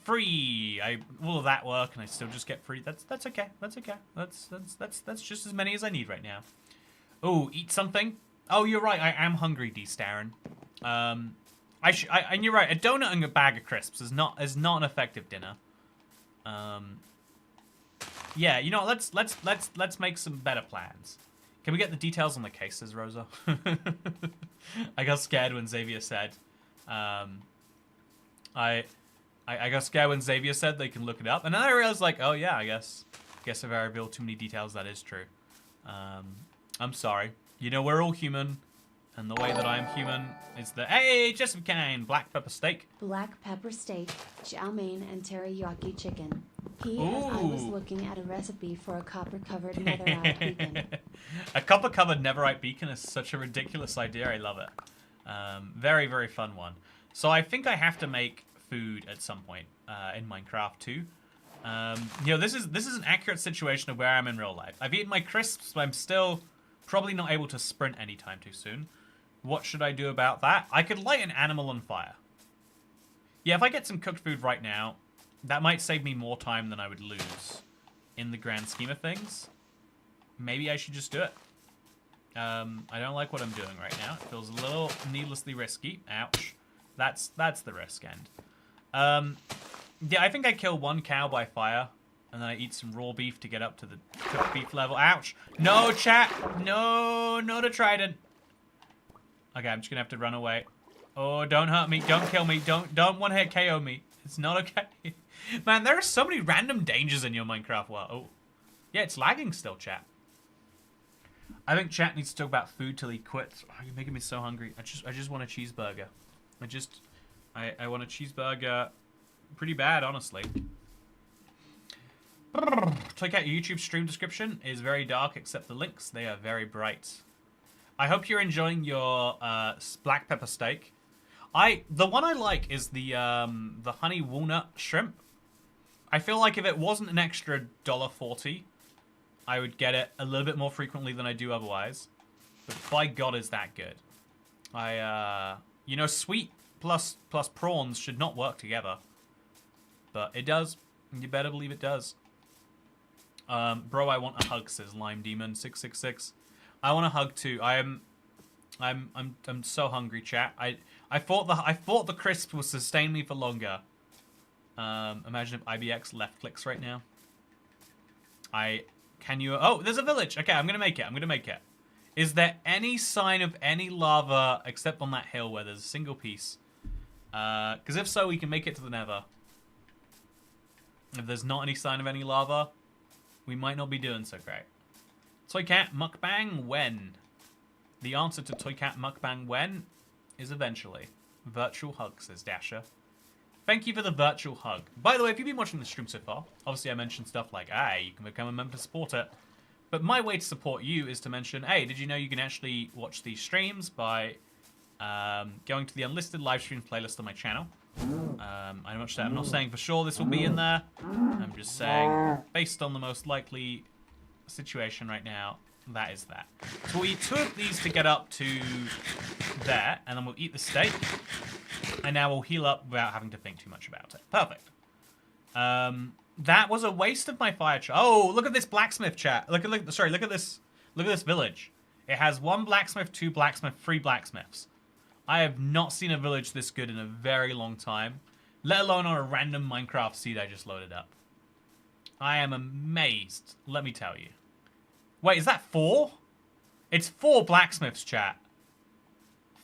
Free. All of that work, and I still just get free. That's okay. That's okay. That's just as many as I need right now. Oh, eat something. Oh, you're right. I am hungry, D. Starren. And you're right. A donut and a bag of crisps is not an effective dinner. Yeah, you know what, let's make some better plans. Can we get the details on the cases, Rosa? I got scared when Xavier said I got scared when Xavier said they can look it up, and then I realized, like, oh yeah, I guess if I reveal too many details, that is true. I'm sorry. You know, we're all human, and the way that I'm human is that, hey, Jessica Kane, black pepper steak. Black pepper steak, chow mein, and teriyaki chicken. P.S. I was looking at a recipe for a copper-covered netherite beacon. A copper-covered netherite beacon is such a ridiculous idea. I love it. Very, very fun one. So I think I have to make food at some point in Minecraft too. You know, this is an accurate situation of where I'm in real life. I've eaten my crisps, but I'm still probably not able to sprint anytime too soon. What should I do about that? I could light an animal on fire. Yeah, if I get some cooked food right now, that might save me more time than I would lose in the grand scheme of things. Maybe I should just do it. I don't like what I'm doing right now. It feels a little needlessly risky. Ouch. That's the risk end. Yeah, I think I kill one cow by fire, and then I eat some raw beef to get up to the cooked beef level. Ouch. No, chat. No, not a trident. Okay, I'm just gonna have to run away. Oh, don't hurt me. Don't kill me. Don't one-hit KO me. It's not okay. Man, there are so many random dangers in your Minecraft world. Oh. Yeah, it's lagging still, chat. I think chat needs to talk about food till he quits. Oh, you're making me so hungry. I just want a cheeseburger. I want a cheeseburger pretty bad, honestly. Check out your YouTube stream description. It is very dark, except the links. They are very bright. I hope you're enjoying your black pepper steak. The one I like is the honey walnut shrimp. I feel like if it wasn't an extra $1.40, I would get it a little bit more frequently than I do otherwise. But by God, is that good. You know, sweet plus prawns should not work together. But it does. You better believe it does. Bro, I want a hug, says Lime Demon 666. I want a hug too. I'm so hungry, chat. I thought the crisp would sustain me for longer. Imagine if IBX left clicks right now. Oh, there's a village. Okay, I'm gonna make it. Is there any sign of any lava except on that hill where there's a single piece? Because if so, we can make it to the nether. If there's not any sign of any lava, we might not be doing so great. Toycat mukbang when? The answer to Toycat mukbang when is eventually. Virtual hug, says Dasher. Thank you for the virtual hug. By the way, if you've been watching the stream so far, obviously I mentioned stuff like, hey, you can become a member to support it. But my way to support you is to mention, hey, did you know you can actually watch these streams by going to the unlisted live stream playlist on my channel? I'm not saying for sure this will be in there. I'm just saying, based on the most likely situation right now, that is that. So we'll eat 2 of these to get up to there, and then we'll eat the steak. And now we'll heal up without having to think too much about it. Perfect. That was a waste of my fire charge. Oh, look at this blacksmith chat. Look at this village. It has 1 blacksmith, 2 blacksmith, 3 blacksmiths. I have not seen a village this good in a very long time, let alone on a random Minecraft seed I just loaded up. I am amazed, let me tell you. Wait, is that 4? It's 4 blacksmiths, chat.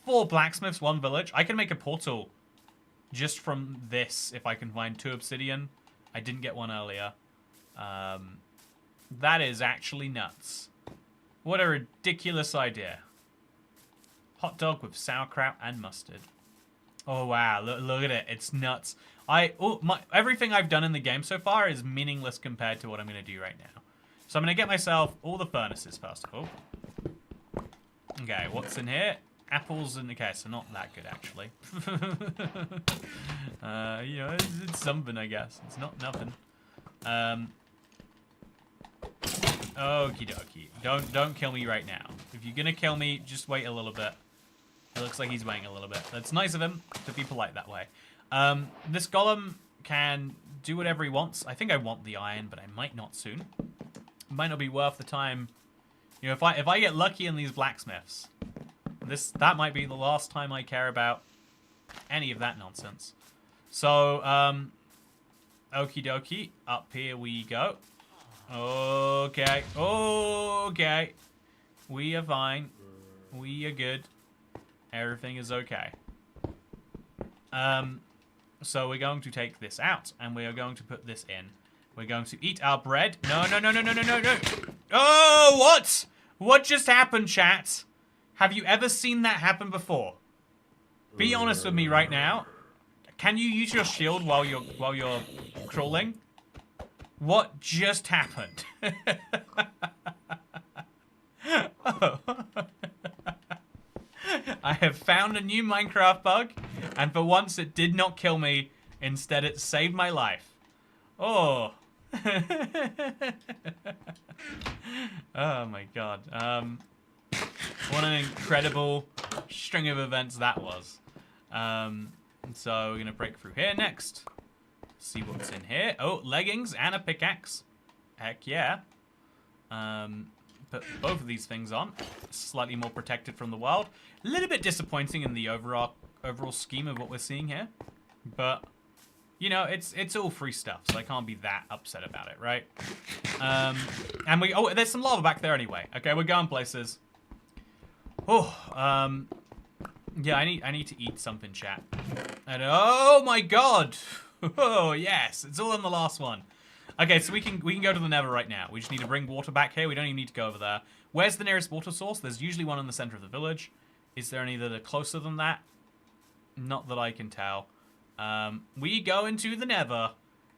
4 blacksmiths, 1 village. I can make a portal just from this if I can find 2 obsidian. I didn't get one earlier. That is actually nuts. What a ridiculous idea. Hot dog with sauerkraut and mustard. Oh wow, look at it. It's nuts. Everything I've done in the game so far is meaningless compared to what I'm going to do right now. So I'm going to get myself all the furnaces first of all. Okay, what's in here? Apples and... Okay, so not that good actually. You know, it's something I guess. It's not nothing. Okie dokie. Don't kill me right now. If you're gonna kill me, just wait a little bit. It looks like he's waiting a little bit. That's nice of him to be polite that way. This golem can do whatever he wants. I think I want the iron, but I might not soon. It might not be worth the time. You know, if I get lucky in these blacksmiths, that might be the last time I care about any of that nonsense. So, okie dokie. Up here we go. Okay. Okay. We are fine. We are good. Everything is okay. So we're going to take this out, and we are going to put this in. We're going to eat our bread. No. Oh, what? What just happened, chat? Have you ever seen that happen before? Be honest with me right now. Can you use your shield while you're crawling? What just happened? Oh. I have found a new Minecraft bug, and for once it did not kill me. Instead, it saved my life. Oh. Oh my god. What an incredible string of events that was. So we're gonna break through here next. See what's in here. Oh, leggings and a pickaxe. Heck yeah. Put both of these things on. Slightly more protected from the world. A little bit disappointing in the overall scheme of what we're seeing here. But, you know, it's all free stuff, so I can't be that upset about it, right? And there's some lava back there anyway. Okay, we're going places. Oh, yeah, I need to eat something, chat. And oh my god! Oh yes, it's all in the last one. Okay, so we can go to the Nether right now. We just need to bring water back here. We don't even need to go over there. Where's the nearest water source? There's usually one in the center of the village. Is there any that are closer than that? Not that I can tell. We go into the Nether,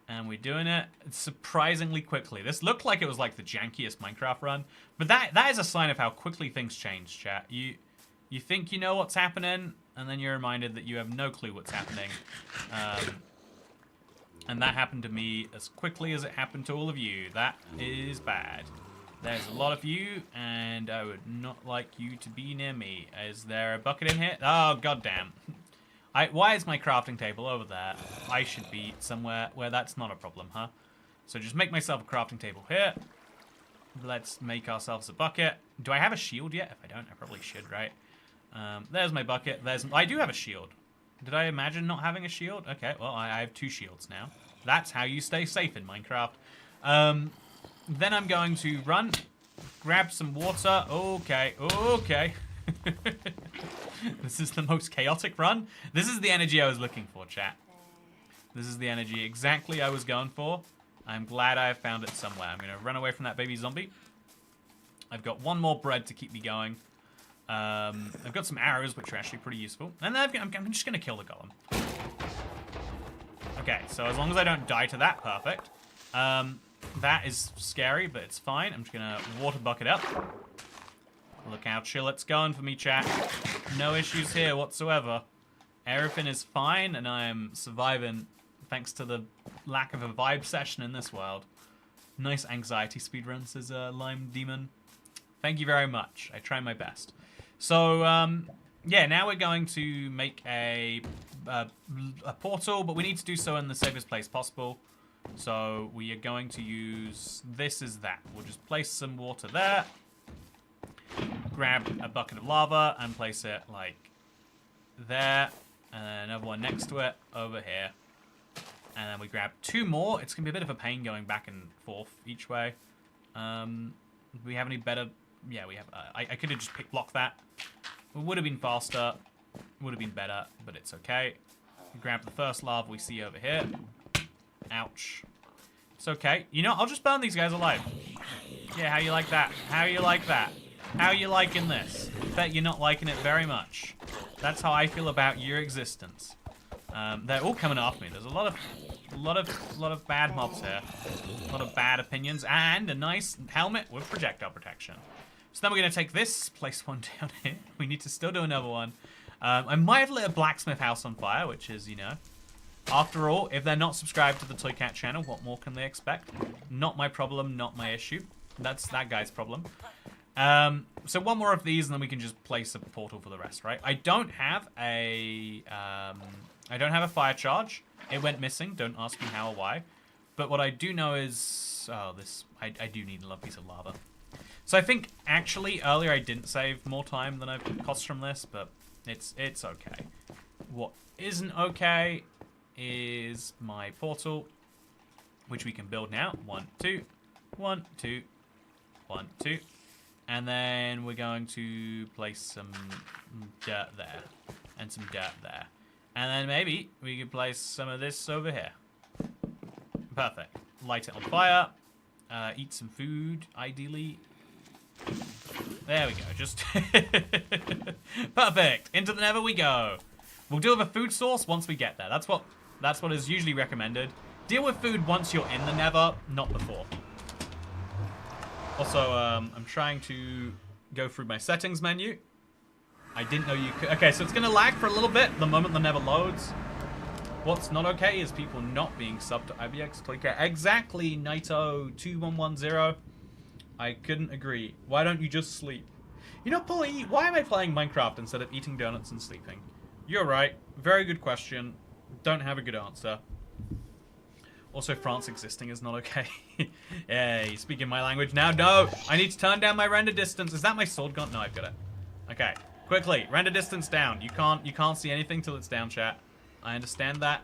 and we're doing it surprisingly quickly. This looked like it was like the jankiest Minecraft run, but that is a sign of how quickly things change, chat. You think you know what's happening, and then you're reminded that you have no clue what's happening. And that happened to me as quickly as it happened to all of you. That is bad. There's a lot of you, and I would not like you to be near me. Is there a bucket in here? Oh, goddamn. Why is my crafting table over there? I should be somewhere where that's not a problem, huh? So just make myself a crafting table here. Let's make ourselves a bucket. Do I have a shield yet? If I don't, I probably should, right? There's my bucket. I do have a shield. Did I imagine not having a shield? Okay, well, I have 2 shields now. That's how you stay safe in Minecraft. Then I'm going to run, grab some water. Okay. This is the most chaotic run. This is the energy I was looking for, chat. This is the energy exactly I was going for. I'm glad I have found it somewhere. I'm going to run away from that baby zombie. I've got 1 more bread to keep me going. I've got some arrows, which are actually pretty useful. And then I'm just going to kill the golem. Okay, so as long as I don't die to that, perfect. That is scary, but it's fine. I'm just going to water bucket up. Look how chill it's going for me, chat. No issues here whatsoever. Everything is fine, and I am surviving thanks to the lack of a vibe session in this world. Nice anxiety speedrun, says Lime Demon. Thank you very much. I try my best. So, yeah, now we're going to make a portal, but we need to do so in the safest place possible. So we are going to use this as that. We'll just place some water there. Grab a bucket of lava and place it, like, there. And another one next to it, over here. And then we grab 2 more. It's going to be a bit of a pain going back and forth each way. Do we have any better... Yeah, we have... I could have just blocked that. It would have been faster. Would have been better, but it's okay. Grab the first lava we see over here. Ouch. It's okay. You know, I'll just burn these guys alive. Yeah, how you like that? How you like that? How you liking this? Bet you're not liking it very much. That's how I feel about your existence. They're all coming after me. There's a lot of bad mobs here. A lot of bad opinions, and a nice helmet with projectile protection. So then we're gonna take this, place one down here. We need to still do another one. I might have lit a blacksmith house on fire, which is, you know, after all, if they're not subscribed to the Toy Cat channel, what more can they expect? Not my problem, not my issue. That's that guy's problem. So one more of these, and then we can just place a portal for the rest, right? I don't have a fire charge. It went missing. Don't ask me how or why. But what I do know is, I do need a piece of lava. So I think actually earlier I didn't save more time than I've cost from this, but it's okay. What isn't okay is my portal, which we can build now. 1, 2, 1, 2, 1, 2. And then we're going to place some dirt there. And some dirt there. And then maybe we could place some of this over here. Perfect. Light it on fire. Eat some food, ideally. There we go. Just perfect. Into the Nether we go. We'll deal with a food source once we get there. That's what is usually recommended. Deal with food once you're in the Nether, not before. Also, I'm trying to go through my settings menu. I didn't know you could. Okay, so it's going to lag for a little bit the moment the Nether loads. What's not okay is people not being subbed to IBX Toycat. Exactly, Naito2110. I couldn't agree. Why don't you just sleep? You know, Polly, why am I playing Minecraft instead of eating donuts and sleeping? You're right. Very good question. Don't have a good answer. Also, France existing is not okay. Hey, speaking my language now. No, I need to turn down my render distance. Is that my sword gun? No, I've got it. Okay, quickly, render distance down. You can't see anything till it's down, chat. I understand that,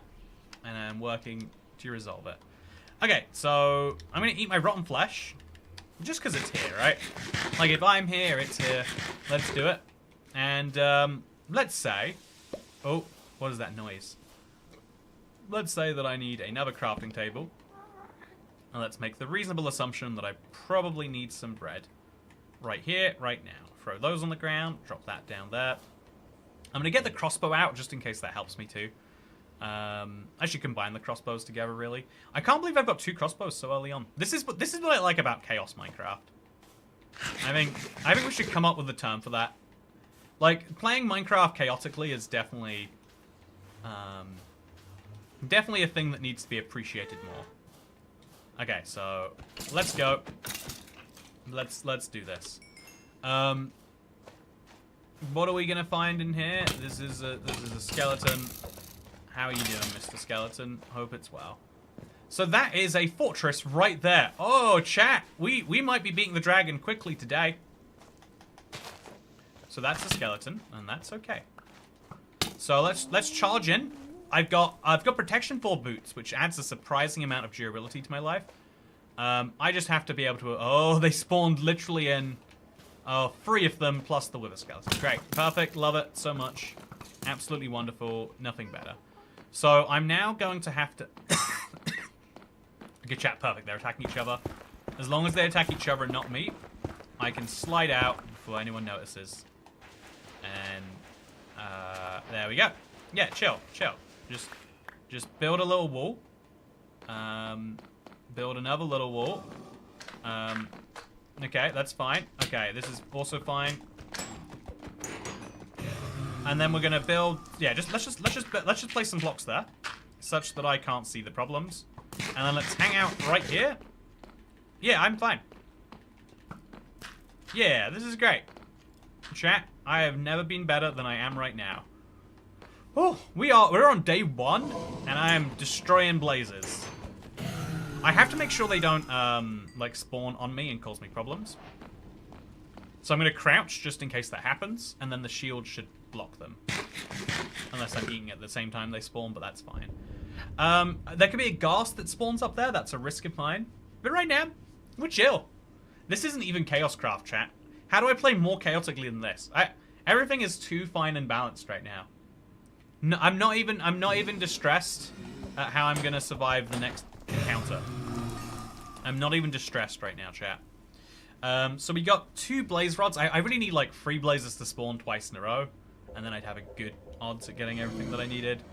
and I'm working to resolve it. Okay, so I'm gonna eat my rotten flesh, just because it's here, right? Like if I'm here, it's here. Let's do it. And let's say, oh, what is that noise? Let's say that I need another crafting table. And let's make the reasonable assumption that I probably need some bread. Right here, right now. Throw those on the ground, drop that down there. I'm going to get the crossbow out just in case that helps me too. I should combine the crossbows together, really. I can't believe I've got 2 crossbows so early on. This is what I like about Chaos Minecraft. I think we should come up with a term for that. Like, playing Minecraft chaotically is definitely... definitely a thing that needs to be appreciated more. Okay, so let's go. Let's do this. What are we gonna find in here? This is a skeleton. How are you doing, Mr. Skeleton? Hope it's well. So that is a fortress right there. Oh, chat, we might be beating the dragon quickly today. So that's a skeleton, and that's okay. So let's charge in. I've got protection 4 boots, which adds a surprising amount of durability to my life. I just have to be able to... Oh, they spawned literally in... Oh, 3 of them plus the wither skeleton. Great. Perfect. Love it so much. Absolutely wonderful. Nothing better. So I'm now going to have to... Okay, chat. Perfect. They're attacking each other. As long as they attack each other and not me, I can slide out before anyone notices. And... there we go. Yeah, chill. Just build a little wall. Build another little wall. Okay, that's fine. Okay, this is also fine. And then we're gonna build. Yeah, let's just place some blocks there, such that I can't see the problems. And then let's hang out right here. Yeah, I'm fine. Yeah, this is great. Chat, I have never been better than I am right now. Oh, we're on day 1, and I am destroying blazes. I have to make sure they don't, like, spawn on me and cause me problems. So I'm going to crouch just in case that happens, and then the shield should block them. Unless I'm eating at the same time they spawn, but that's fine. There could be a ghast that spawns up there. That's a risk of mine. But right now, we're chill. This isn't even Chaos Craft, chat. How do I play more chaotically than this? Everything is too fine and balanced right now. No, I'm not even distressed at how I'm gonna survive the next encounter. I'm not even distressed right now, chat. So we got 2 blaze rods. I really need like 3 blazes to spawn twice in a row. And then I'd have a good odds at getting everything that I needed.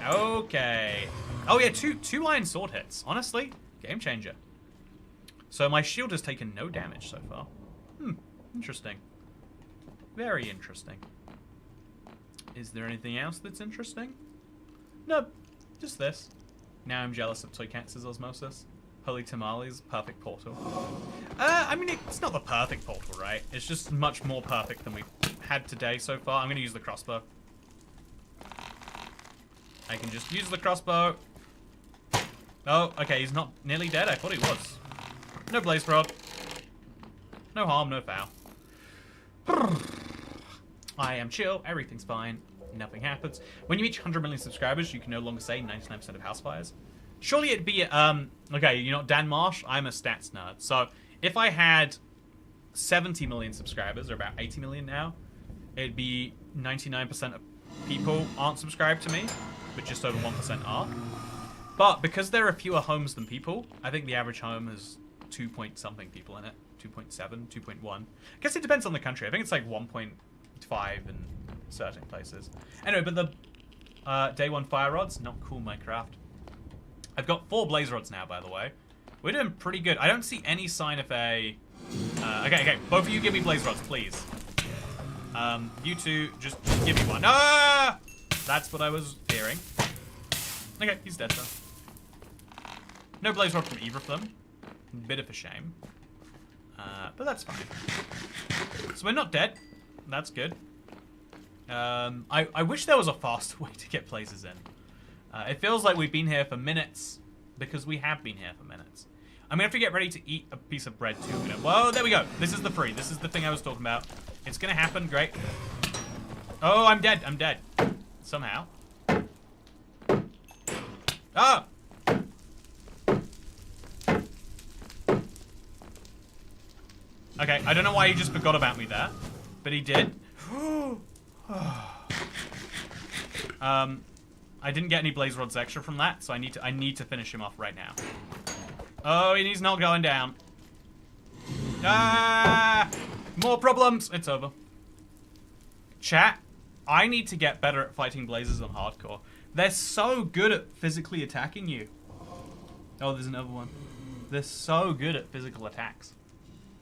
Okay. Oh yeah, two iron sword hits. Honestly, game changer. So my shield has taken no damage so far. Interesting. Very interesting. Is there anything else that's interesting? No, just this. Now I'm jealous of Toy Katz's osmosis. Holy tamales, perfect portal. I mean, it's not the perfect portal, right? It's just much more perfect than we've had today so far. I'm gonna use the crossbow. I can just use the crossbow. Oh, okay, he's not nearly dead. I thought he was. No blaze rod. No harm, no foul. I am chill. Everything's fine. Nothing happens. When you reach 100 million subscribers, you can no longer say 99% of house fires. Surely it'd be, okay, you know, Dan Marsh, I'm a stats nerd. So if I had 70 million subscribers, or about 80 million now, it'd be 99% of people aren't subscribed to me, but just over 1% are. But because there are fewer homes than people, I think the average home has 2 point something people in it. 2.7, 2.1. I guess it depends on the country. I think it's like 1.5 in certain places. Anyway, but the day 1 fire rods, not cool Minecraft. I've got 4 blaze rods now, by the way. We're doing pretty good. I don't see any sign of a... okay, both of you give me blaze rods, please. You two, just give me one. Ah! That's what I was fearing. Okay, he's dead, though. No blaze rod from either of them. Bit of a shame. But that's fine. So we're not dead. That's good. I wish there was a faster way to get blazes in. It feels like we've been here for minutes, because we have been here for minutes. I'm gonna have to get ready to eat a piece of bread too. Whoa, there we go. This is the free. This is the thing I was talking about. It's gonna happen. Great. Oh, I'm dead. I'm dead. Somehow. Ah! Okay, I don't know why he just forgot about me there, but he did. I didn't get any blaze rods extra from that, so I need to finish him off right now. Oh, and he's not going down. Ah! More problems. It's over. Chat, I need to get better at fighting blazes on hardcore. They're so good at physically attacking you. Oh, there's another one. They're so good at physical attacks.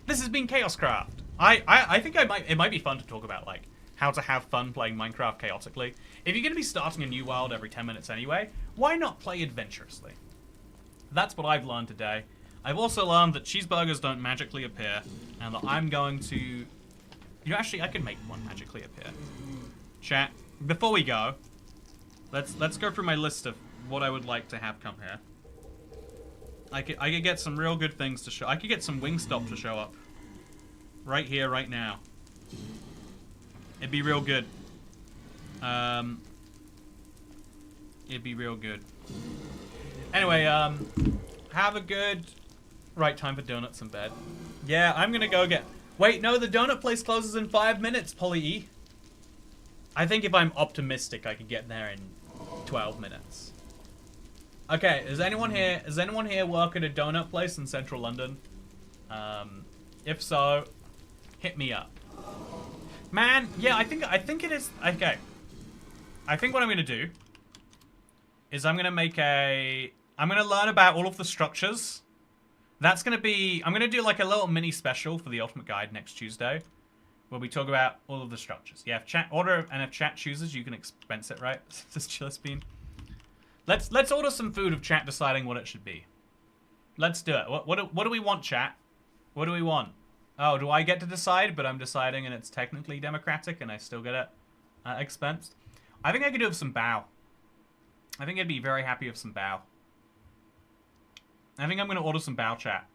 This has been Chaoscraft. I think it might be fun to talk about, like, how to have fun playing Minecraft chaotically. If you're going to be starting a new world every 10 minutes anyway, why not play adventurously? That's what I've learned today. I've also learned that cheeseburgers don't magically appear, and that I'm going to... You know, actually, I could make one magically appear. Chat, before we go, let's go through my list of what I would like to have come here. I could get some real good things to show. I could get some Wingstop to show up. Right here, right now. It'd be real good. It'd be real good. Anyway, have a good... Right, time for donuts in bed. Yeah, I'm gonna go get... Wait, no, the donut place closes in 5 minutes, Polly E. I think if I'm optimistic, I could get there in 12 minutes. Okay, does anyone here work at a donut place in central London? If so, hit me up. Man, yeah, I think it is. Okay, I think what I'm gonna do is I'm gonna learn about all of the structures. That's gonna be, I'm gonna do like a little mini special for the Ultimate Guide next Tuesday, where we talk about all of the structures. Yeah, if chat order, and if chat chooses, you can expense it, right? This Chillis Bean. Let's order some food of chat deciding what it should be. Let's do it. What do we want, chat? What do we want? Oh, do I get to decide? But I'm deciding, and it's technically democratic, and I still get it expensed. I think I could do with some bao. I think I'd be very happy with some bao. I think I'm gonna order some bao, chat.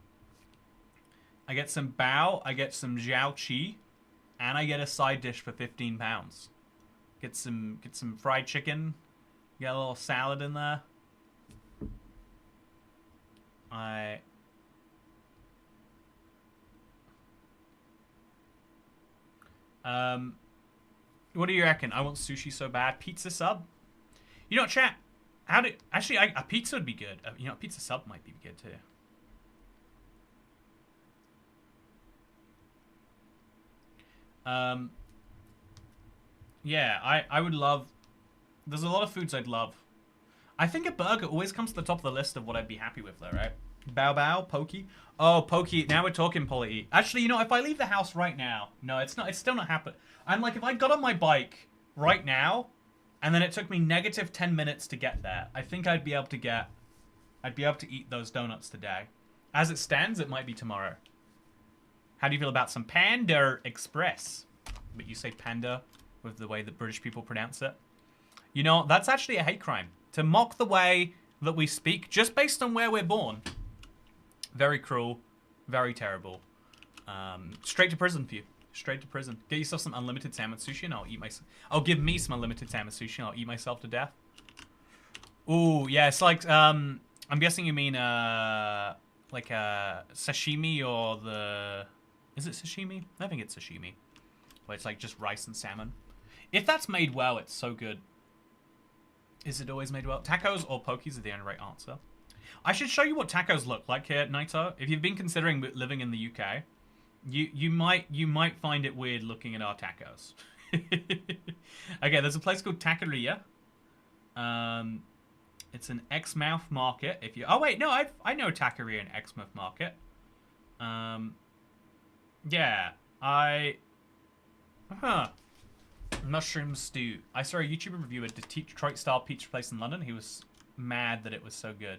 I get some bao, I get some jiao chi, and I get a side dish for £15. Get some fried chicken. Get a little salad in there. What do you reckon? I want sushi so bad. Pizza sub? You know, chat, actually, a pizza would be good. You know, a pizza sub might be good too. Yeah, I would love... There's a lot of foods I'd love. I think a burger always comes to the top of the list of what I'd be happy with, though, right? Bao Bao, Pokey. Oh, Pokey. Now we're talking Polly. Actually, you know, if I leave the house right now... No, it's not. It's still not happening. I'm like, if I got on my bike right now, and then it took me negative 10 minutes to get there, I think I'd be able to get... I'd be able to eat those donuts today. As it stands, it might be tomorrow. How do you feel about some Panda Express? But you say panda with the way that British people pronounce it. You know, that's actually a hate crime. To mock the way that we speak just based on where we're born. Very cruel. Very terrible. Straight to prison for you. Straight to prison. Get yourself some unlimited salmon sushi and I'll eat myself. Oh, give me some unlimited salmon sushi and I'll eat myself to death. Ooh, yeah, it's like, I'm guessing you mean, like, sashimi or the... Is it sashimi? I think it's sashimi. Where it's like just rice and salmon. If that's made well, it's so good. Is it always made well? Tacos or pokies are the only right answer. I should show you what tacos look like here, Naito. If you've been considering living in the UK, you might find it weird looking at our tacos. Okay, there's a place called Taqueria. It's an Exmouth market. If you... Oh wait, no, I know Taqueria in Exmouth market. Yeah, Mushroom stew. I saw a YouTuber review a Detroit-style pizza place in London. He was mad that it was so good.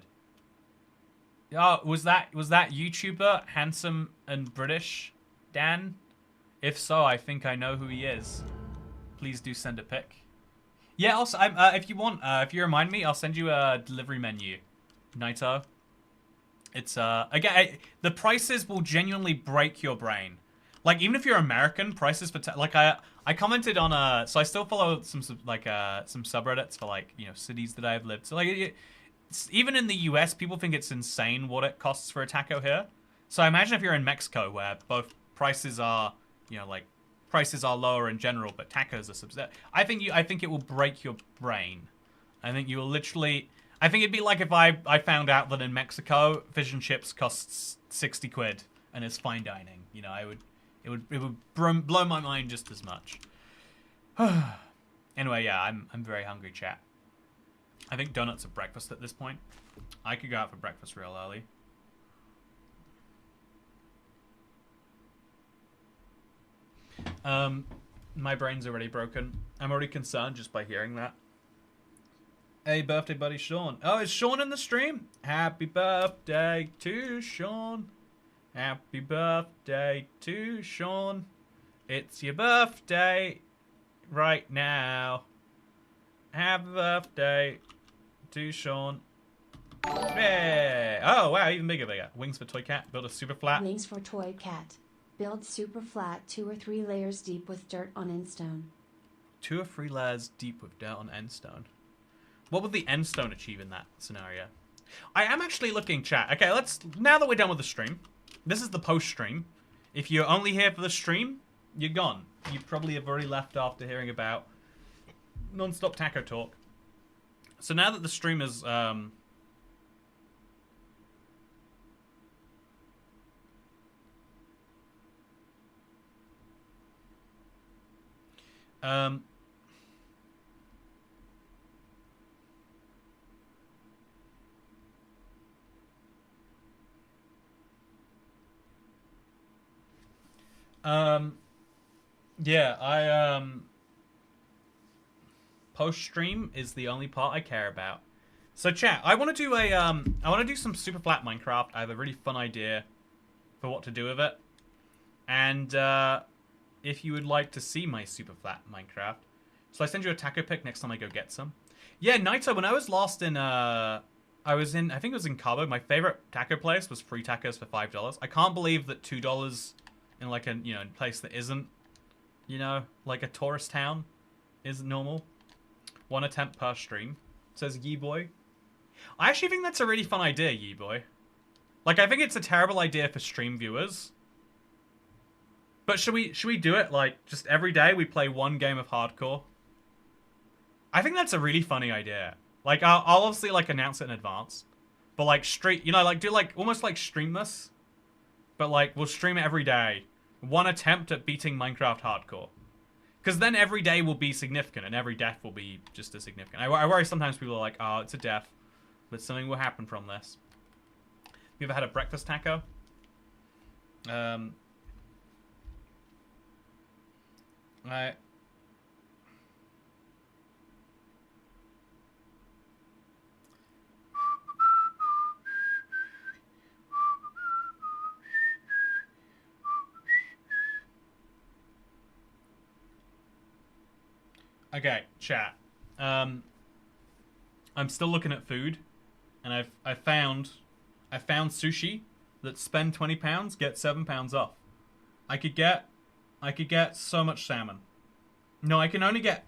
Oh, was that YouTuber handsome and British, Dan? If so, I think I know who he is. Please do send a pic. Yeah. Also, if you want, if you remind me, I'll send you a delivery menu, Naito. It's again, the prices will genuinely break your brain. Like, even if you're American, prices for like I commented on so I still follow some subreddits for, like, you know, cities that I've lived. So like even in the US, people think it's insane what it costs for a taco here. So I imagine if you're in Mexico, where both prices are, you know, like prices are lower in general, but tacos are subsidized. I think it will break your brain. I think you will literally. I think it'd be like if I found out that in Mexico fish and chips costs 60 quid and it's fine dining. You know, it would blow my mind just as much. Anyway, yeah, I'm very hungry, chat. I think donuts are breakfast at this point. I could go out for breakfast real early. My brain's already broken. I'm already concerned just by hearing that. Hey, birthday buddy Sean. Oh, is Sean in the stream? Happy birthday to Sean. Happy birthday to Sean. It's your birthday right now. Happy birthday to Sean. Hey! Oh, wow, even bigger. Wings for Toy Cat. Build a super flat. Wings for Toy Cat. Build super flat 2 or 3 layers deep with dirt on end stone. 2 or 3 layers deep with dirt on end stone. What would the end stone achieve in that scenario? I am actually looking, chat. Okay, now that we're done with the stream, this is the post-stream. If you're only here for the stream, you're gone. You probably have already left after hearing about non-stop taco talk. So now that the stream is, yeah, post-stream is the only part I care about. So chat, I want to do some super flat Minecraft. I have a really fun idea for what to do with it. And, if you would like to see my super flat Minecraft, so I send you a taco pic next time I go get some. Yeah, Naito, when I was lost in, I think it was in Cabo, my favorite taco place was free tacos for $5. I can't believe that $2 in like a, you know, place that isn't, you know, like a tourist town is normal. 1 attempt per stream, says Yee Boy. I actually think that's a really fun idea, Yee Boy. Like, I think it's a terrible idea for stream viewers. But should we do it, like, just every day we play 1 game of hardcore? I think that's a really funny idea. Like, I'll obviously, like, announce it in advance. But, like, you know, like, do, like, almost like stream this. But, like, we'll stream it every day. one attempt at beating Minecraft hardcore. Because then every day will be significant and every death will be just as significant. I worry sometimes people are like, oh, it's a death, but something will happen from this. You ever had a breakfast taco? Okay, chat. I'm still looking at food, and I found sushi that spend £20 get £7 off. I could get so much salmon. No, I can only get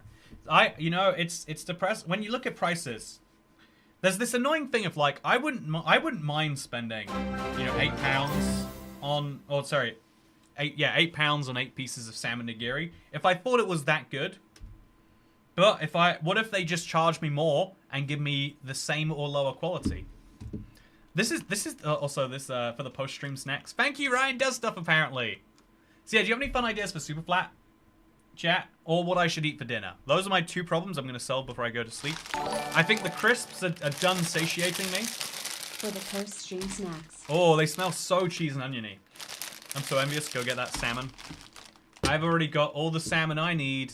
it's depressing when you look at prices. There's this annoying thing of like I wouldn't mind spending £8 on £8 on 8 pieces of salmon nigiri if I thought it was that good. But what if they just charge me more and give me the same or lower quality? This is also for the post stream snacks. Thank you, Ryan does stuff apparently. So yeah, do you have any fun ideas for Super Flat, chat, or what I should eat for dinner? Those are my 2 problems I'm going to solve before I go to sleep. I think the crisps are done satiating me. For the post stream snacks. Oh, they smell so cheese and oniony. I'm so envious. Go get that salmon. I've already got all the salmon I need.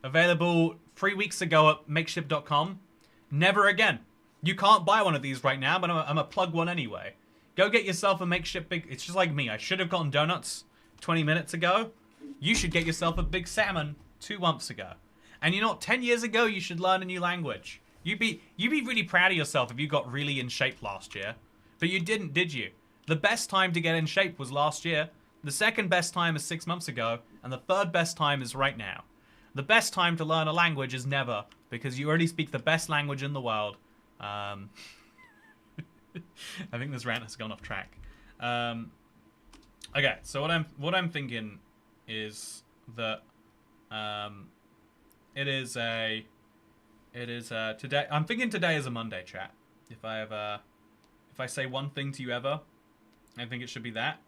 Available 3 weeks ago at makeshift.com. Never again. You can't buy one of these right now, but I'm gonna plug one anyway. Go get yourself a makeshift big... It's just like me. I should have gotten donuts 20 minutes ago. You should get yourself a big salmon 2 months ago. And you know what? 10 years ago, you should learn a new language. You'd be really proud of yourself if you got really in shape last year. But you didn't, did you? The best time to get in shape was last year. The second best time is 6 months ago. And the third best time is right now. The best time to learn a language is never, because you already speak the best language in the world. I think this rant has gone off track. Okay, so what I'm thinking is that today. I'm thinking today is a Monday, chat. If I say one thing to you ever, I think it should be that.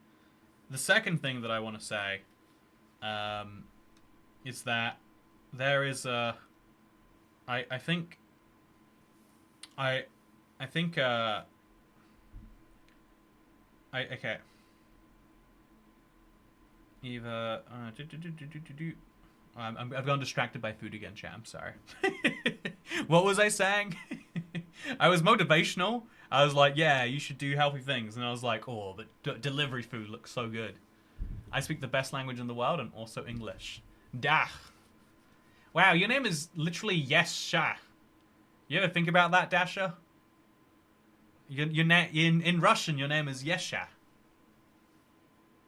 The second thing that I want to say is that there is a... I think... Okay. Either... I've gone distracted by food again, chat. I'm sorry. What was I saying? I was motivational. I was like, yeah, you should do healthy things. And I was like, oh, but delivery food looks so good. I speak the best language in the world and also English. Dah. Wow, your name is literally Yesha. You ever think about that, Dasha? In Russian, your name is Yesha.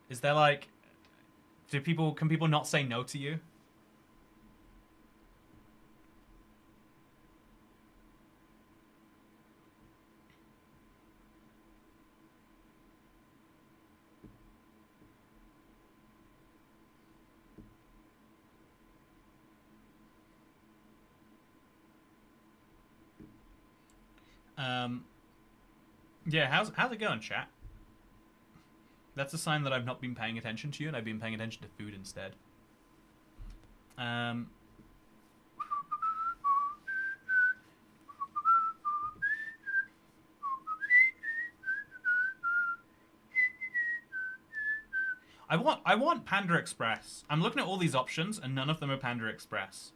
Is there like... Can people not say no to you? Yeah, how's it going, chat? That's a sign that I've not been paying attention to you, and I've been paying attention to food instead. I want Panda Express. I'm looking at all these options, and none of them are Panda Express.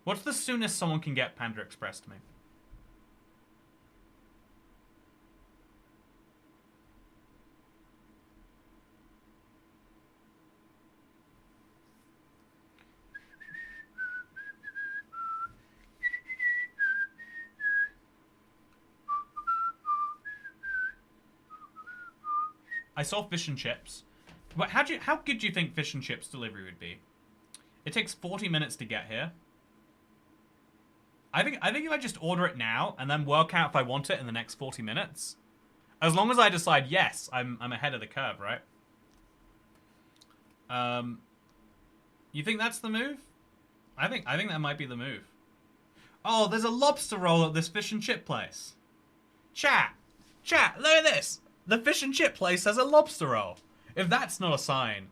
What's the soonest someone can get Panda Express to me? I saw fish and chips. But how good do you think fish and chips delivery would be? It takes 40 minutes to get here. I think if I just order it now and then work out if I want it in the next 40 minutes, as long as I decide yes, I'm ahead of the curve, right? You think that's the move? I think that might be the move. Oh, there's a lobster roll at this fish and chip place. Chat, look at this. The fish and chip place has a lobster roll. If that's not a sign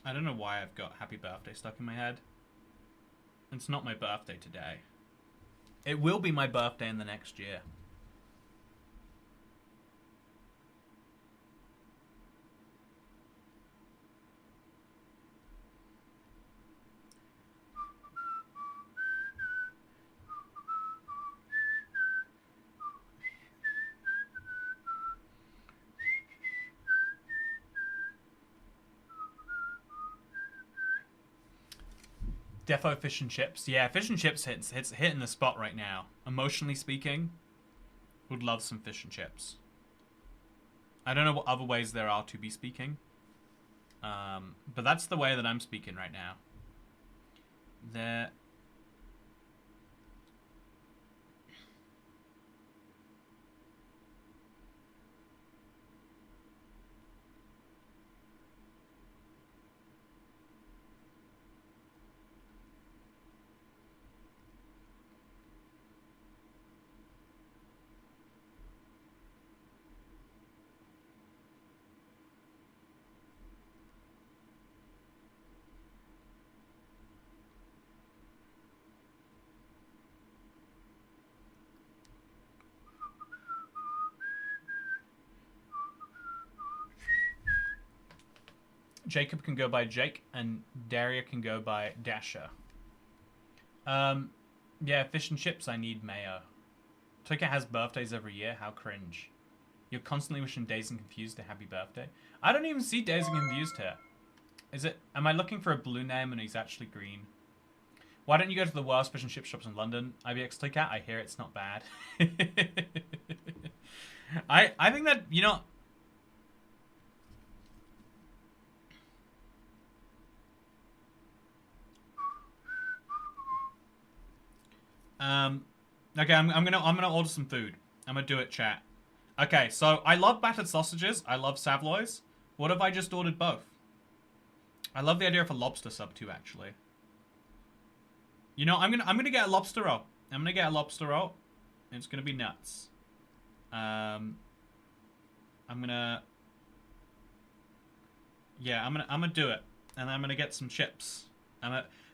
I don't know why I've got happy birthday stuck in my head. It's not my birthday today. It will be my birthday in the next year. Defo fish and chips. Yeah, fish and chips hits hitting the spot right now. Emotionally speaking, would love some fish and chips. I don't know what other ways there are to be speaking. But that's the way that I'm speaking right now. There. Jacob can go by Jake, and Daria can go by Dasher. Yeah, fish and chips, I need mayo. Toka has birthdays every year, how cringe. You're constantly wishing Dazed and Confused a happy birthday. I don't even see Dazed and Confused here. Is it, am I looking for a blue name and he's actually green? Why don't you go to the worst fish and chip shops in London? IBX Toka, I hear it's not bad. I think that, you know... Okay, I'm gonna order some food. I'm gonna do it, chat. Okay, so I love battered sausages. I love Savoys. What if I just ordered both? I love the idea of a lobster sub too, actually. You know, I'm gonna get a lobster roll. I'm gonna get a lobster roll. It's gonna be nuts. I'm gonna do it, and I'm gonna get some chips.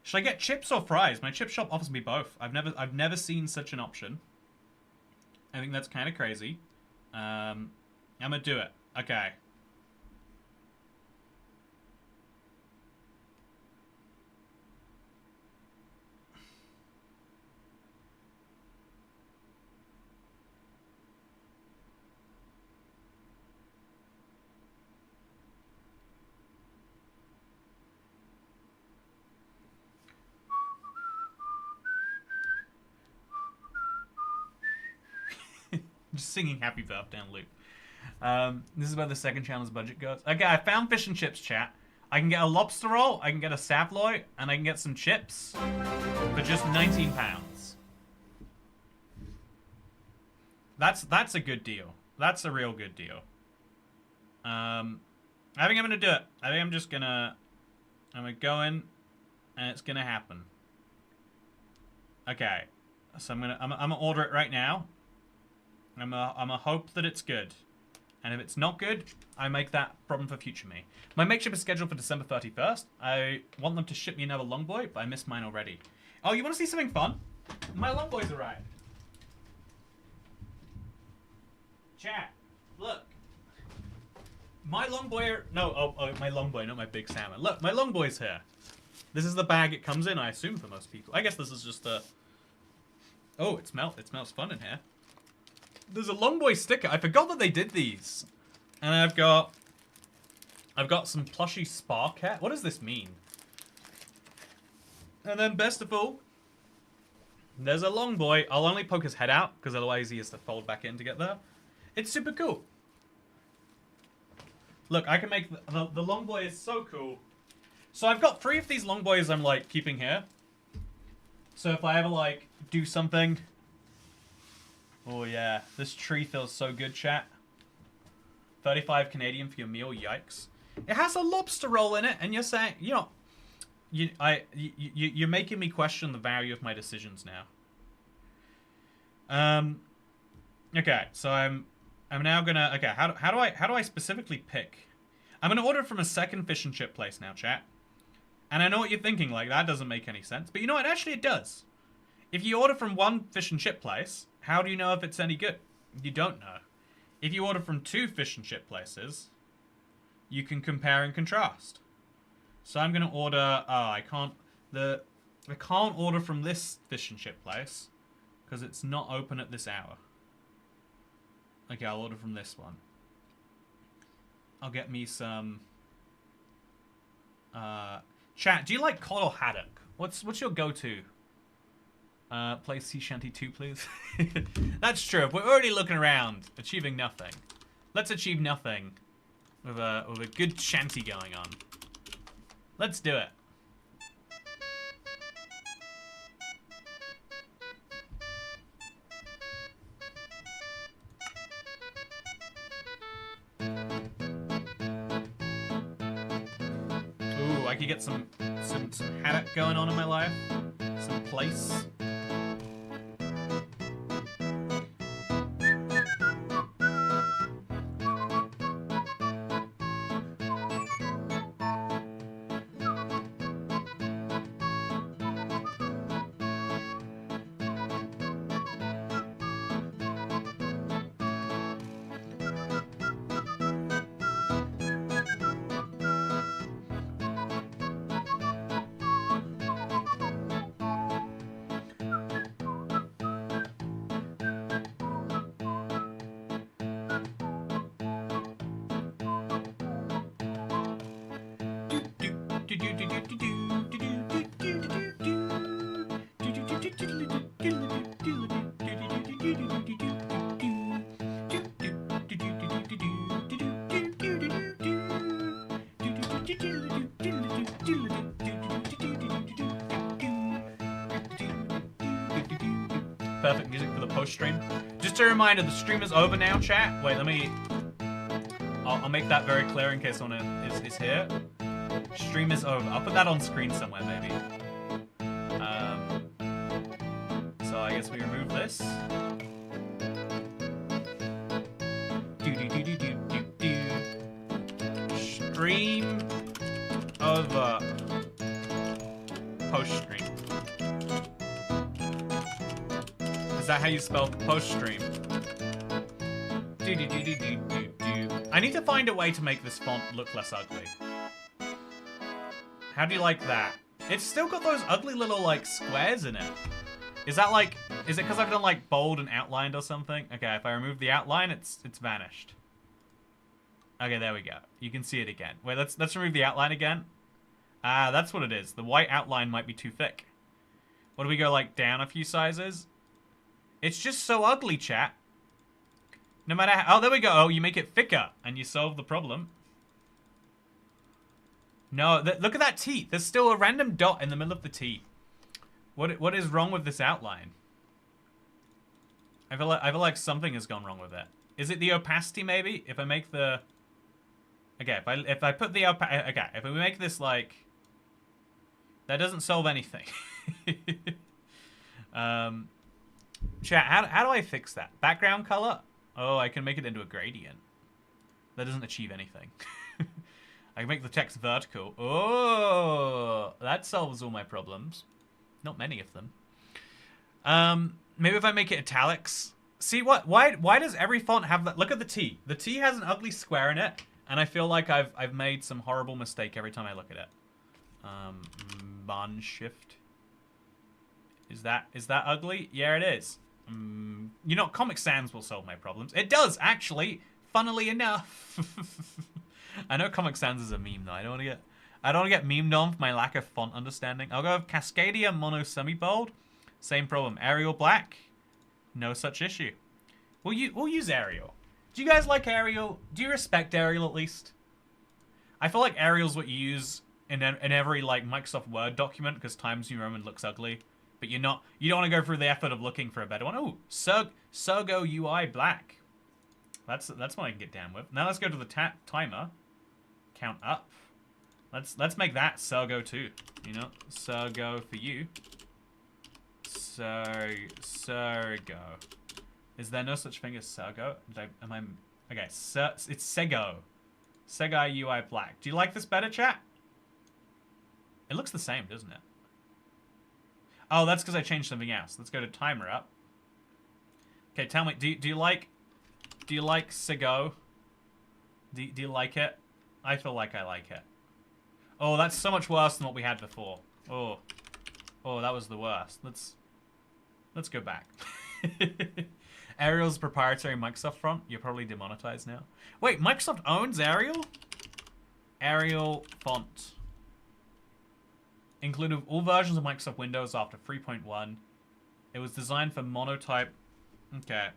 Should I get chips or fries? My chip shop offers me both. I've never seen such an option. I think that's kind of crazy. I'm gonna do it. Okay. Just singing happy birthday on loop. This is where the second channel's budget goes. Okay, I found fish and chips, chat. I can get a lobster roll, I can get a Savoy, and I can get some chips for just £19. That's a good deal. That's a real good deal. I think I'm gonna do it. I think I'm gonna go in, and it's gonna happen. Okay, so I'm gonna order it right now. I'm gonna hope that it's good. And if it's not good, I make that problem for future me. My make ship is scheduled for December 31st. I want them to ship me another Longboy, but I missed mine already. Oh, you want to see something fun? My Longboys arrived. Chat, look. My Longboy... No, my Longboy, not my big salmon. Look, my Longboy's here. This is the bag it comes in, I assume, for most people. I guess this is just a... Oh, it smells fun in here. There's a Longboy sticker. I forgot that they did these. And I've got some plushy Spark Cat. What does this mean? And then best of all, there's a long boy. I'll only poke his head out, because otherwise he has to fold back in to get there. It's super cool. Look, I can make... The long boy is so cool. So I've got 3 of these long boys I'm, like, keeping here. So if I ever, like, do something... Oh, yeah. This tree feels so good, chat. 35 Canadian for your meal, yikes. It has a lobster roll in it, and you're saying... You know... You're making me question the value of my decisions now. Okay, so I'm now gonna... Okay, how do I specifically pick? I'm gonna order from a second fish and chip place now, chat. And I know what you're thinking, like, that doesn't make any sense. But you know what? Actually, it does. If you order from one fish and chip place, how do you know if it's any good? You don't know. If you order from 2 fish and chip places, you can compare and contrast. So I'm gonna order... Oh, I can't order from this fish and chip place because it's not open at this hour. Okay, I'll order from this one. I'll get me some... Chat, do you like cod or haddock? What's your go-to? Play Sea Shanty 2, please. That's true. If we're already looking around, achieving nothing. Let's achieve nothing with a good shanty going on. Let's do it. Ooh, I could get some haddock going on in my life. Some place. Perfect music for the post stream. Just a reminder, the stream is over now, chat. Wait, let me... I'll make that very clear in case someone is here. Stream is over. I'll put that on screen somewhere, maybe. So I guess we remove this. Stream over. Post stream. Is that how you spell post stream? I need to find a way to make this font look less ugly. How do you like that? It's still got those ugly little, like, squares in it. Is that, like... Is it because I've done, like, bold and outlined or something? Okay, if I remove the outline, it's vanished. Okay, there we go. You can see it again. Wait, let's remove the outline again. Ah, that's what it is. The white outline might be too thick. What do we go, like, down a few sizes? It's just so ugly, chat. No matter how... Oh, there we go. Oh, you make it thicker, and you solve the problem. No, look at that T. There's still a random dot in the middle of the T. What is wrong with this outline? I feel like something has gone wrong with it. Is it the opacity, maybe? If I make the... Okay, if I put the... Okay, if we make this, like... That doesn't solve anything. Chat, how do I fix that? Background color? Oh, I can make it into a gradient. That doesn't achieve anything. I can make the text vertical. Oh, that solves all my problems. Not many of them. Maybe if I make it italics. See what? Why does every font have that? Look at the T. The T has an ugly square in it, and I feel like I've made some horrible mistake every time I look at it. Bond shift. Is that ugly? Yeah, it is. You know, Comic Sans will solve my problems. It does, actually. Funnily enough. I know Comic Sans is a meme, though. I don't want to get... I don't want to get memed on for my lack of font understanding. I'll go with Cascadia Mono Semi-Bold. Same problem. Arial Black. No such issue. We'll use Arial. Do you guys like Arial? Do you respect Arial at least? I feel like Arial's what you use in every like Microsoft Word document because Times New Roman looks ugly. But you don't want to go through the effort of looking for a better one. Oh, Sergo UI Black. That's what I can get down with. Now let's go to the timer. Count up. Let's make that Sergo too. You know, Sergo for you. Sergo. Is there no such thing as Sergo? Okay, it's Sego. Sega UI Black. Do you like this better, chat? It looks the same, doesn't it? Oh, that's because I changed something else. Let's go to timer up. Okay, tell me, do you like Sego? Do you like it? I feel like I like it. Oh, that's so much worse than what we had before. Oh, that was the worst. Let's go back. Arial's proprietary Microsoft font. You're probably demonetized now. Wait, Microsoft owns Arial? Arial font. Included with all versions of Microsoft Windows after 3.1. It was designed for monotype. Okay.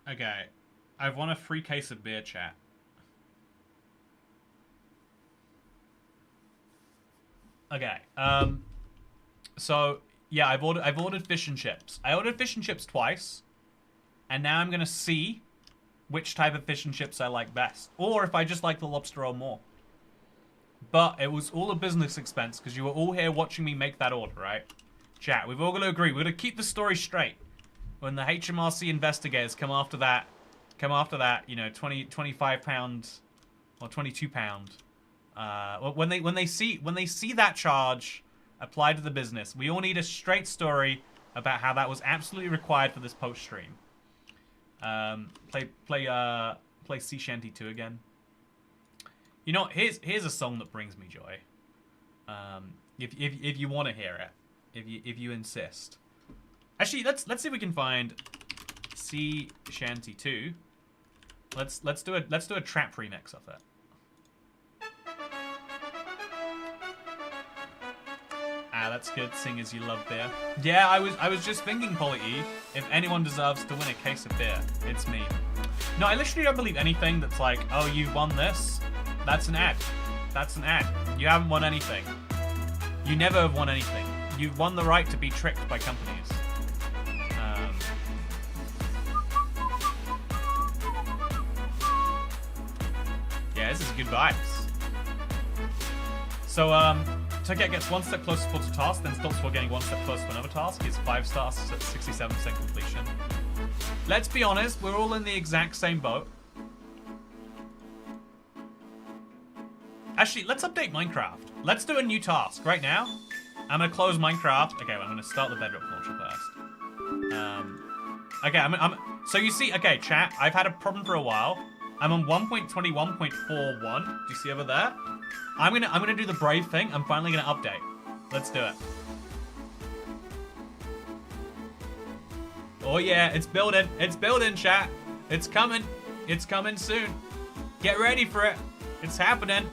Okay, I've won a free case of beer, chat. Okay, so yeah, I've ordered fish and chips. I ordered fish and chips twice, and now I'm gonna see which type of fish and chips I like best, or if I just like the lobster roll more. But it was all a business expense because you were all here watching me make that order, right? Chat, we've all got to agree. We're gonna keep the story straight. When the HMRC investigators come after that, you know, 25 pounds or 22 pound. When they see that charge applied to the business, we all need a straight story about how that was absolutely required for this post stream. Play Sea Shanty 2 again. You know, here's a song that brings me joy. If you want to hear it, if you insist. Actually, let's see if we can find Sea Shanty 2. Let's do a trap remix of it. Ah, that's good. Sing as you love beer. Yeah, I was just thinking, Polly E, if anyone deserves to win a case of beer, it's me. No, I literally don't believe anything that's like, oh, you won this. That's an ad. That's an ad. You haven't won anything. You never have won anything. You've won the right to be tricked by companies. Yeah, this is good vibes. So, Toket gets one step closer towards a task, then stops while getting one step closer to another task. He's 5 stars at 67% completion. Let's be honest, we're all in the exact same boat. Actually, let's update Minecraft. Let's do a new task right now. I'm gonna close Minecraft. Okay, I'm gonna start the Bedrock launcher first. Okay, so you see, okay, chat, I've had a problem for a while. I'm on 1.21.41. Do you see over there? I'm gonna do the brave thing. I'm finally gonna update. Let's do it. Oh yeah, it's building. It's building, chat. It's coming. It's coming soon. Get ready for it. It's happening.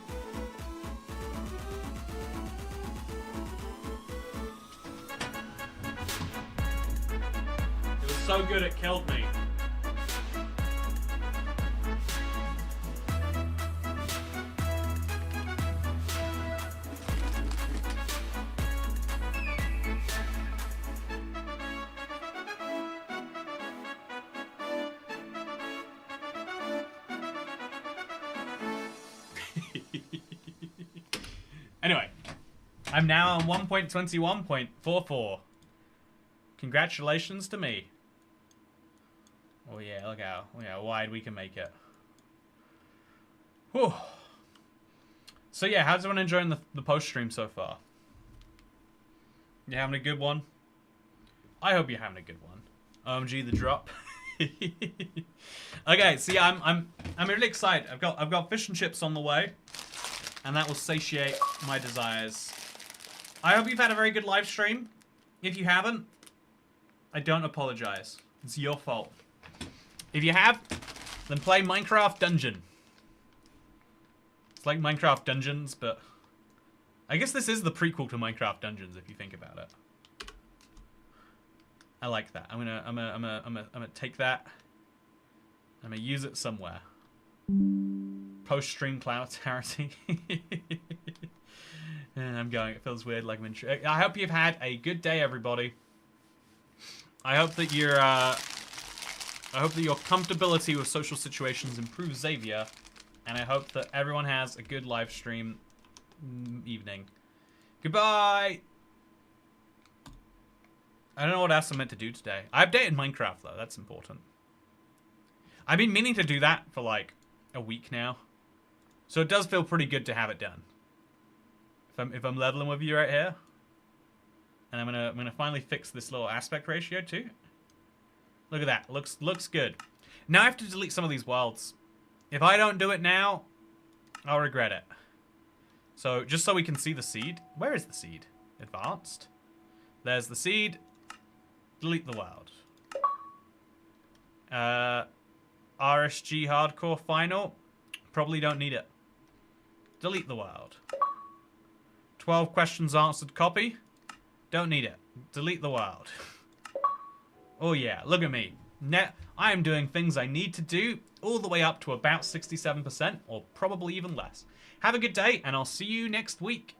It was so good it killed me. Anyway, I'm now on 1.21.44. Congratulations to me. Oh yeah, look how wide we can make it. Whew. So yeah, how's everyone enjoying the post stream so far? You having a good one? I hope you're having a good one. OMG the drop. Okay, see, I'm really excited. I've got fish and chips on the way, and that will satiate my desires. I hope you've had a very good live stream. If you haven't, I don't apologize. It's your fault. If you have, then play Minecraft Dungeon. It's like Minecraft Dungeons, but I guess this is the prequel to Minecraft Dungeons if you think about it. I like that. I'm gonna take that. I'm gonna use it somewhere. Post-stream clarity. And I'm going. It feels weird. Like I'm in. I hope you've had a good day, everybody. I hope that your comfortability with social situations improves, Xavier, and I hope that everyone has a good live stream evening. Goodbye. I don't know what else I'm meant to do today. I updated Minecraft though. That's important. I've been meaning to do that for like a week now, so it does feel pretty good to have it done. If I'm leveling with you right here, and I'm gonna finally fix this little aspect ratio too. Look at that. Looks good. Now I have to delete some of these worlds. If I don't do it now, I'll regret it. So just so we can see the seed. Where is the seed? Advanced. There's the seed. Delete the world. RSG Hardcore Final. Probably don't need it. Delete the world. 12 questions answered copy. Don't need it. Delete the world. Oh yeah, look at me. I am doing things I need to do all the way up to about 67%, or probably even less. Have a good day, and I'll see you next week.